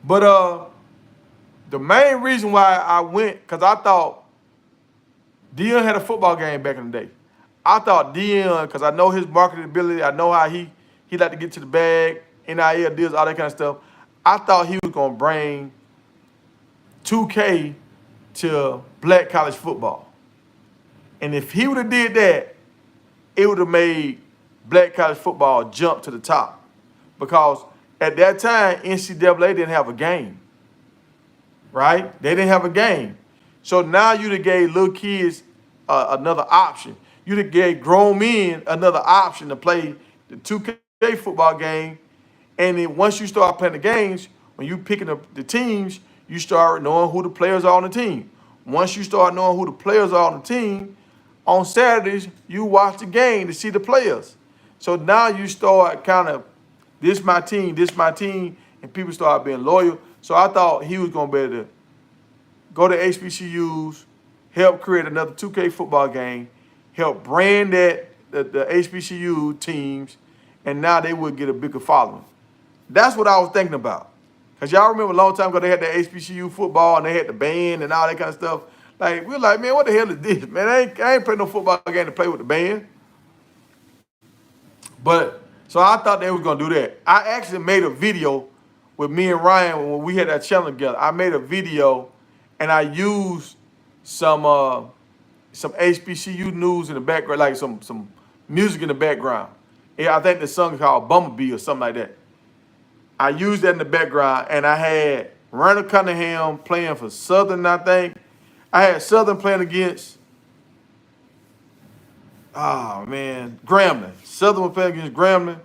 But the main reason why I went, because I thought Dion had a football game back in the day. I thought Dion, because I know his marketability, I know how he like to get to the bag, NIL deals, all that kind of stuff. I thought he was going to bring 2K to black college football. And if he would have did that, it would have made black college football jump to the top. Because at that time, NCAA didn't have a game, right? They didn't have a game. So now you done gave little kids another option. You done gave grown men another option to play the 2K football game. And then once you start playing the games, when you picking up the teams, you start knowing who the players are on the team. Once you start knowing who the players are on the team, on Saturdays, you watch the game to see the players. So now you start kind of, this my team, and people start being loyal. So I thought he was going to be able to go to HBCUs, help create another 2K football game, help brand the HBCU teams, and now they would get a bigger following. That's what I was thinking about. Because y'all remember a long time ago, they had the HBCU football, and they had the band and all that kind of stuff. Like, we're like, man, what the hell is this? Man, I ain't playing no football game to play with the band. But, so I thought they was going to do that. I actually made a video with me and Ryan when we had that challenge together. I made a video, and I used some some HBCU news in the background, like some music in the background. Yeah, I think the song is called Bumblebee or something like that. I used that in the background, and I had Randall Cunningham playing for Southern, I think. I had Southern playing against, oh man, Grambling. Southern was playing against Grambling,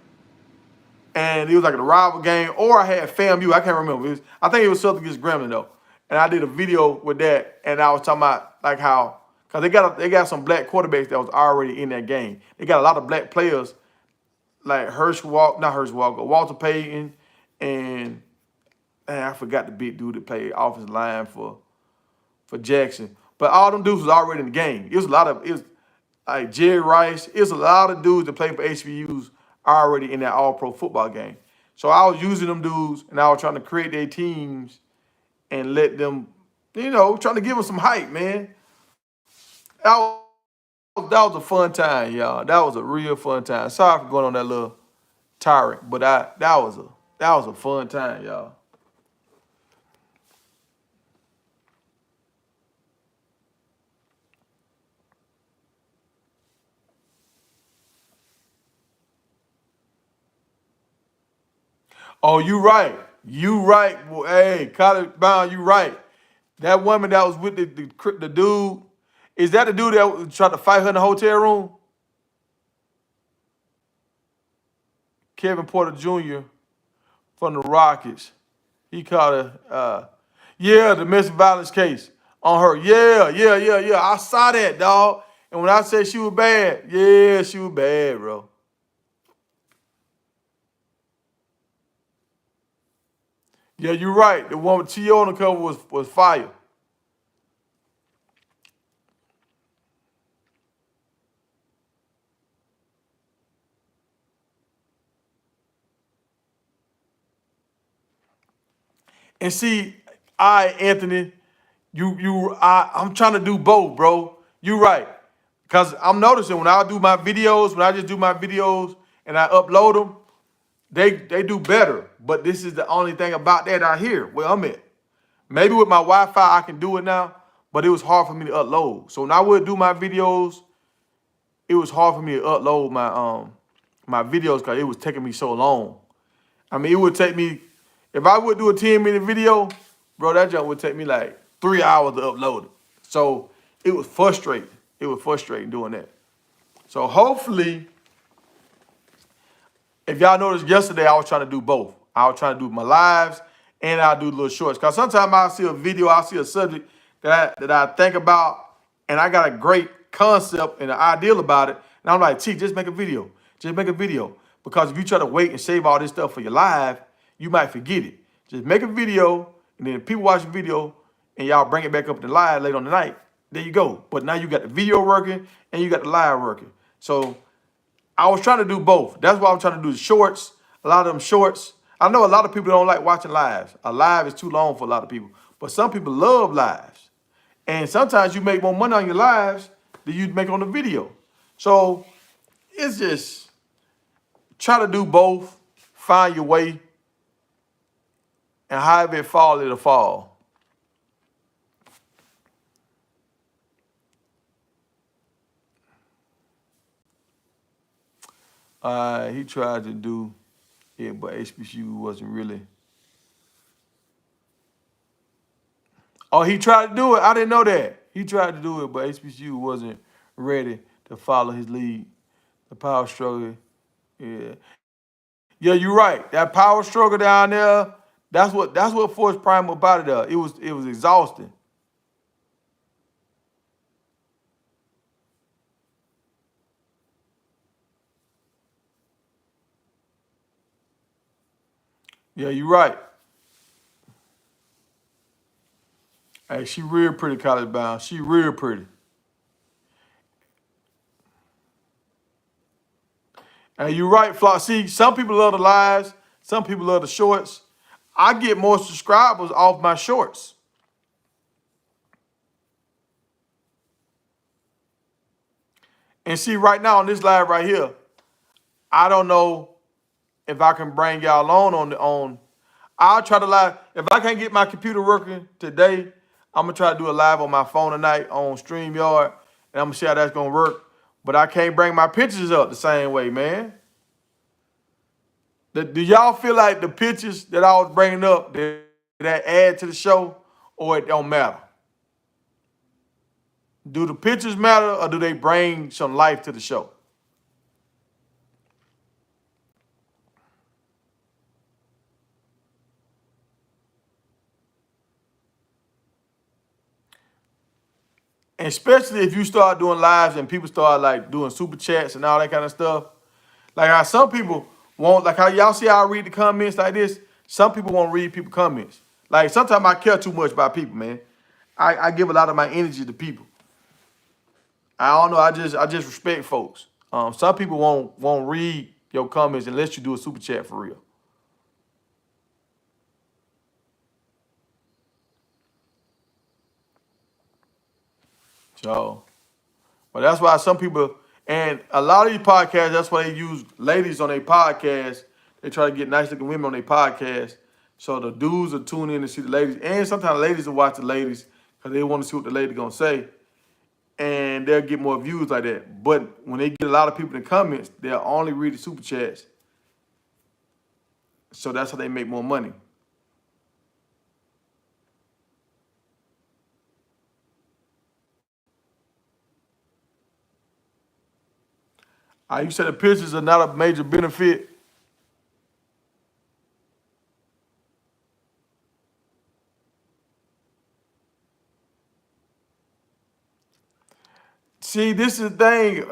and it was like a rival game. Or I had FAMU, I can't remember. I think it was Southern against Grambling though. And I did a video with that, and I was talking about like how, because they got some black quarterbacks that was already in that game. They got a lot of black players like Walter Payton, and I forgot the big dude that played offensive line for Jackson. But all them dudes was already in the game. It was like Jerry Rice. It was a lot of dudes that played for HBUs already in that all-pro football game. So I was using them dudes, and I was trying to create their teams and let them, trying to give them some hype, man. That was a fun time, y'all. That was a real fun time. Sorry for going on that little tyrant, but that was a fun time, y'all. Oh, you right. You right. Well, hey, College Bound, you right. That woman that was with the dude, is that the dude that tried to fight her in the hotel room? Kevin Porter Jr. from the Rockets. He called her, yeah, domestic violence case on her. Yeah, yeah, yeah, yeah. I saw that, dog. And when I said she was bad, yeah, she was bad, bro. Yeah, you're right. The one with T.O. on the cover was fire. And see, Anthony, I'm trying to do both, bro. You right. Cause I'm noticing when I do my videos, when I just do my videos and I upload them, they do better. But this is the only thing about that I hear where I'm at. Maybe with my Wi-Fi I can do it now, but it was hard for me to upload. So when I would do my videos, it was hard for me to upload my videos because it was taking me so long. I mean, it would take me, if I would do a 10-minute video, bro, that jump would take me like 3 hours to upload it. So it was frustrating. It was frustrating doing that. So hopefully, if y'all noticed yesterday, I was trying to do both. I was trying to do my lives and I'll do little shorts. Because sometimes I'll see a video, I'll see a subject that I think about, and I got a great concept and an ideal about it. And I'm like, T, just make a video. Just make a video. Because if you try to wait and save all this stuff for your live, you might forget it. Just make a video, and then if people watch the video, and y'all bring it back up in the live later on the night, there you go. But now you got the video working, and you got the live working. So I was trying to do both. That's why I'm trying to do the shorts. A lot of them shorts. I know a lot of people don't like watching lives. A live is too long for a lot of people. But some people love lives. And sometimes you make more money on your lives than you make on the video. So it's just try to do both. Find your way. And however it fall, it'll fall. He tried to do it, but HBCU wasn't really. Oh, he tried to do it. I didn't know that. He tried to do it, but HBCU wasn't ready to follow his lead. The power struggle. Yeah. Yeah, you're right. That power struggle down there, that's what forced Prime about it there. It was exhausting. Yeah, you're right. Hey, she real pretty, college bound. She real pretty. And you're right, Flock. See, some people love the lives, some people love the shorts. I get more subscribers off my shorts. And see, right now on this live right here, I don't know if I can bring y'all on. I'll try to live. If I can't get my computer working today, I'm gonna try to do a live on my phone tonight on StreamYard, and I'm gonna see how that's gonna work. But I can't bring my pictures up the same way, man. Do y'all feel like the pictures that I was bringing up that add to the show, or it don't matter? Do the pictures matter, or do they bring some life to the show? And especially if you start doing lives and people start like doing super chats and all that kind of stuff. Like how some people won't, like how y'all see how I read the comments like this. Some people won't read people comments. Like sometimes I care too much about people, man. I give a lot of my energy to people. I don't know. I just respect folks. Some people won't read your comments unless you do a super chat for real. So, but that's why some people, and a lot of these podcasts, that's why they use ladies on their podcast. They try to get nice looking women on their podcast. So the dudes will tune in to see the ladies. And sometimes ladies will watch the ladies because they want to see what the lady going to say. And they'll get more views like that. But when they get a lot of people in the comments, they'll only read the super chats. So that's how they make more money. You said the pictures are not a major benefit. See, this is the thing,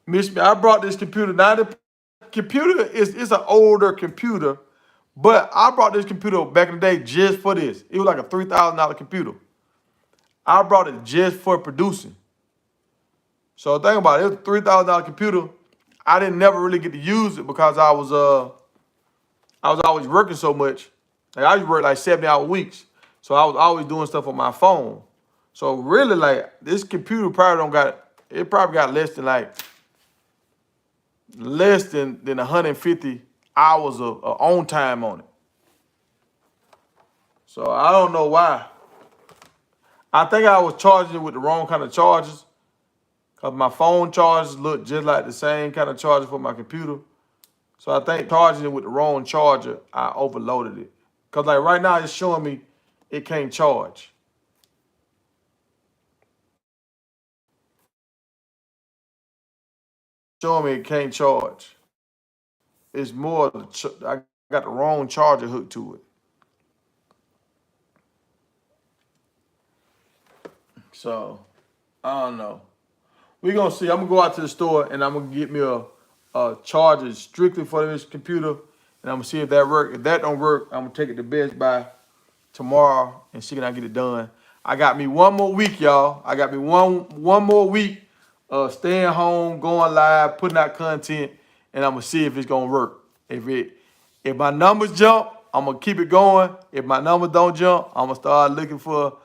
Miss. I brought this computer. Now the computer is an older computer, but I brought this computer back in the day just for this. It was like a $3,000 computer. I brought it just for producing. So think about it. It was a $3,000 computer. I didn't never really get to use it because I was always working so much. Like I used to work like 70-hour weeks. So I was always doing stuff on my phone. So really, like this computer probably got less than 150 hours of on time on it. So I don't know why. I think I was charging it with the wrong kind of chargers. Cause my phone chargers look just like the same kind of charger for my computer. So I think charging it with the wrong charger, I overloaded it. Cause like right now it's showing me it can't charge. Showing me it can't charge. It's more I got the wrong charger hooked to it. So I don't know. We're gonna see. I'm gonna go out to the store and I'm gonna get me a charger strictly for this computer, and I'm gonna see if that works. If that don't work, I'm gonna take it to Best Buy tomorrow and see can I get it done. I got me one more week, y'all. I got me one more week of staying home, going live, putting out content, and I'm gonna see if it's gonna work. If my numbers jump, I'm gonna keep it going. If my numbers don't jump, I'm gonna start looking for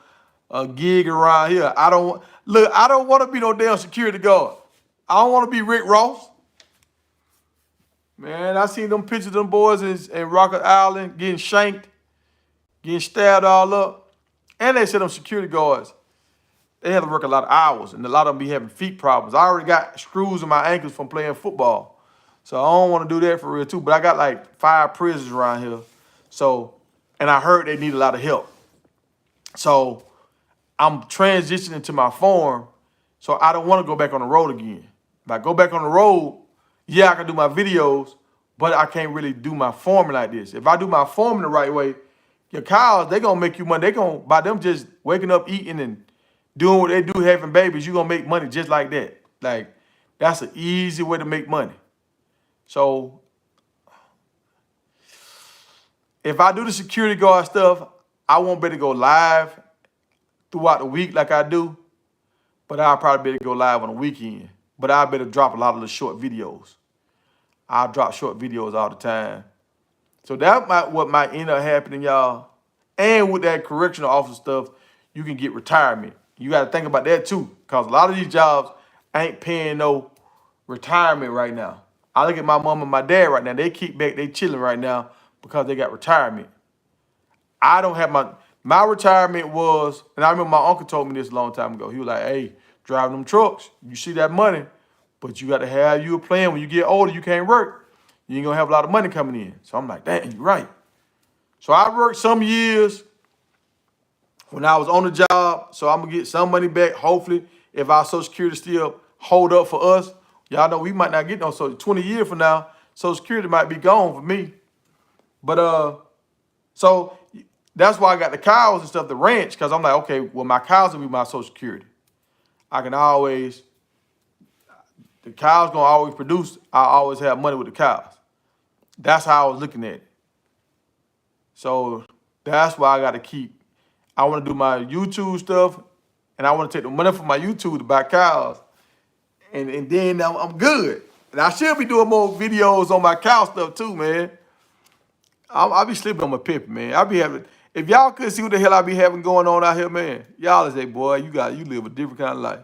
a gig around here. I don't want to be no damn security guard. I don't want to be Rick Ross. Man, I seen them pictures of them boys in Rocket Island getting shanked, getting stabbed all up. And they said them security guards, they had to work a lot of hours, and a lot of them be having feet problems. I already got screws in my ankles from playing football. So I don't want to do that for real too. But I got like 5 prisons around here. So, and I heard they need a lot of help. So I'm transitioning to my farm, so I don't want to go back on the road again. If I go back on the road, yeah, I can do my videos, but I can't really do my farming like this. If I do my farming the right way, your cows, they going to make you money. They going to, by them just waking up, eating, and doing what they do, having babies, you're going to make money just like that. Like, that's an easy way to make money. So, if I do the security guard stuff, I won't be able to go live throughout the week like I do, but I'll probably be able to go live on the weekend. But I better drop a lot of the short videos. I drop short videos all the time. So what might end up happening, y'all. And with that correctional officer stuff, you can get retirement. You got to think about that too, because a lot of these jobs ain't paying no retirement right now. I look at my mom and my dad right now. They kick back, they chilling right now because they got retirement. I don't have my retirement was, and I remember my uncle told me this a long time ago. He was like, hey, driving them trucks. You see that money, but you got to have you a plan. When you get older, you can't work. You ain't gonna have a lot of money coming in. So I'm like, dang, you're right. So I worked some years when I was on the job, so I'm gonna get some money back. Hopefully, if our Social Security still hold up for us, y'all know we might not get no. So 20 years from now, Social Security might be gone for me. But so that's why I got the cows and stuff, the ranch, because I'm like, okay, well, my cows will be my Social Security. I can always, the cows gonna always produce. I always have money with the cows. That's how I was looking at it. So that's why I got to keep. I want to do my YouTube stuff, and I want to take the money from my YouTube to buy cows, and then I'm good. And I should be doing more videos on my cow stuff too, man. I'll be sleeping on my pimping, man. I'll be having. If y'all could see what the hell I be having going on out here, man, y'all say, boy, you live a different kind of life.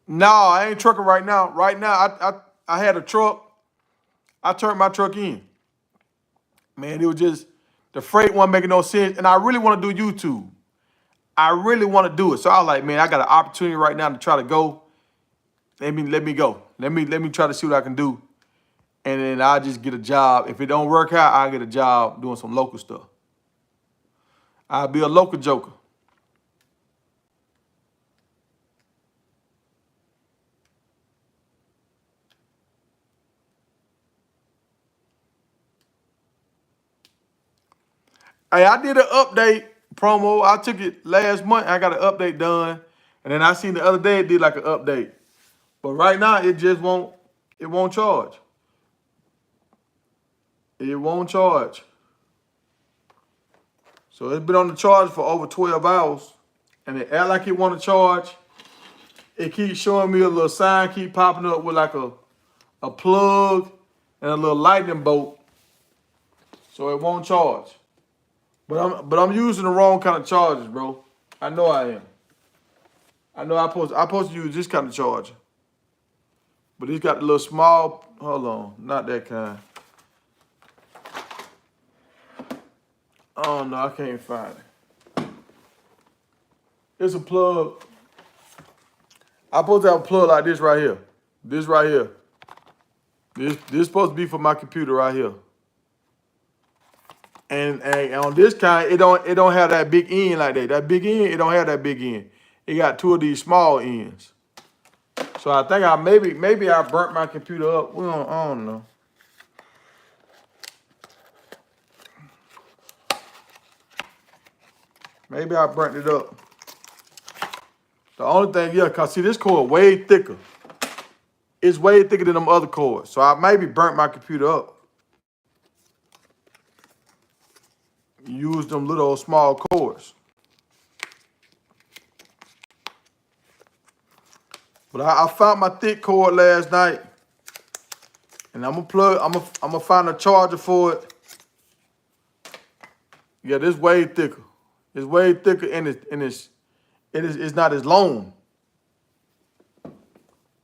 No, I ain't trucking right now. Right now, I had a truck. I turned my truck in. Man, it was just the freight wasn't making no sense, and I really want to do YouTube. I really want to do it. So I was like, man, I got an opportunity right now to try to go. Let me go. Let me try to see what I can do. And then I'll just get a job. If it don't work out, I'll get a job doing some local stuff. I'll be a local joker. Hey, I did an update promo. I took it last month. I got an update done. And then I seen the other day it did like an update. But right now it just won't charge. It won't charge. So it's been on the charge for over 12 hours. And it act like it want to charge. It keeps showing me a little sign keep popping up with like a plug and a little lightning bolt. So it won't charge. But I'm using the wrong kind of chargers, bro. I know I am. I know I supposed to use this kind of charger. But it's got the little small, hold on, not that kind. Oh no, I can't find it. It's a plug. I'm supposed to have a plug like this right here. This right here. This supposed to be for my computer right here. And on this kind, it don't have that big end like that. That big end, it don't have that big end. It got two of these small ends. So I think maybe I burnt my computer up. I don't know. Maybe I burnt it up. The only thing, yeah, cause see this cord way thicker. It's way thicker than them other cords. So I maybe burnt my computer up. Use them little small cords. But I found my thick cord last night. And I'm gonna find a charger for it. Yeah, this way thicker. It's way thicker and it's not as long.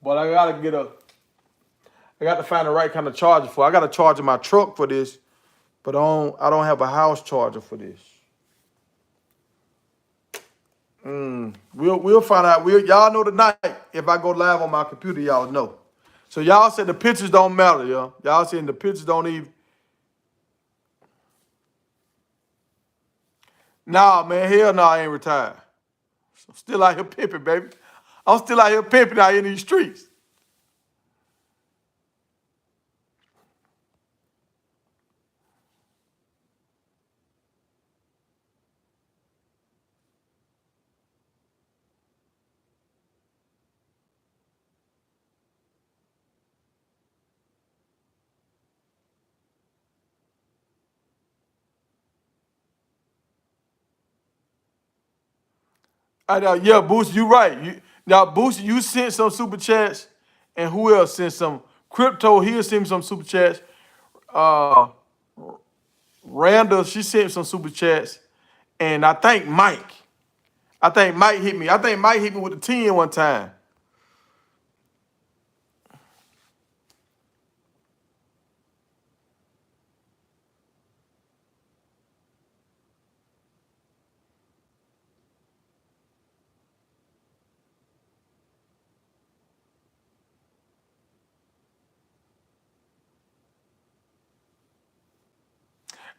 But I got to find the right kind of charger for it. I got to charge in my truck for this, but I don't have a house charger for this. We'll find out. Y'all know tonight if I go live on my computer, y'all know. So y'all said the pictures don't matter, y'all. Y'all saying the pictures don't even. Nah, man, hell no, I ain't retired. I'm still out here pimping, baby. I'm still out here pimping out in these streets. Yeah, Boosie, you right. Now, Boosie, you sent some super chats, and who else sent some? Crypto, he'll send some super chats. Uh, Randa, she sent some super chats, and I think Mike. I think Mike hit me. I think Mike hit me with the 10 one time.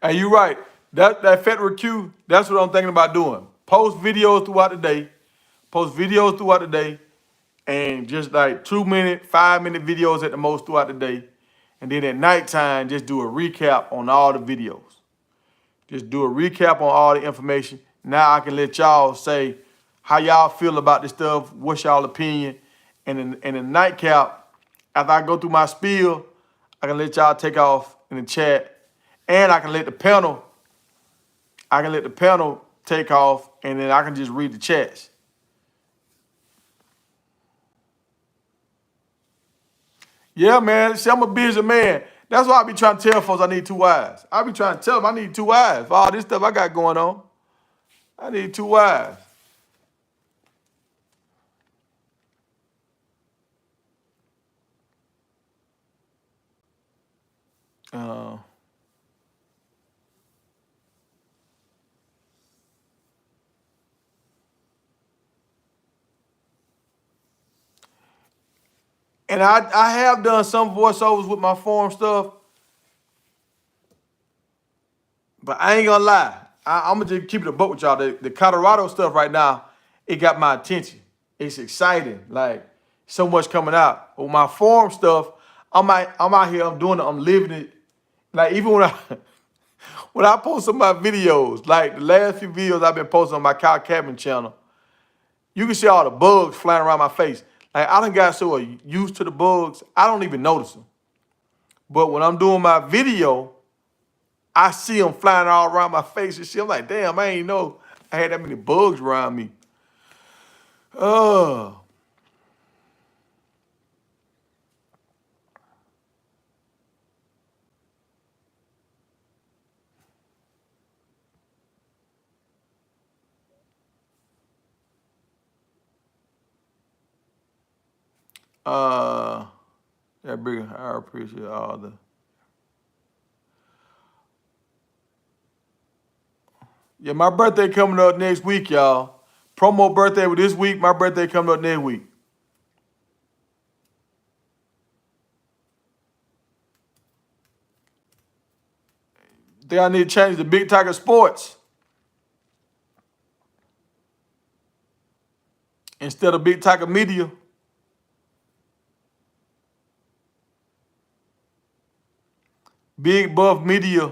And you're right. That federal queue, that's what I'm thinking about doing. Post videos throughout the day. Post videos throughout the day. And just like 2-minute, 5-minute videos at the most throughout the day. And then at nighttime, just do a recap on all the videos. Just do a recap on all the information. Now I can let y'all say how y'all feel about this stuff. What's y'all opinion? And in the nightcap, after I go through my spiel, I can let y'all take off in the chat. And I can let the panel take off, and then I can just read the chats. Yeah, man. See, I'm a busy man. That's why I be trying to tell folks I need 2 wives. I be trying to tell them I need 2 wives for all this stuff I got going on. I need 2 wives. Uh, and I have done some voiceovers with my forum stuff, but I ain't gonna lie. I'm gonna just keep it a buck with y'all. The Colorado stuff right now, it got my attention. It's exciting. Like, so much coming out. With my forum stuff, I'm out here, I'm living it. Like, even when I when I post some of my videos, like the last few videos I've been posting on my Kyle Cabin channel, you can see all the bugs flying around my face. Like, I done got so used to the bugs, I don't even notice them. But when I'm doing my video, I see them flying all around my face and shit. I'm like, damn, I ain't know I had that many bugs around me. Oh. That big, I appreciate all the. Yeah, my birthday coming up next week, y'all. Promo birthday with this week, my birthday coming up next week. Think I need to change the Big Tiger Sports instead of Big Tiger Media. Big Buff Media.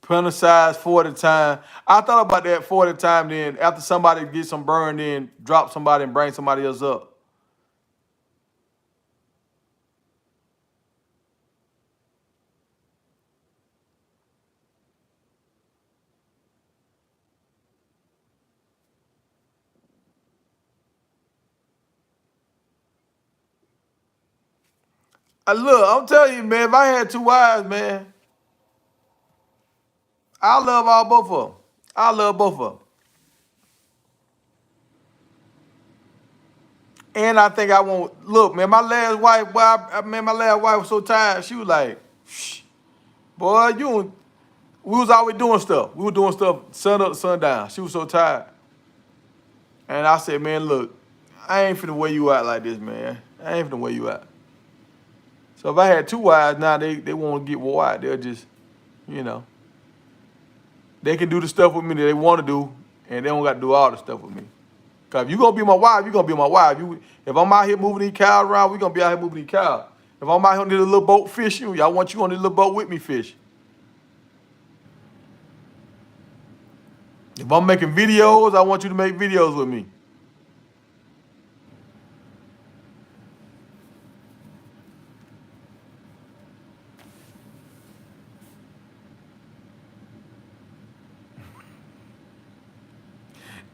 Penicize 40 time. I thought about that 40 time. Then after somebody gets some burn, then drop somebody and bring somebody else up. Look, I'm telling you, man, if I had 2 wives, man, I love all both of them. I love both of them. And I think I won't look, man. My last wife, man, my last wife was so tired. She was like, shh, boy, we was always doing stuff. We were doing stuff sun up, sun down. She was so tired. And I said, man, look, I ain't finna wear you out like this, man. I ain't finna wear you out. So if I had 2 wives now, they won't get wore out. They'll just, you know, they can do the stuff with me that they want to do, and they don't got to do all the stuff with me. Cause if you gonna be my wife, you gonna be my wife. If I'm out here moving these cows around, we gonna be out here moving these cows. If I'm out here on this little boat fishing, I want you on this little boat with me fishing. If I'm making videos, I want you to make videos with me.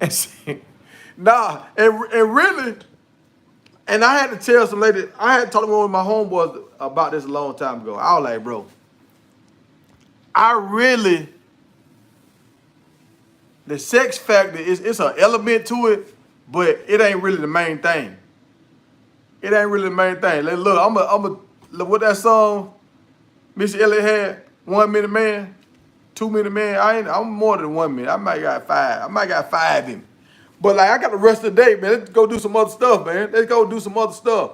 And see, nah, and really, and I had to tell some lady, I had talked to one of my homeboys about this a long time ago. I was like, bro, the sex factor it's an element to it, but it ain't really the main thing. It ain't really the main thing. Like, look, I'm a look what that song Missy Elliott had, 1 Minute Man. too many men. I'm more than 1 minute. I might got 5. I might got 5 in me. But like I got the rest of the day, man. Let's go do some other stuff, man. Let's go do some other stuff.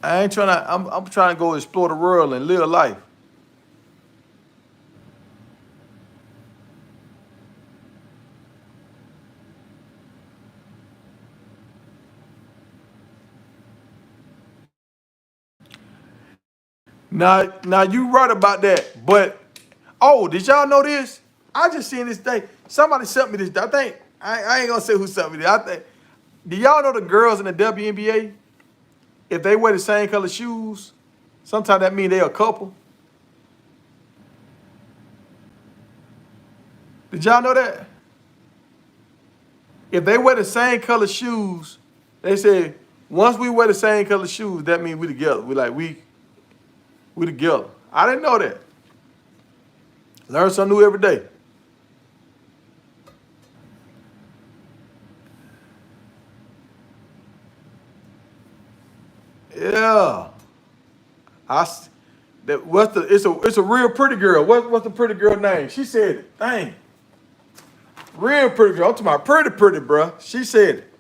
I ain't trying to. I'm trying to go explore the world and live life. Now you right about that. But oh, did y'all know this? I just seen this thing. Somebody sent me this. I think I ain't gonna say who sent me this. I think. Do y'all know the girls in the WNBA? If they wear the same color shoes, sometimes that means they a couple. Did y'all know that? If they wear the same color shoes, they say once we wear the same color shoes, that means we together. We together. I didn't know that. Learn something new every day. Yeah. It's a real pretty girl. What's the pretty girl name? She said it. Dang. Real pretty girl. I'm talking about pretty, bruh. She said it.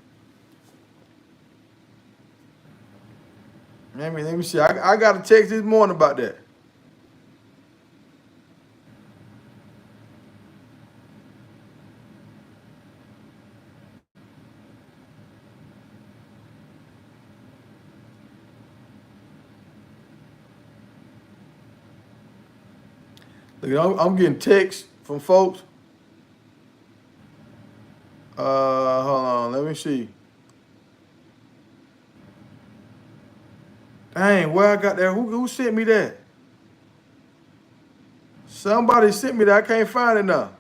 Let me see. I got a text this morning about that. Look, I'm getting texts from folks. Hold on. Let me see. Dang, where I got that? Who sent me that? Somebody sent me that. I can't find it now.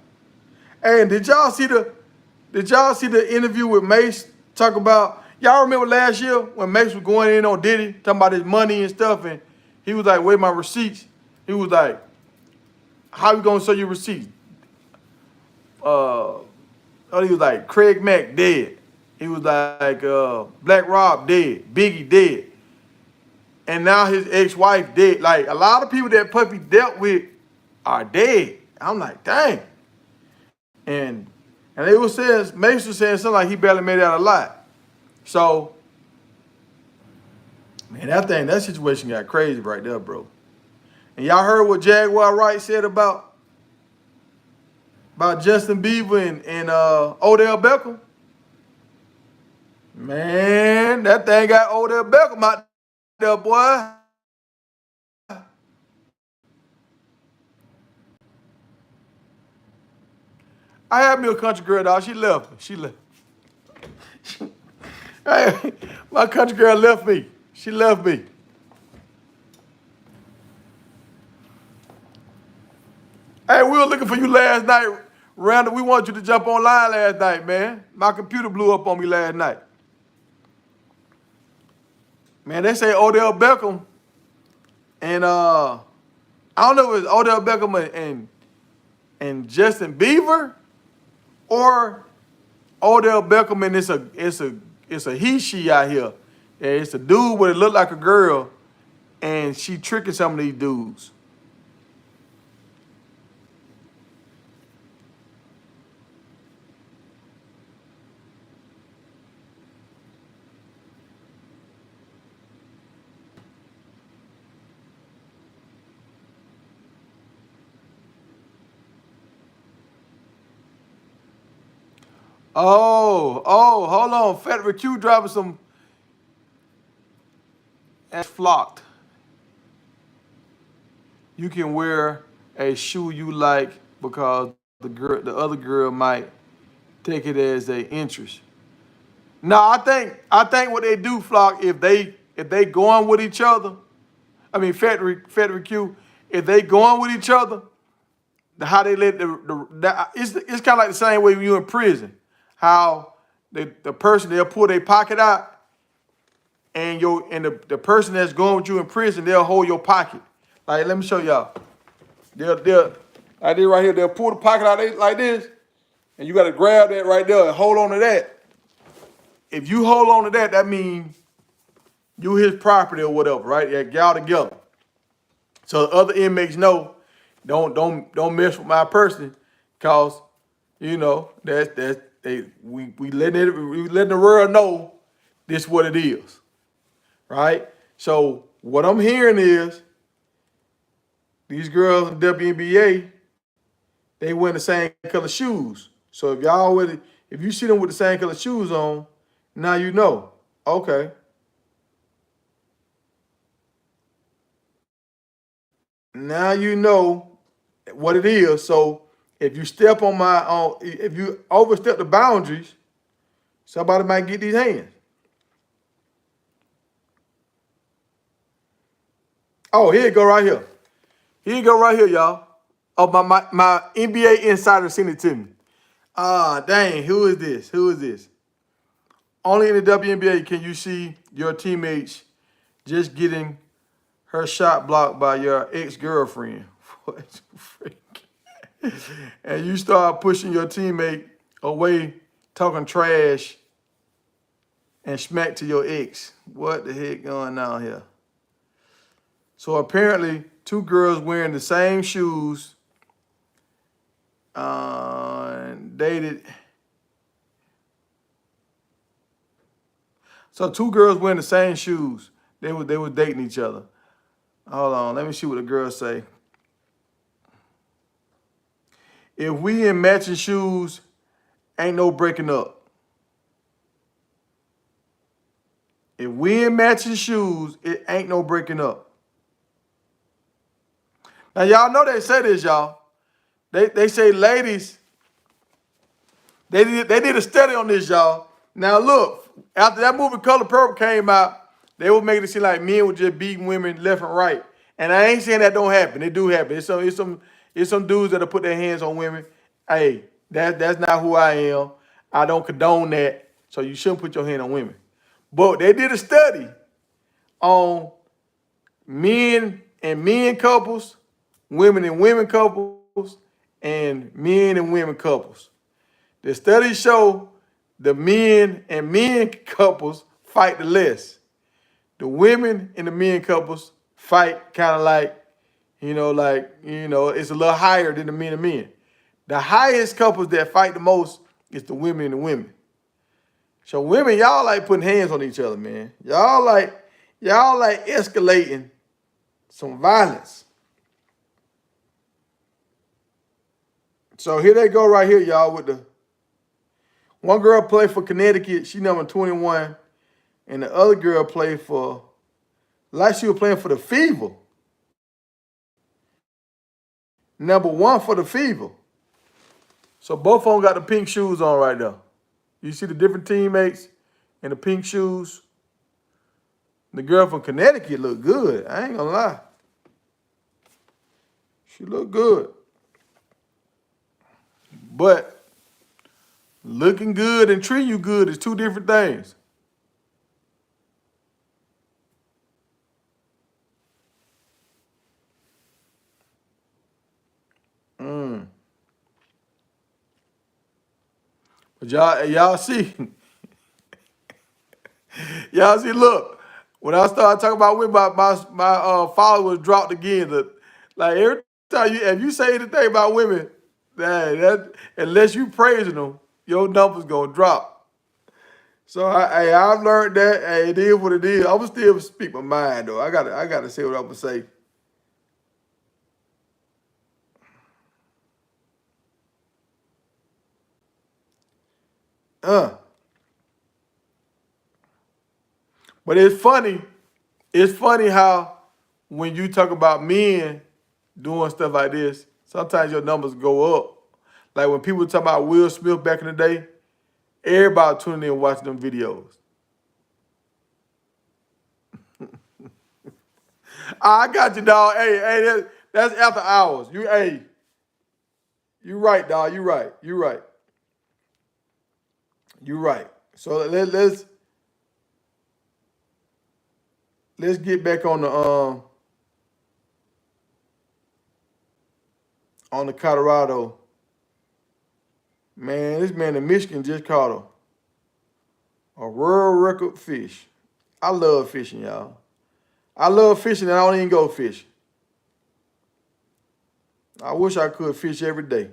Hey, did y'all see the interview with Mace talk about? Y'all remember last year when Mace was going in on Diddy talking about his money and stuff, and he was like, "Where my receipts?" He was like, "How you gonna show your receipts?" He was like, "Craig Mack dead." He was like, "Black Rob dead, Biggie dead," and now his ex-wife dead. Like a lot of people that Puffy dealt with are dead. I'm like, dang. And they was saying, Mace was saying something like he barely made it out alive. So, man, that situation got crazy right there, bro. And y'all heard what Jaguar Wright said about Justin Bieber and Odell Beckham? Man, that thing got Odell Beckham out there, boy. I had me a country girl, dog. She left me. She left. Hey, my country girl left me. She left me. Hey, we were looking for you last night, Randall. We wanted you to jump online last night, man. My computer blew up on me last night. Man, they say Odell Beckham and I don't know if it's Odell Beckham and Justin Bieber or Odell Beckham and it's a he she out here. Yeah, it's a dude but it look like a girl and she tricking some of these dudes. Hold on. Frederick Q dropping some and flocked. You can wear a shoe you like because the other girl might take it as a interest. No, I think what they do, Flock, if they going with each other, I mean Frederick Q, if they going with each other, how they let it's kind of like the same way when you're in prison. How the person they'll pull their pocket out and the person that's going with you in prison, they'll hold your pocket. Like let me show y'all. They'll I did right here, they'll pull the pocket out like this, and you gotta grab that right there and hold on to that. If you hold on to that means you his property or whatever, right? Yeah, y'all together. So the other inmates know, don't mess with my person, cause we letting the world know this what it is, right? So what I'm hearing is these girls in WNBA, they wear the same color shoes. So if you see them with the same color shoes on, now you know. Okay. Now you know what it is. So if you if you overstep the boundaries, somebody might get these hands. Oh, here you go right here. Here you go right here, y'all. Oh, my NBA insider sent it to me. Ah, dang, who is this? Who is this? Only in the WNBA can you see your teammates just getting her shot blocked by your ex-girlfriend. What the freak? And you start pushing your teammate away, talking trash, and smack to your ex. What the heck going on here? So apparently, two girls wearing the same shoes dated. So two girls wearing the same shoes. They were dating each other. Hold on, let me see what the girls say. If we in matching shoes, ain't no breaking up. If we in matching shoes, it ain't no breaking up. Now y'all know they say this, y'all. They say ladies, they did a study on this, y'all. Now look, after that movie Color Purple came out, they were making it seem like men were just beating women left and right. And I ain't saying that don't happen. It do happen. It's some dudes that'll put their hands on women. Hey, that's not who I am. I don't condone that. So you shouldn't put your hand on women. But they did a study on men and men couples, women and women couples, and men and women couples. The studies show the men and men couples fight the less. The women in the men couples fight kind of like, it's a little higher than the men and men. The highest couples that fight the most is the women and the women. So women, y'all like putting hands on each other, man. Y'all like escalating some violence. So here they go right here, y'all, with the one girl played for Connecticut, she number 21, and the other girl played for, like she was playing for the Fever. Number 1 for the Fever. So both of them got the pink shoes on right now. You see the different teammates in the pink shoes. The girl from Connecticut looked good. I ain't gonna lie. She looked good. But looking good and treating you good is two different things. But y'all see, look, when I started talking about when my followers dropped again, like every time if you say anything about women, that unless you praising them, your numbers gonna drop. So I've learned that. Hey, it is what it is. I'm gonna still speak my mind though. I gotta say what I'm gonna say. But it's funny. It's funny how when you talk about men doing stuff like this, sometimes your numbers go up. Like when people talk about Will Smith back in the day, everybody tuning in and watching them videos. I got you, dog. Hey, that's after hours. You right, dog. You right. You right. So let's get back on the Colorado. Man, this man in Michigan just caught a world record fish. I love fishing, y'all. I love fishing and I don't even go fishing. I wish I could fish every day.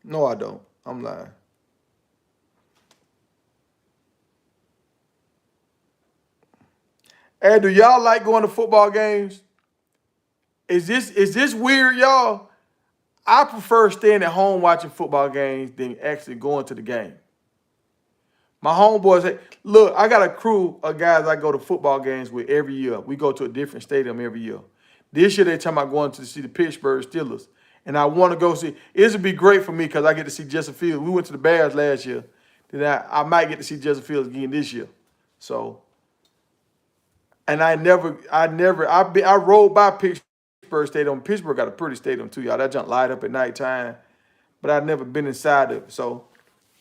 No, I don't. I'm lying. Hey, do y'all like going to football games? Is this weird, y'all? I prefer staying at home watching football games than actually going to the game. My homeboys, look, I got a crew of guys I go to football games with every year. We go to a different stadium every year. This year they're talking about going to see the Pittsburgh Steelers. And I want to go see. This would be great for me because I get to see Justin Fields. We went to the Bears last year. Then I might get to see Justin Fields again this year. So, and I rode by Pittsburgh Stadium. Pittsburgh got a pretty stadium too, y'all. That junk light up at nighttime. But I've never been inside of it. So,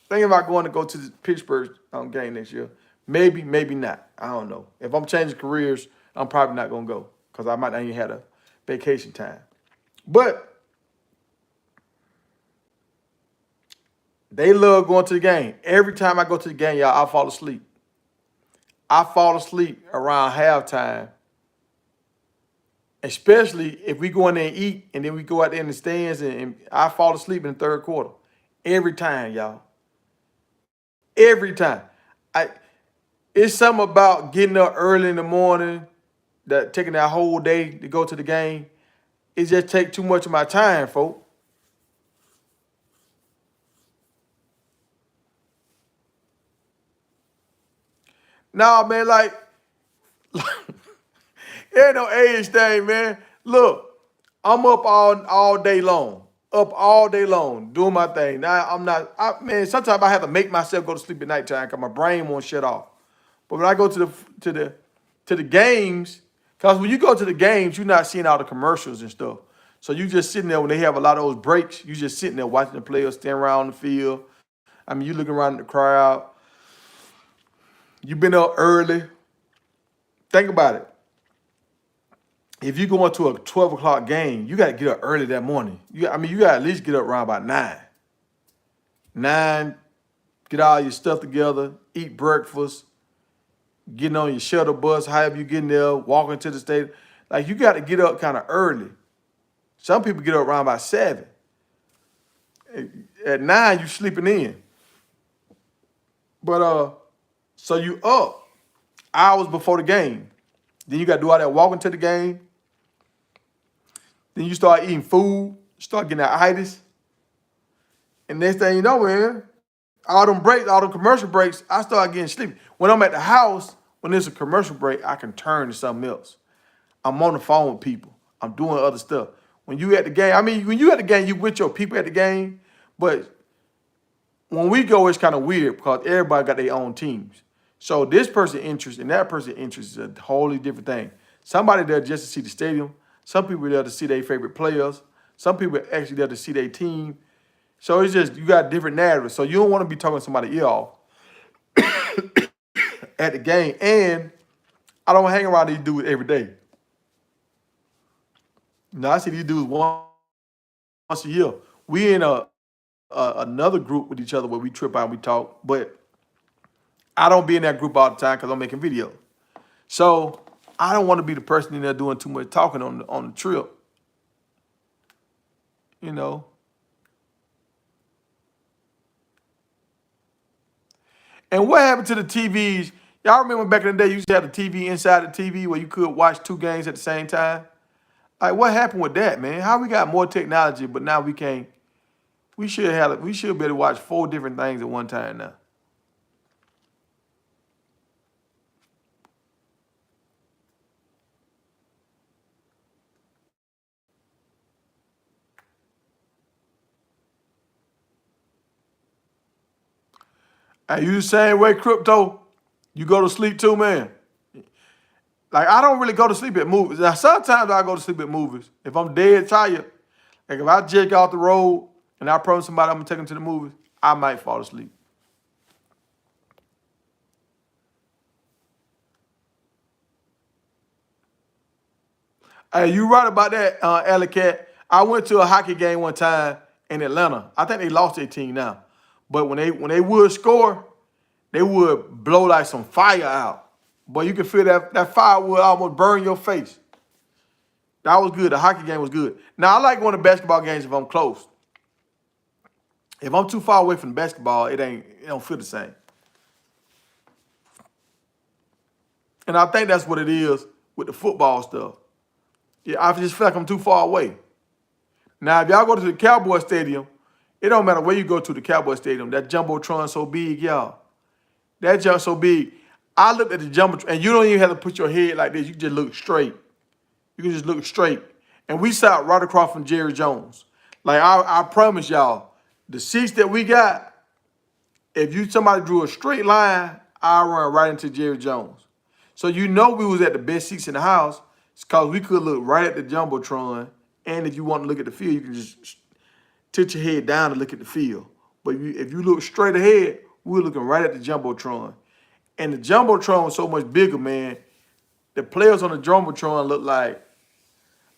thinking about going to go to the Pittsburgh game next year. Maybe, maybe not. I don't know. If I'm changing careers, I'm probably not going to go because I might not even have a vacation time. But they love going to the game. Every time I go to the game, y'all, I fall asleep. I fall asleep around halftime, especially if we go in there and eat and then we go out there in the stands and I fall asleep in the third quarter. Every time, y'all. Every time. It's something about getting up early in the morning, that taking that whole day to go to the game. It just takes too much of my time, folks. Nah, man, like, it ain't no age thing, man. Look, I'm up all day long. Up all day long, doing my thing. Now I'm not, man, sometimes I have to make myself go to sleep at nighttime because my brain won't shut off. But when I go to the games, because when you go to the games, you're not seeing all the commercials and stuff. So you just sitting there when they have a lot of those breaks, you just sitting there watching the players stand around the field. I mean, you looking around the crowd. You've been up early. Think about it. If you go into a 12 o'clock game, you got to get up early that morning. You got to at least get up around about 9. 9, get all your stuff together, eat breakfast, getting on your shuttle bus, however you getting there, walking to the stadium. Like, you got to get up kind of early. Some people get up around about 7. At 9, you sleeping in. But so you up hours before the game. Then you got to do all that walking to the game. Then you start eating food, start getting that itis. And next thing you know, man, all them breaks, all them commercial breaks, I start getting sleepy. When I'm at the house, when there's a commercial break, I can turn to something else. I'm on the phone with people. I'm doing other stuff. When you at the game, I mean, when you at the game, you with your people at the game. But when we go, it's kind of weird because everybody got their own teams. So this person interest and that person interest is a wholly different thing. Somebody there just to see the stadium. Some people there to see their favorite players. Some people actually there to see their team. So it's just, you got different narratives. So you don't want to be talking to somebody ear off at the game. And I don't hang around these dudes every day. No, I see these dudes once a year. We in another group with each other where we trip out and we talk. But I don't be in that group all the time because I'm making videos. So I don't want to be the person in there doing too much talking on the trip. You know. And what happened to the TVs? Y'all remember back in the day, you used to have the TV inside the TV where you could watch 2 games at the same time? Like, what happened with that, man? How we got more technology, but now we can't? We should be able to watch 4 different things at one time now. And you the same way, Crypto? You go to sleep too, man? Like, I don't really go to sleep at movies. Now, sometimes I go to sleep at movies. If I'm dead tired, like if I just get off the road and I promise somebody I'm going to take them to the movies, I might fall asleep. Hey, you right about that, Alley Cat. I went to a hockey game one time in Atlanta. I think they lost their team now. But when they would score, they would blow like some fire out. But you can feel that fire would almost burn your face. That was good. The hockey game was good. Now I like going to basketball games if I'm close. If I'm too far away from the basketball, it don't feel the same. And I think that's what it is with the football stuff. Yeah, I just feel like I'm too far away. Now, if y'all go to the Cowboy Stadium, it don't matter where you go to the Cowboy Stadium. That jumbotron so big, y'all. That jump so big. I looked at the jumbotron, and you don't even have to put your head like this. You just look straight. You can just look straight. And we sat right across from Jerry Jones. Like I promise y'all, the seats that we got, if somebody drew a straight line, I run right into Jerry Jones. So you know we was at the best seats in the house. It's because we could look right at the jumbotron. And if you want to look at the field, you can just tilt your head down and look at the field. But if you look straight ahead, we were looking right at the jumbotron. And the jumbotron was so much bigger, man. The players on the jumbotron looked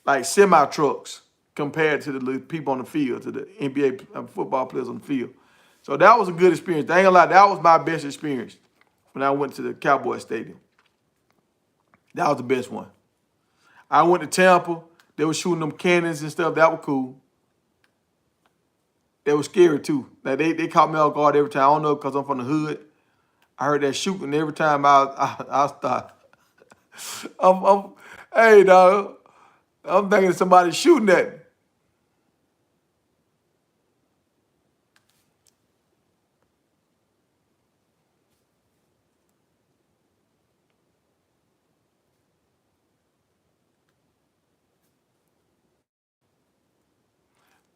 like semi trucks compared to the people on the field, to the NBA football players on the field. So that was a good experience. I ain't gonna lie, that was my best experience when I went to the Cowboy Stadium. That was the best one. I went to Tampa. They were shooting them cannons and stuff. That was cool. They were scary too. Like they caught me off guard every time. I don't know because I'm from the hood. I heard that shooting every time I start. Hey dog, I'm thinking somebody shooting at me.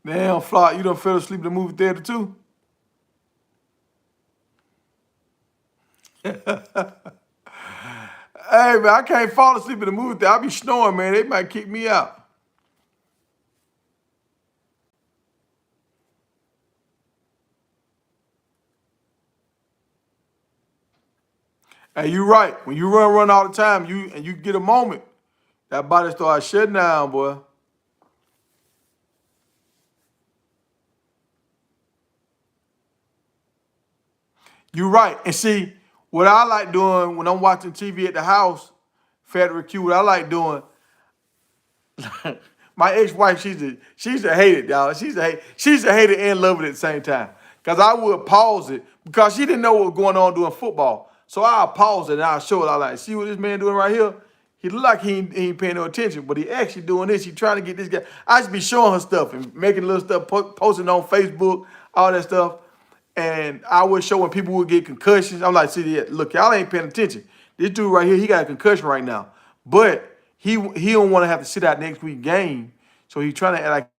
Damn, Flock, you done fell asleep in the movie theater too? Hey man, I can't fall asleep in the movie theater. I be snoring, man. They might kick me out. Hey, you right. When you run all the time, you get a moment, that body starts shutting down, boy. You right. And see, what I like doing when I'm watching TV at the house, Frederick Q, what I like doing, my ex-wife, she's a hate it, y'all. She's a hate it and love it at the same time. Cause I would pause it because she didn't know what was going on doing football. So I'll pause it and I'll show it. I like, see what this man doing right here? He look like he ain't paying no attention, but he actually doing this. He trying to get this guy. I just be showing her stuff and making little stuff, posting on Facebook, all that stuff. And I would show when people would get concussions. I'm like, see, look, y'all ain't paying attention. This dude right here, he got a concussion right now. But he don't want to have to sit out next week game. So he trying to act like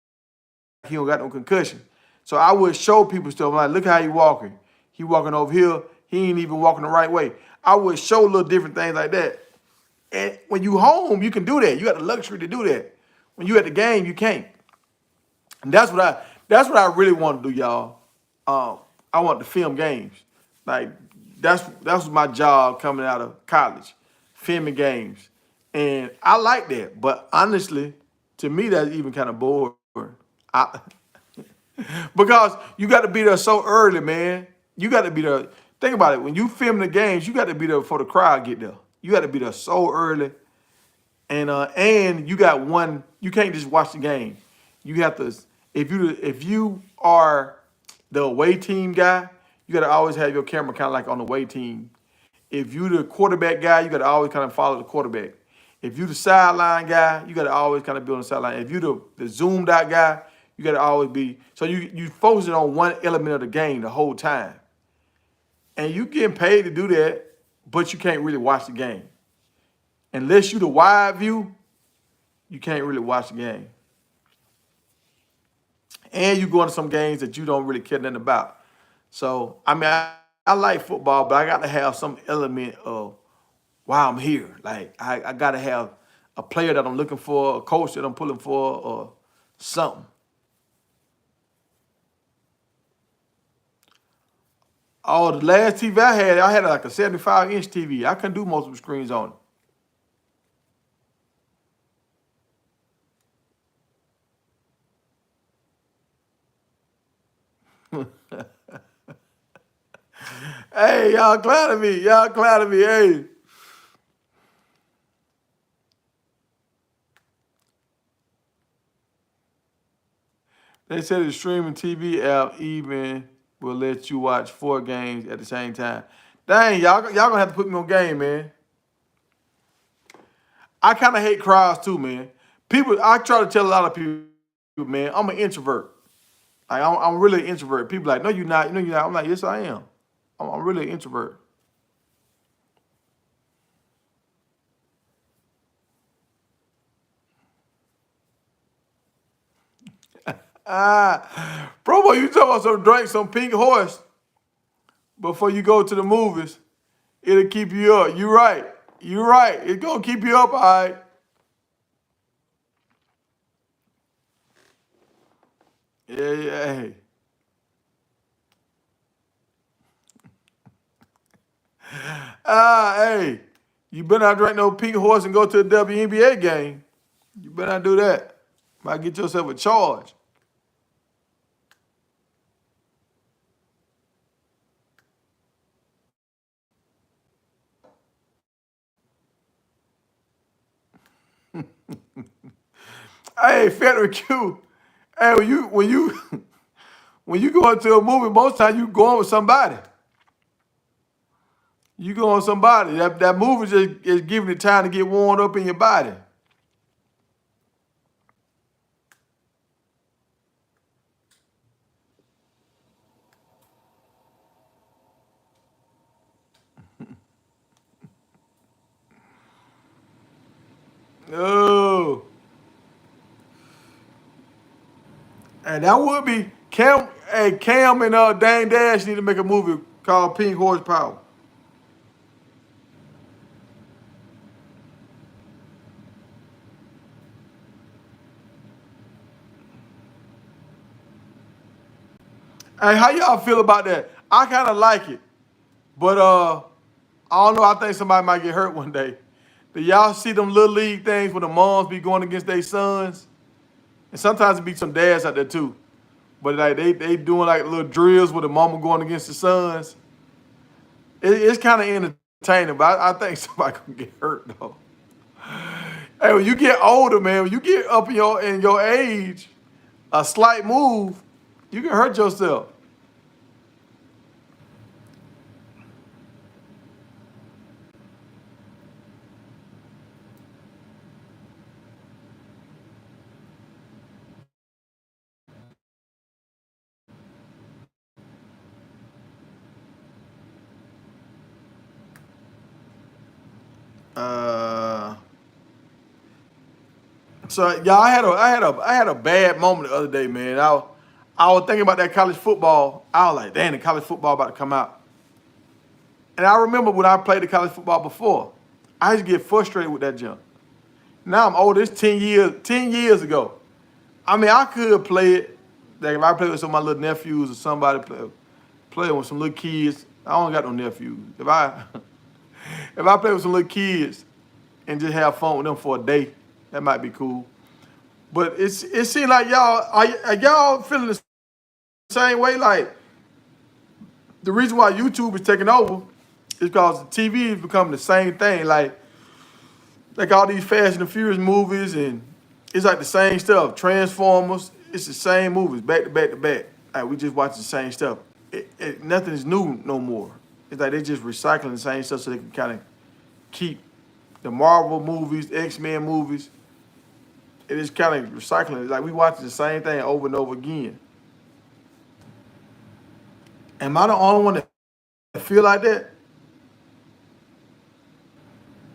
he don't got no concussion. So I would show people stuff. I'm like, look how he walking. He walking over here. He ain't even walking the right way. I would show little different things like that. And when you home, you can do that. You got the luxury to do that. When you at the game, you can't. And that's what I really want to do, y'all. I want to film games. Like that's my job coming out of college, filming games. And I like that. But honestly, to me, that's even kind of boring. I, because you got to be there so early, man. You got to be there. Think about it. When you film the games, you got to be there before the crowd get there. You got to be there so early. And you got one. You can't just watch the game. You have to. If you are the away team guy, you got to always have your camera kind of like on the away team. If you the quarterback guy, you got to always kind of follow the quarterback. If you the sideline guy, you got to always kind of be on the sideline. If you the zoomed out guy, you got to always be. So you focusing on one element of the game the whole time, and you getting paid to do that, but you can't really watch the game unless you the wide view. You can't really watch the game, and you go into some games that you don't really care nothing about. So I mean, I like football, but I got to have some element of why I'm here. Like I got to have a player that I'm looking for, a coach that I'm pulling for, or something. Oh, the last TV I had like a 75-inch TV. I couldn't do multiple screens on it. Hey, y'all glad of me. Y'all glad of me. Hey. They said the streaming TV app even will let you watch 4 games at the same time. Dang, y'all gonna have to put me on game, man. I kind of hate crowds too, man. I try to tell a lot of people, man, I'm an introvert. Like, I'm really an introvert. People like, no, you're not. No, you're not. I'm like, yes, I am. I'm really an introvert. Bro, boy, you talking about some drink, some pink horse before you go to the movies. It'll keep you up. You right. You right. It's gonna keep you up, all right. Yeah, yeah. Hey. Hey. You better not drink no pink horse and go to a WNBA game. You better not do that. Might get yourself a charge. Hey, Federal Q. Hey, when you go into a movie, most times you going with somebody. You go on somebody. That movie just is giving you time to get warmed up in your body. Oh. And that would be Cam. Hey, Cam and Dane Dash need to make a movie called Pink Horsepower. Hey, how y'all feel about that? I kind of like it, but I don't know. I think somebody might get hurt one day. Do y'all see them little league things where the moms be going against their sons? And sometimes it be some dads out there too. But like they doing like little drills with the mama going against the sons. It's kind of entertaining, but I think somebody gonna get hurt though. Hey, when you get older, man, when you get up in your age, a slight move, you can hurt yourself. Uh, so y'all, I had a bad moment the other day, man. I was thinking about that college football. I was like, damn, the college football about to come out. And I remember when I played the college football before, I used to get frustrated with that jump. Now I'm older. It's 10 years ago. I mean, I could play it. Like if I play with some of my little nephews or somebody play with some little kids. I don't got no nephews. If I if I play with some little kids and just have fun with them for a day, that might be cool. But it seems like y'all are y'all feeling the same way. Like the reason why YouTube is taking over is because the TV is becoming the same thing. Like all these Fast and the Furious movies, and it's like the same stuff. Transformers, it's the same movies, back to back to back. Like we just watch the same stuff. Nothing is new no more. It's like they just recycling the same stuff so they can kind of keep the Marvel movies, X-Men movies. It is kind of recycling. Like we watch the same thing over and over again. Am I the only one that feel like that?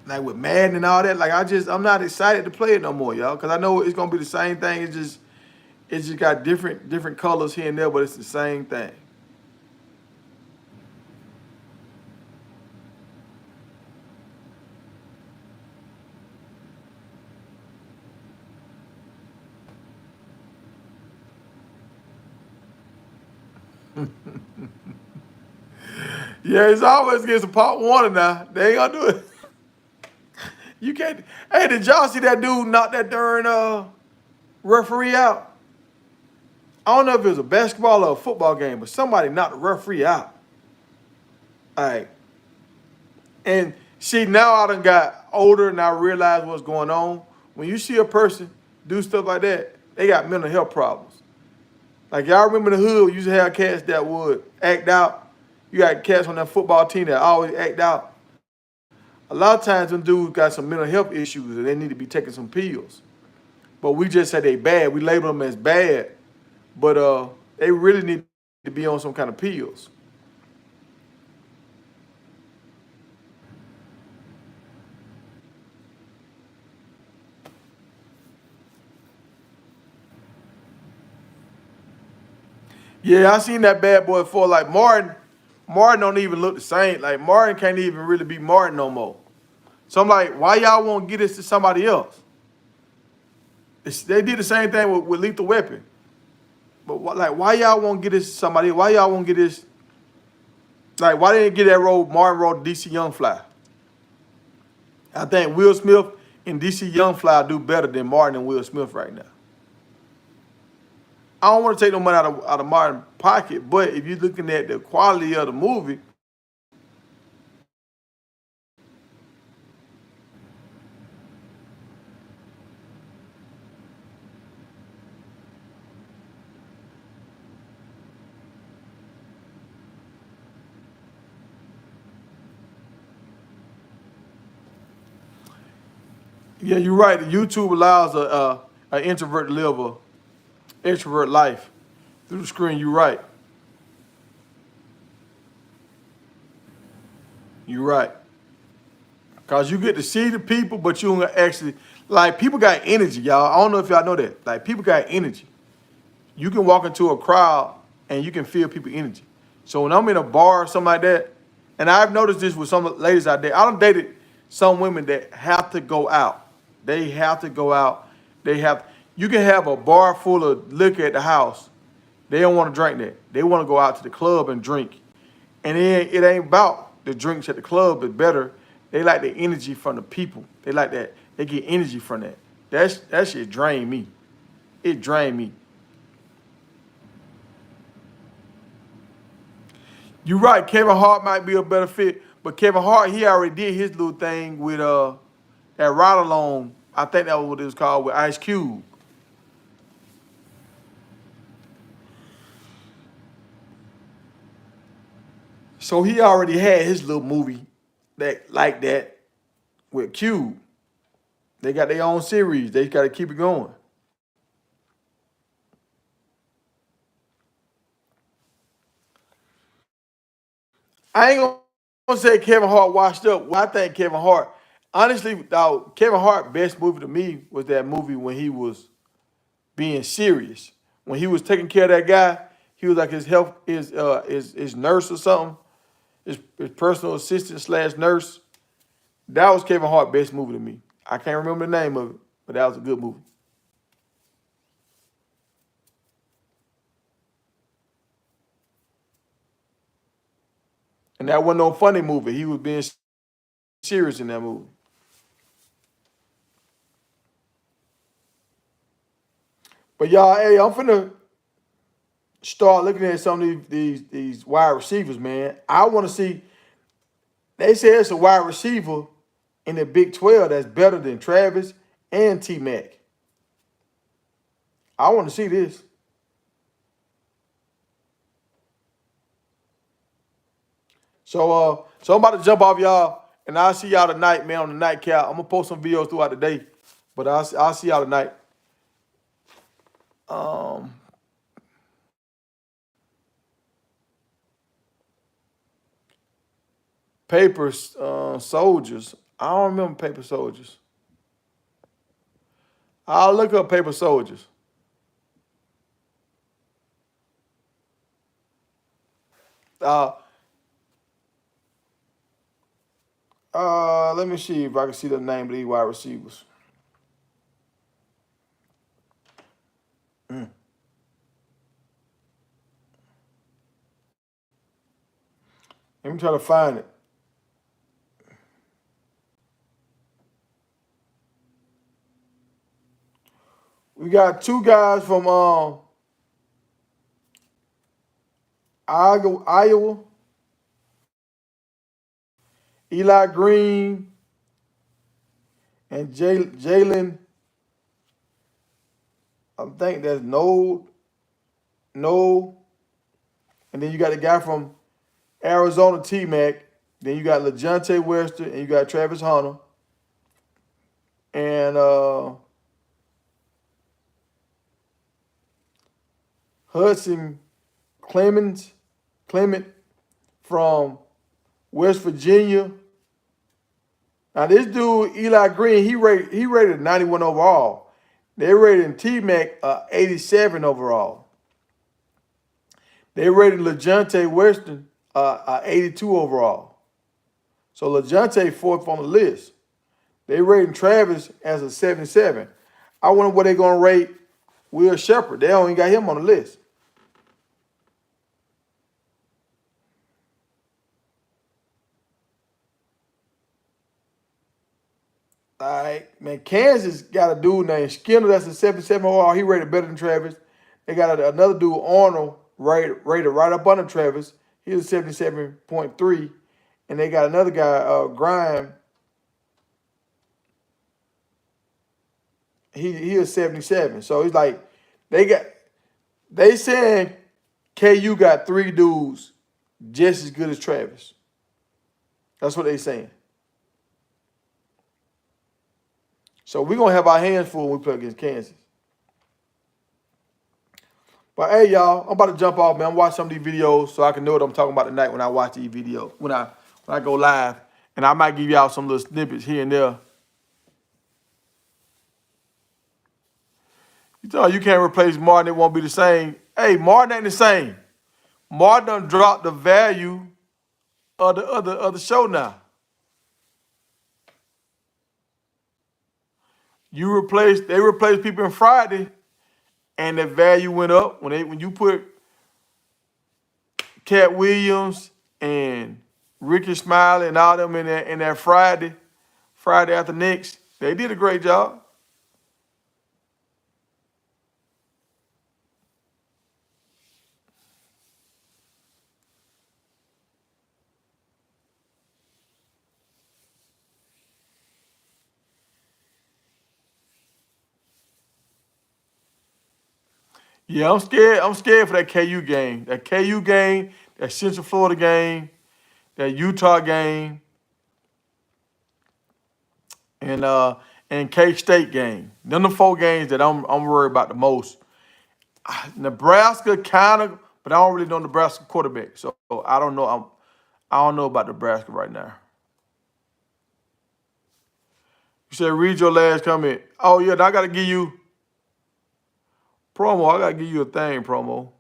Like with Madden and all that, like I'm not excited to play it no more, y'all, because I know it's gonna be the same thing. It's just got different colors here and there, but it's the same thing. Yeah, it's always against a Pop Warner now. They ain't gonna do it. You can't. Hey, did y'all see that dude knock that darn referee out? I don't know if it was a basketball or a football game, but somebody knocked the referee out. All right. And see, now I done got older and I realize what's going on. When you see a person do stuff like that, they got mental health problems. Like y'all remember the hood, we used to have cats that would act out. You got cats on that football team that always act out. A lot of times them dudes got some mental health issues and they need to be taking some pills. But we just say they bad. We label them as bad. But they really need to be on some kind of pills. Yeah, I seen that bad boy before. Like Martin, Martin don't even look the same. Like Martin can't even really be Martin no more. So I'm like, why y'all won't get this to somebody else? They did the same thing with Lethal Weapon. But why y'all won't get this to somebody else? Why y'all won't get this? Like, why didn't get that role Martin wrote DC Young Fly? I think Will Smith and DC Young Fly do better than Martin and Will Smith right now. I don't want to take no money out of Martin's pocket, but if you're looking at the quality of the movie, yeah, you're right. YouTube allows an introvert to live a extrovert life through the screen. You're right. You're right. Cause you get to see the people, but you don't actually like people got energy, y'all. I don't know if y'all know that. Like people got energy. You can walk into a crowd and you can feel people energy. So when I'm in a bar or something like that, and I've noticed this with some ladies out there, I done dated some women that have to go out. They have to go out. You can have a bar full of liquor at the house. They don't want to drink that. They want to go out to the club and drink. And it ain't about the drinks at the club, but better. They like the energy from the people. They like that. They get energy from that. That shit drain me. It drained me. You're right. Kevin Hart might be a better fit, but Kevin Hart, he already did his little thing with that ride along. I think that was what it was called with Ice Cube. So he already had his little movie that like that with Cube. They got their own series. They got to keep it going. I ain't gonna say Kevin Hart washed up. Well, I think Kevin Hart, honestly, Kevin Hart best movie to me was that movie when he was being serious. When he was taking care of that guy, he was like his health, his nurse or something, his personal assistant slash nurse. That was Kevin Hart best movie to me. I can't remember the name of it, but that was a good movie. And that wasn't no funny movie. He was being serious in that movie. But y'all, hey, I'm finna start looking at some of these wide receivers, man. I want to see. They say it's a wide receiver in the Big 12 that's better than Travis and T Mac. I want to see this. So I'm about to jump off y'all, and I'll see y'all tonight, man, on the nightcap. I'm gonna post some videos throughout the day, but I'll see y'all tonight. Um, Paper Soldiers. I don't remember Paper Soldiers. I'll look up Paper Soldiers. Uh, Let me see if I can see the name of these wide receivers. Mm. Let me try to find it. We got two guys from Iowa, Eli Green and Jalen. I think that's Node No. And then you got the guy from Arizona, T-Mac. Then you got LeJounte Western, and you got Travis Hunter. And Hudson Clement from West Virginia. Now this dude, Eli Green, he rated 91 overall. They rated T-Mac 87 overall. They rated LeJounte Western 82 overall. So LeJounte fourth on the list. They rating Travis as a 77. I wonder what they're gonna rate Will Shepherd. They only got him on the list. All right, man. Kansas got a dude named Skinner that's a 77 overall. He rated better than Travis. They got another dude, Arnold, rated right up under Travis. He was 77.3. And they got another guy, Grime. He was 77. So he's like, they saying KU got 3 dudes just as good as Travis. That's what they saying. So we're going to have our hands full when we play against Kansas. But hey, y'all, I'm about to jump off, man. I'm watching some of these videos so I can know what I'm talking about tonight when I watch these videos, when I go live. And I might give y'all some little snippets here and there. You know, you can't replace Martin, it won't be the same. Hey, Martin ain't the same. Martin done dropped the value of the show now. They replaced people in Friday, and the value went up when you put Cat Williams and Ricky Smiley and all them in that Friday after next. They did a great job. Yeah, I'm scared. I'm scared for that KU game. That KU game, that Central Florida game, that Utah game, and K-State game. Them the 4 games that I'm worried about the most. Nebraska kind of, but I don't really know Nebraska quarterback, so I don't know. I don't know about Nebraska right now. You said read your last comment. Oh yeah, I gotta give you promo. I gotta give you a thing, promo.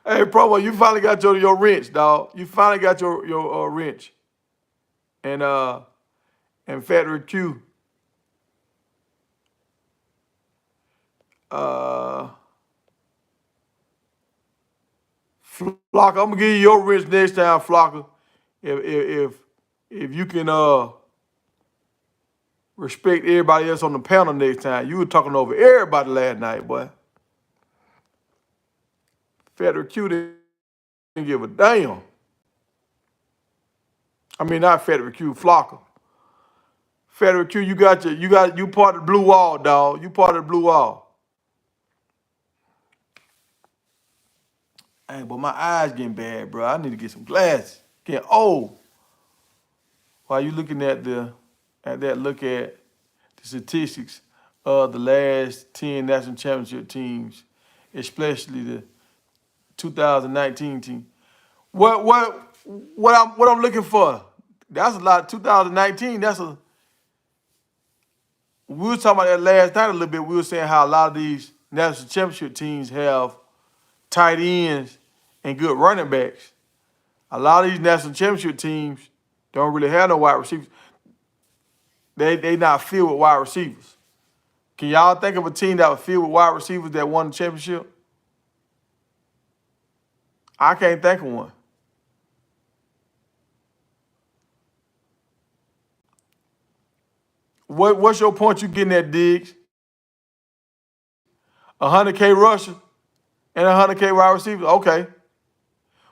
Hey, promo, you finally got your wrench, dog. You finally got your wrench. And Factory Q. Flocker, I'm gonna give you your wrench next time, Flocker. If you can respect everybody else on the panel next time. You were talking over everybody last night, boy. Factory Q didn't give a damn. I mean, not Factory Q, Flocker. Factory Q, you part of the blue wall, dog. You part of the blue wall. Hey, but my eyes getting bad, bro. I need to get some glasses. Getting old. While you looking at look at the statistics of the last 10 national championship teams, especially the 2019 team. What I'm looking for? That's a lot. 2019. We were talking about that last night a little bit. We were saying how a lot of these national championship teams have tight ends and good running backs. A lot of these national championship teams don't really have no wide receivers. They not filled with wide receivers. Can y'all think of a team that was filled with wide receivers that won the championship? I can't think of one. What's your point you getting at, Diggs? 100K rusher and 100K wide receiver? Okay.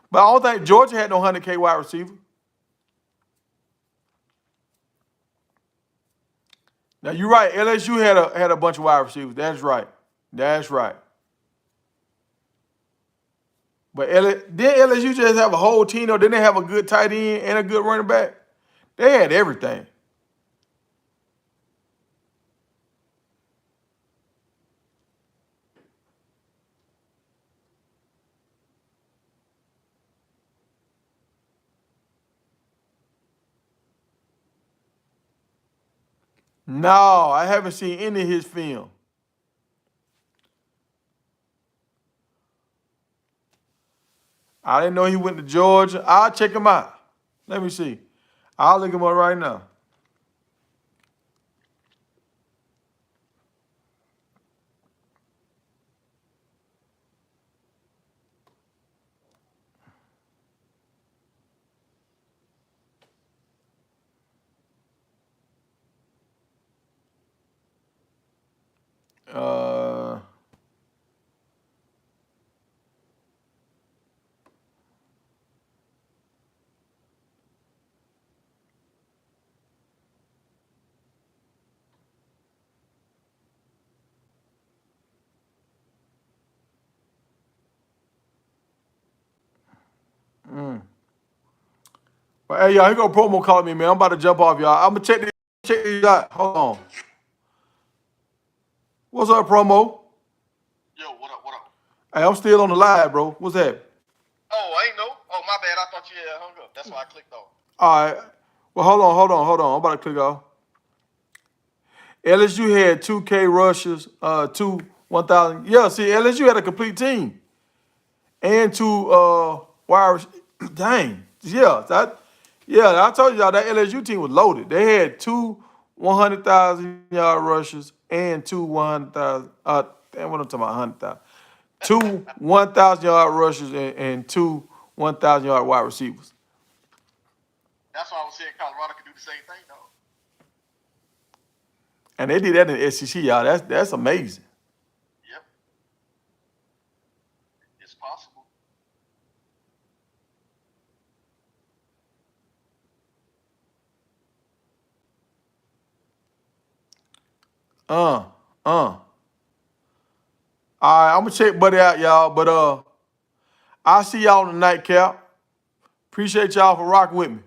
But I don't think Georgia had no 100K wide receiver. Now you're right. LSU had a bunch of wide receivers. That's right. That's right. But did LSU just have a whole team, or didn't they have a good tight end and a good running back? They had everything. No, I haven't seen any of his film. I didn't know he went to Georgia. I'll check him out. Let me see. I'll look him up right now. Uh, but hey, y'all, here go promo calling me, man. I'm about to jump off, y'all. I'm gonna check these out. Hold on. What's up, promo? Yo, what up, what up? Hey, I'm still on the live, bro. What's that? Oh, I ain't know. Oh, my bad. I thought you had hung up. That's why I clicked on. All right. Well, hold on. I'm about to click off. LSU had 2K rushers, two 1,000. Yeah, see, LSU had a complete team. And two wide. Dang. Yeah, I told y'all that LSU team was loaded. They had two 100,000-yard rushers and two 100,000. Damn, what I'm talking about, 100,000. Two 1,000-yard rushers and two 1,000-yard wide receivers. That's why I was saying Colorado could do the same thing, though. And they did that in the SEC, y'all. That's amazing. Yep. It's possible. All right, I'm gonna check Buddy out, y'all. But I'll see y'all on the nightcap. Appreciate y'all for rocking with me.